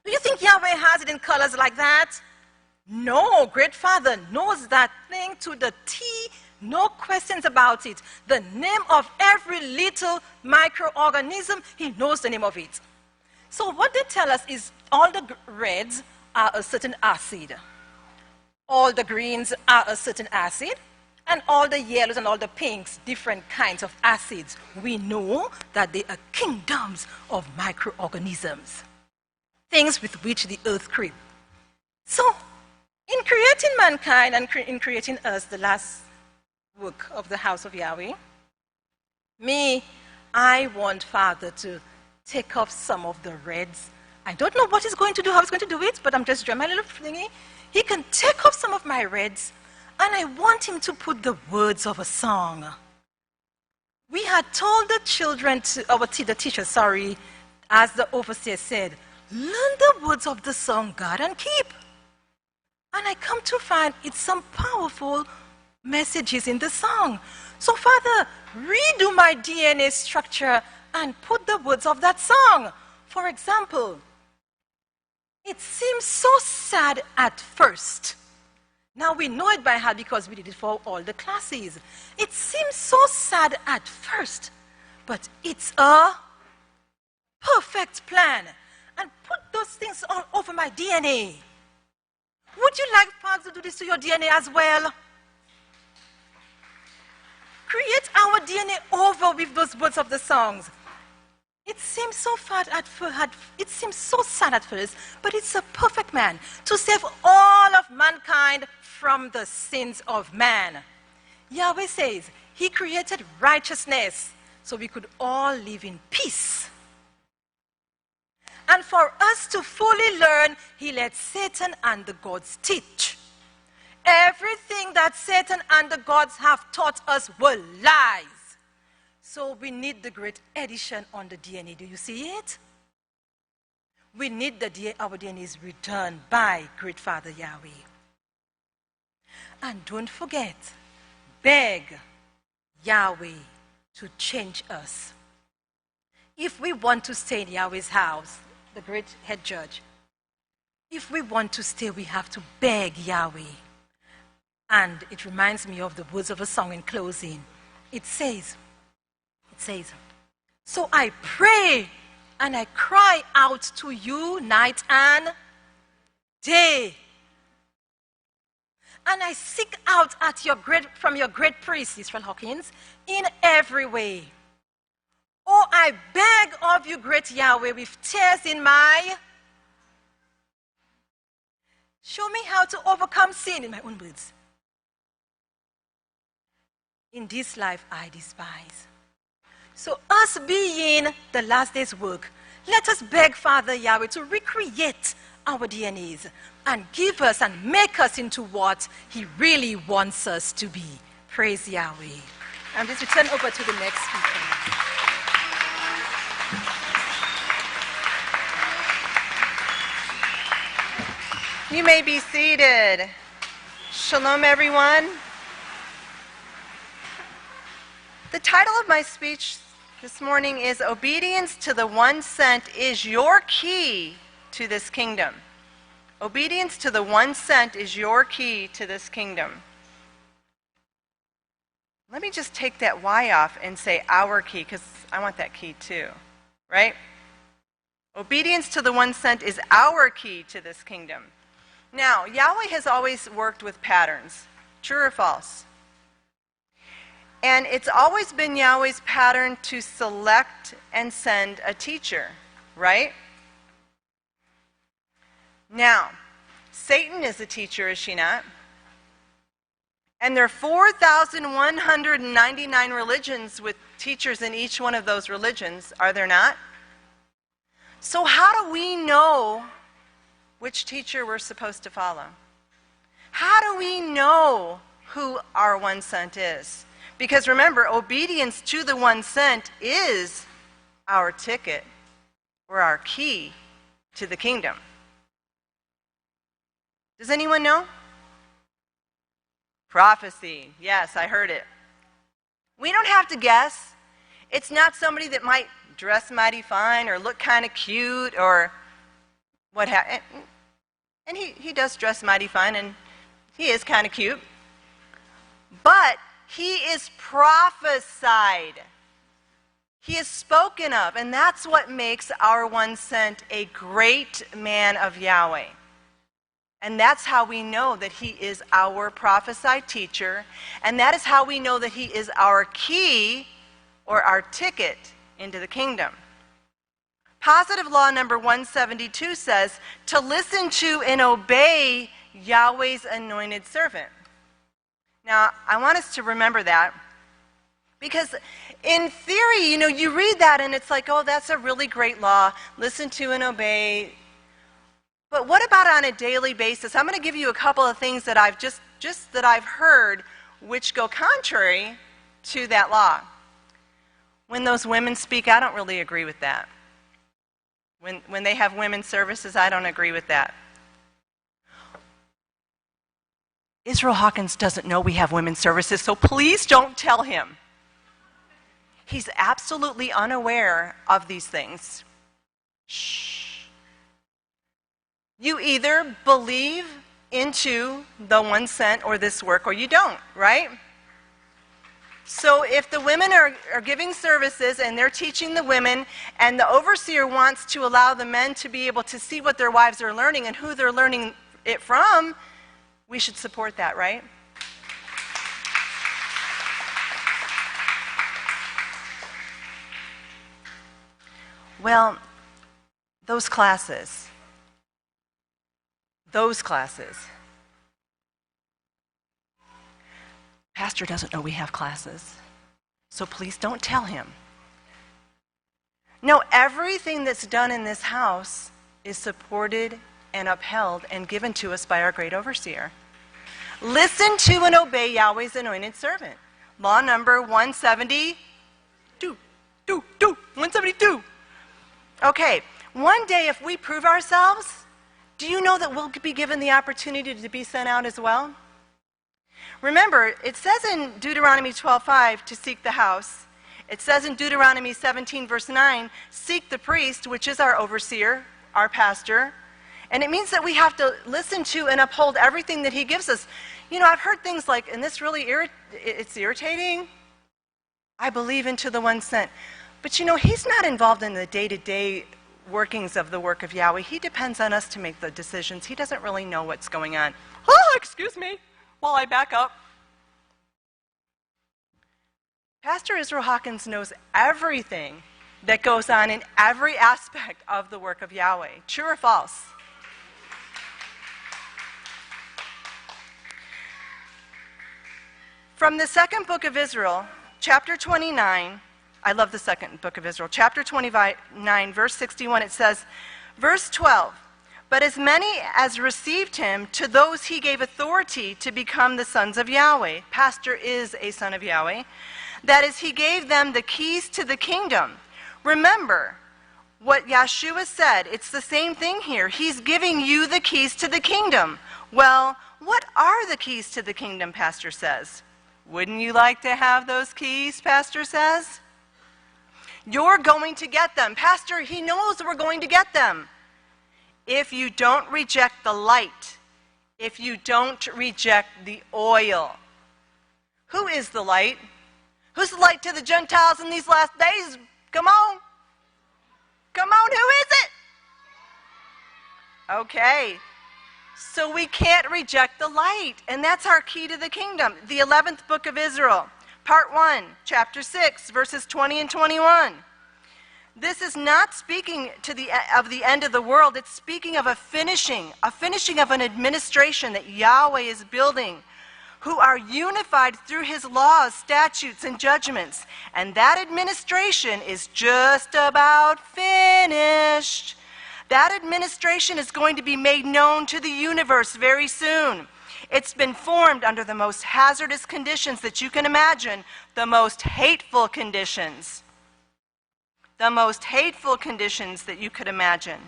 Do you think Yahweh has it in colors like that? No, Great Father knows that thing to the T, no questions about it. The name of every little microorganism, he knows the name of it. So what they tell us is all the reds are a certain acid. All the greens are a certain acid. And all the yellows and all the pinks, different kinds of acids. We know that they are kingdoms of microorganisms. Things with which the earth creeps. So, in creating mankind and in creating us, the last work of the House of Yahweh, I want Father to take off some of the reds. I don't know what he's going to do, how he's going to do it, but I'm just drawing my little thingy. He can take off some of my reds, and I want him to put the words of a song. We had told the children, the teacher, as the overseer said, learn the words of the song, guard and keep. And I come to find it's some powerful messages in the song. So, Father, redo my DNA structure and put the words of that song. For example, it seems so sad at first. Now we know it by heart because we did it for all the classes. It seems so sad at first, but it's a perfect plan. And put those things all over my DNA. Would you like Father to do this to your DNA as well? Create our DNA over with those words of the songs. It seems so sad at first, but it's a perfect man to save all of mankind from the sins of man. Yahweh says he created righteousness so we could all live in peace. And for us to fully learn, he let Satan and the gods teach. Everything that Satan and the gods have taught us were lies. So we need the great addition on the DNA. Do you see it? We need our DNA is returned by Great Father Yahweh. And don't forget, beg Yahweh to change us. If we want to stay in Yahweh's house, the great head judge, if we want to stay, we have to beg Yahweh. And it reminds me of the words of a song in closing. It says, so I pray and I cry out to you night and day. and I seek out from your great priest, Yisrayl Hawkins, in every way. Oh, I beg of you, great Yahweh, with tears in my... Show me how to overcome sin, in my own words. In this life I despise. So us being the last day's work, let us beg Father Yahweh to recreate our DNAs and give us and make us into what he really wants us to be. Praise Yahweh. And let's return over to the next speaker. You may be seated. Shalom, everyone. The title of my speech this morning is Obedience to the One Sent is Your Key to This Kingdom. Obedience to the One Sent is your key to this kingdom. Let me just take that Y off and say our key, because I want that key too, right? Obedience to the One Sent is our key to this kingdom. Now, Yahweh has always worked with patterns. True or false? And it's always been Yahweh's pattern to select and send a teacher, right? Now, Satan is a teacher, is she not? And there are 4,199 religions with teachers in each one of those religions, are there not? So how do we know which teacher we're supposed to follow? How do we know who our one sent is? Because remember, obedience to the one sent is our ticket or our key to the kingdom. Does anyone know? Prophecy. Yes, I heard it. We don't have to guess. It's not somebody that might dress mighty fine or look kind of cute or what have. And he does dress mighty fine and he is kind of cute. But he is prophesied. He is spoken of, and that's what makes our one sent a great man of Yahweh. And that's how we know that he is our prophesied teacher, and that is how we know that he is our key or our ticket into the kingdom. Positive law number 172 says to listen to and obey Yahweh's anointed servant. Now, I want us to remember that because in theory, you read that and it's like, oh, that's a really great law. Listen to and obey. But what about on a daily basis? I'm going to give you a couple of things that I've just that I've heard which go contrary to that law. When those women speak, I don't really agree with that. When they have women's services, I don't agree with that. Yisrayl Hawkins doesn't know we have women's services, so please don't tell him. He's absolutely unaware of these things. Shh. You either believe into the one sent or this work, or you don't, right? So if the women are giving services and they're teaching the women, and the overseer wants to allow the men to be able to see what their wives are learning and who they're learning it from, we should support that, right? Well, those classes. Pastor doesn't know we have classes, so please don't tell him. No, everything that's done in this house is supported and upheld and given to us by our great overseer. Listen to and obey Yahweh's anointed servant. Law number 172. 172. Okay, one day if we prove ourselves, do you know that we'll be given the opportunity to be sent out as well? Remember, it says in Deuteronomy 12:5 to seek the house. It says in Deuteronomy 17 verse 9, seek the priest, which is our overseer, our pastor. And it means that we have to listen to and uphold everything that he gives us. I've heard things like, and this really it's irritating. I believe into the one sent. But he's not involved in the day-to-day workings of the work of Yahweh. He depends on us to make the decisions. He doesn't really know what's going on. Oh, excuse me. while I back up. Pastor Israel Hawkins knows everything that goes on in every aspect of the work of Yahweh. True or false? From the second book of Israel, chapter 29, I love the second book of Israel, chapter 29, verse 61, it says, verse 12, but as many as received him, to those he gave authority to become the sons of Yahweh. Pastor is a son of Yahweh. That is, he gave them the keys to the kingdom. Remember what Yeshua said. It's the same thing here. He's giving you the keys to the kingdom. Well, what are the keys to the kingdom, Pastor says? Wouldn't you like to have those keys, Pastor says? You're going to get them. Pastor, he knows we're going to get them. If you don't reject the light, if you don't reject the oil. Who is the light? Who's the light to the Gentiles in these last days? Come on. Come on, who is it? Okay. So we can't reject the light, and that's our key to the kingdom. The 11th book of Israel, part 1, chapter 6, verses 20 and 21. This is not speaking of the end of the world. It's speaking of a finishing of an administration that Yahweh is building, who are unified through his laws, statutes, and judgments. And that administration is just about finished. That administration is going to be made known to the universe very soon. It's been formed under the most hazardous conditions that you can imagine, the most hateful conditions. The most hateful conditions that you could imagine.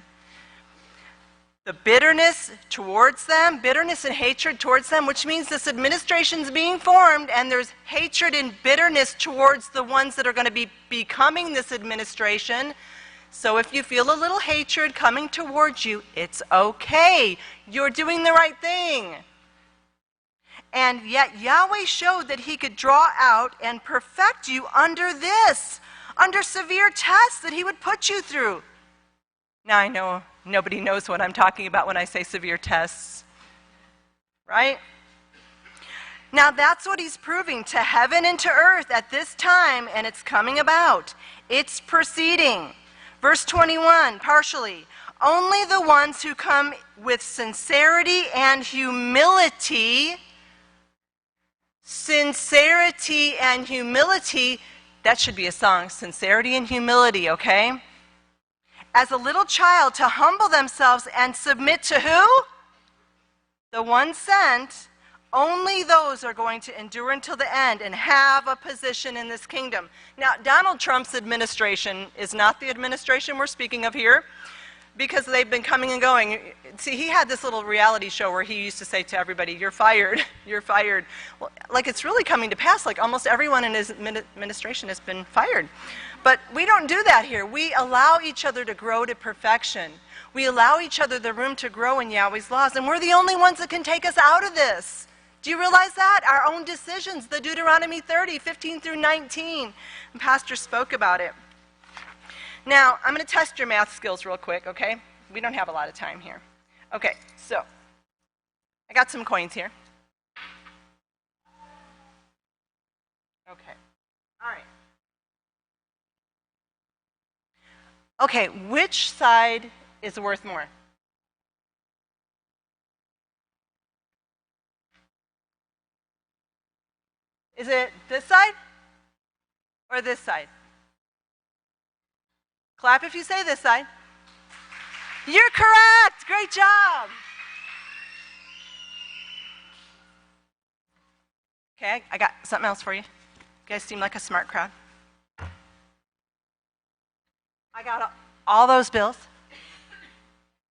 The bitterness towards them, bitterness and hatred towards them, which means this administration is being formed and there's hatred and bitterness towards the ones that are going to be becoming this administration. So if you feel a little hatred coming towards you, it's okay. You're doing the right thing. And yet Yahweh showed that he could draw out and perfect you under severe tests that he would put you through. Now I know nobody knows what I'm talking about when I say severe tests, right? Now that's what he's proving to heaven and to earth at this time, and it's coming about. It's proceeding. Verse 21, partially. Only the ones who come with sincerity and humility, that should be a song, sincerity and humility, okay? As a little child, to humble themselves and submit to who? The one sent. Only those are going to endure until the end and have a position in this kingdom. Now, Donald Trump's administration is not the administration we're speaking of here, because they've been coming and going. See, he had this little reality show where he used to say to everybody, you're fired, you're fired. Well, like it's really coming to pass, like almost everyone in his administration has been fired. But we don't do that here. We allow each other to grow to perfection. We allow each other the room to grow in Yahweh's laws, and we're the only ones that can take us out of this. Do you realize that? Our own decisions, the Deuteronomy 30, 15 through 19. And Pastor spoke about it. Now, I'm going to test your math skills real quick, okay? We don't have a lot of time here. Okay, so I got some coins here. Okay, all right. Okay, which side is worth more? Is it this side or this side? Clap if you say this side. You're correct. Great job. Okay, I got something else for you. You guys seem like a smart crowd. I got all those bills.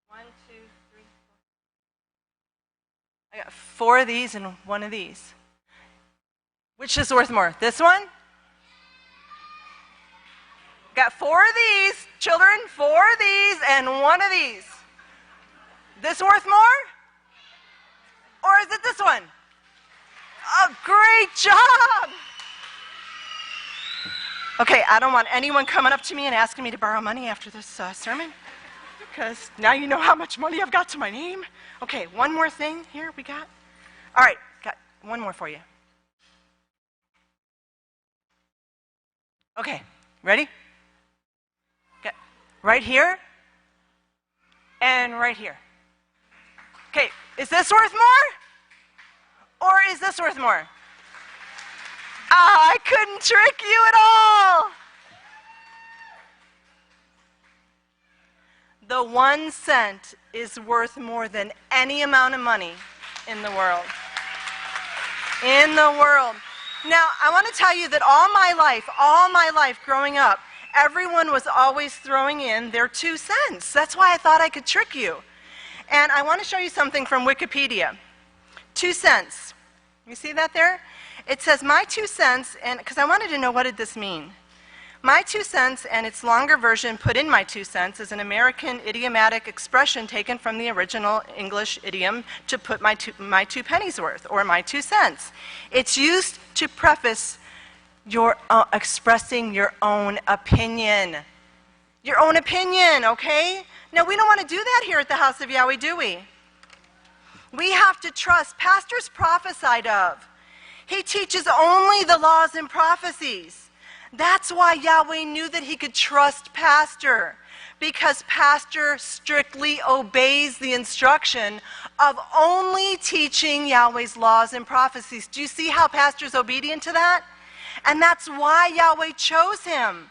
1, 2, 3, 4. I got 4 of these and 1 of these. Which is worth more? This one? Got 4 of these, children, 4 of these, and 1 of these. This worth more? Or is it this one? Oh, great job! Okay, I don't want anyone coming up to me and asking me to borrow money after this sermon, because now you know how much money I've got to my name. Okay, one more thing here we got. All right, got one more for you. Okay, ready? Okay. Right here and right here. Okay, is this worth more? Or is this worth more? I couldn't trick you at all. The 1 cent is worth more than any amount of money in the world. In the world. Now, I want to tell you that all my life growing up, everyone was always throwing in their 2 cents. That's why I thought I could trick you. And I want to show you something from Wikipedia. 2 cents. You see that there? It says my 2 cents, and because I wanted to know what did this mean. My 2 cents, and its longer version, put in my 2 cents, is an American idiomatic expression taken from the original English idiom to put my two pennies worth, or my 2 cents. It's used to preface your expressing your own opinion. Your own opinion, okay? Now, we don't want to do that here at the House of Yahweh, do we? We have to trust. Pastors prophesied of. He teaches only the laws and prophecies. That's why Yahweh knew that he could trust Pastor, because Pastor strictly obeys the instruction of only teaching Yahweh's laws and prophecies. Do you see how Pastor's obedient to that? And that's why Yahweh chose him.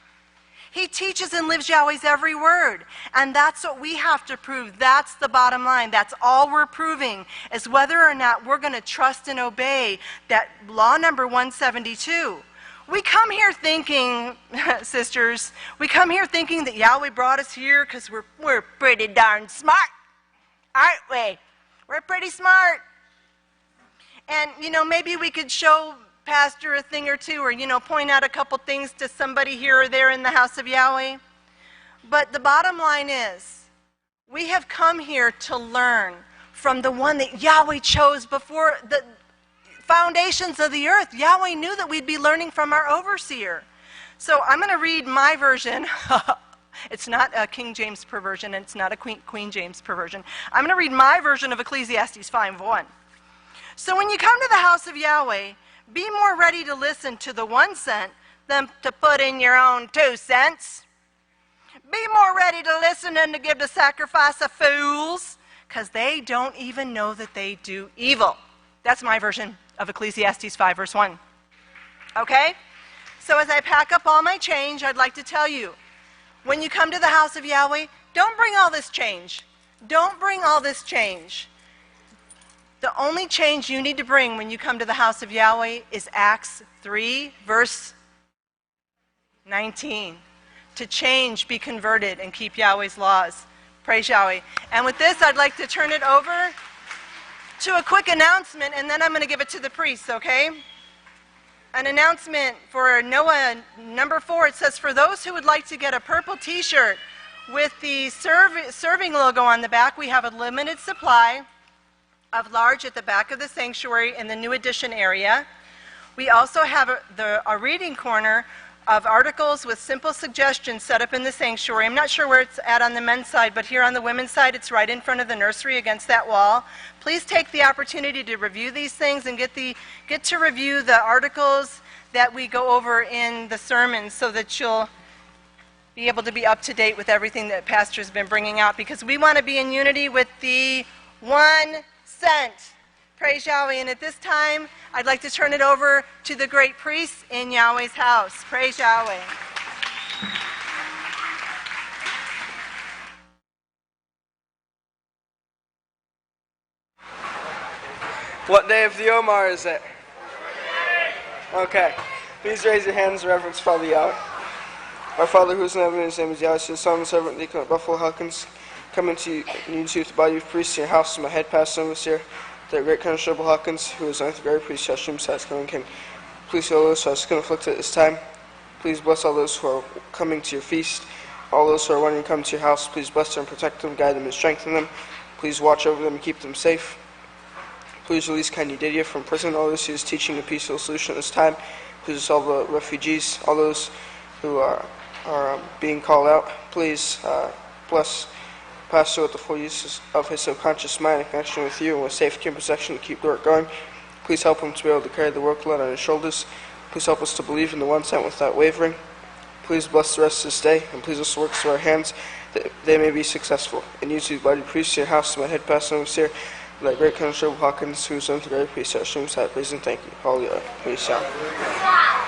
He teaches and lives Yahweh's every word. And that's what we have to prove. That's the bottom line. That's all we're proving, is whether or not we're going to trust and obey that law number 172. We come here thinking, sisters, we come here thinking that Yahweh brought us here because we're pretty darn smart, aren't we? We're pretty smart. And, maybe we could show Pastor a thing or two, or, point out a couple things to somebody here or there in the house of Yahweh. But the bottom line is, we have come here to learn from the one that Yahweh chose before the foundations of the earth. Yahweh knew that we'd be learning from our overseer. So I'm going to read my version. It's not a King James perversion, and it's not a Queen James perversion. I'm going to read my version of Ecclesiastes 5:1. So when you come to the house of Yahweh, be more ready to listen to the 1 cent than to put in your own 2 cents. Be more ready to listen than to give the sacrifice of fools, because they don't even know that they do evil. That's my version of Ecclesiastes 5, verse 1. Okay? So as I pack up all my change, I'd like to tell you, when you come to the house of Yahweh, don't bring all this change. Don't bring all this change. The only change you need to bring when you come to the house of Yahweh is Acts 3, verse 19. To change, be converted, and keep Yahweh's laws. Praise Yahweh. And with this, I'd like to turn it over to a quick announcement, and then I'm going to give it to the priests, okay? An announcement for Noah number 4. It says, for those who would like to get a purple t-shirt with the serving logo on the back, we have a limited supply of large at the back of the sanctuary in the new edition area. We also have a reading corner of articles with simple suggestions set up in the sanctuary. I'm not sure where it's at on the men's side, but here on the women's side, it's right in front of the nursery against that wall. Please take the opportunity to review these things and get to review the articles that we go over in the sermons, so that you'll be able to be up to date with everything that Pastor's been bringing out, because we want to be in unity with the 1 cent. Praise Yahweh. And at this time, I'd like to turn it over to the great priests in Yahweh's house. Praise Yahweh. What day of the Omar is it? Okay. Please raise your hands in reverence, Father Yahweh. Our Father who is in heaven, his name is Yahweh, his son, servant, deacon at Buffalo Hawkins. Coming to you in unity with the body of priests in your house, my head pastor was here, the great Constable Hawkins, who is the great priest, Shalom, coming King. Please heal those who are sick and afflicted at this time. Please bless all those who are coming to your feast. All those who are wanting to come to your house, please bless them, protect them, guide them, and strengthen them. Please watch over them and keep them safe. Please release Candidatia from prison, all those who is teaching a peaceful solution at this time. Please all the refugees, all those who are being called out. Please bless Pastor with the full use of his subconscious mind in connection with you, and with safety and protection to keep the work going. Please help him to be able to carry the workload on his shoulders. Please help us to believe in the one sent without wavering. Please bless the rest of this day, and please us the works of our hands, that they may be successful. And use these body priests in your house, my head pastor and overseer, that great Constable Hawkins, who is under the great priest, our streams, praise and thank you. Hallelujah. Praise Yahweh.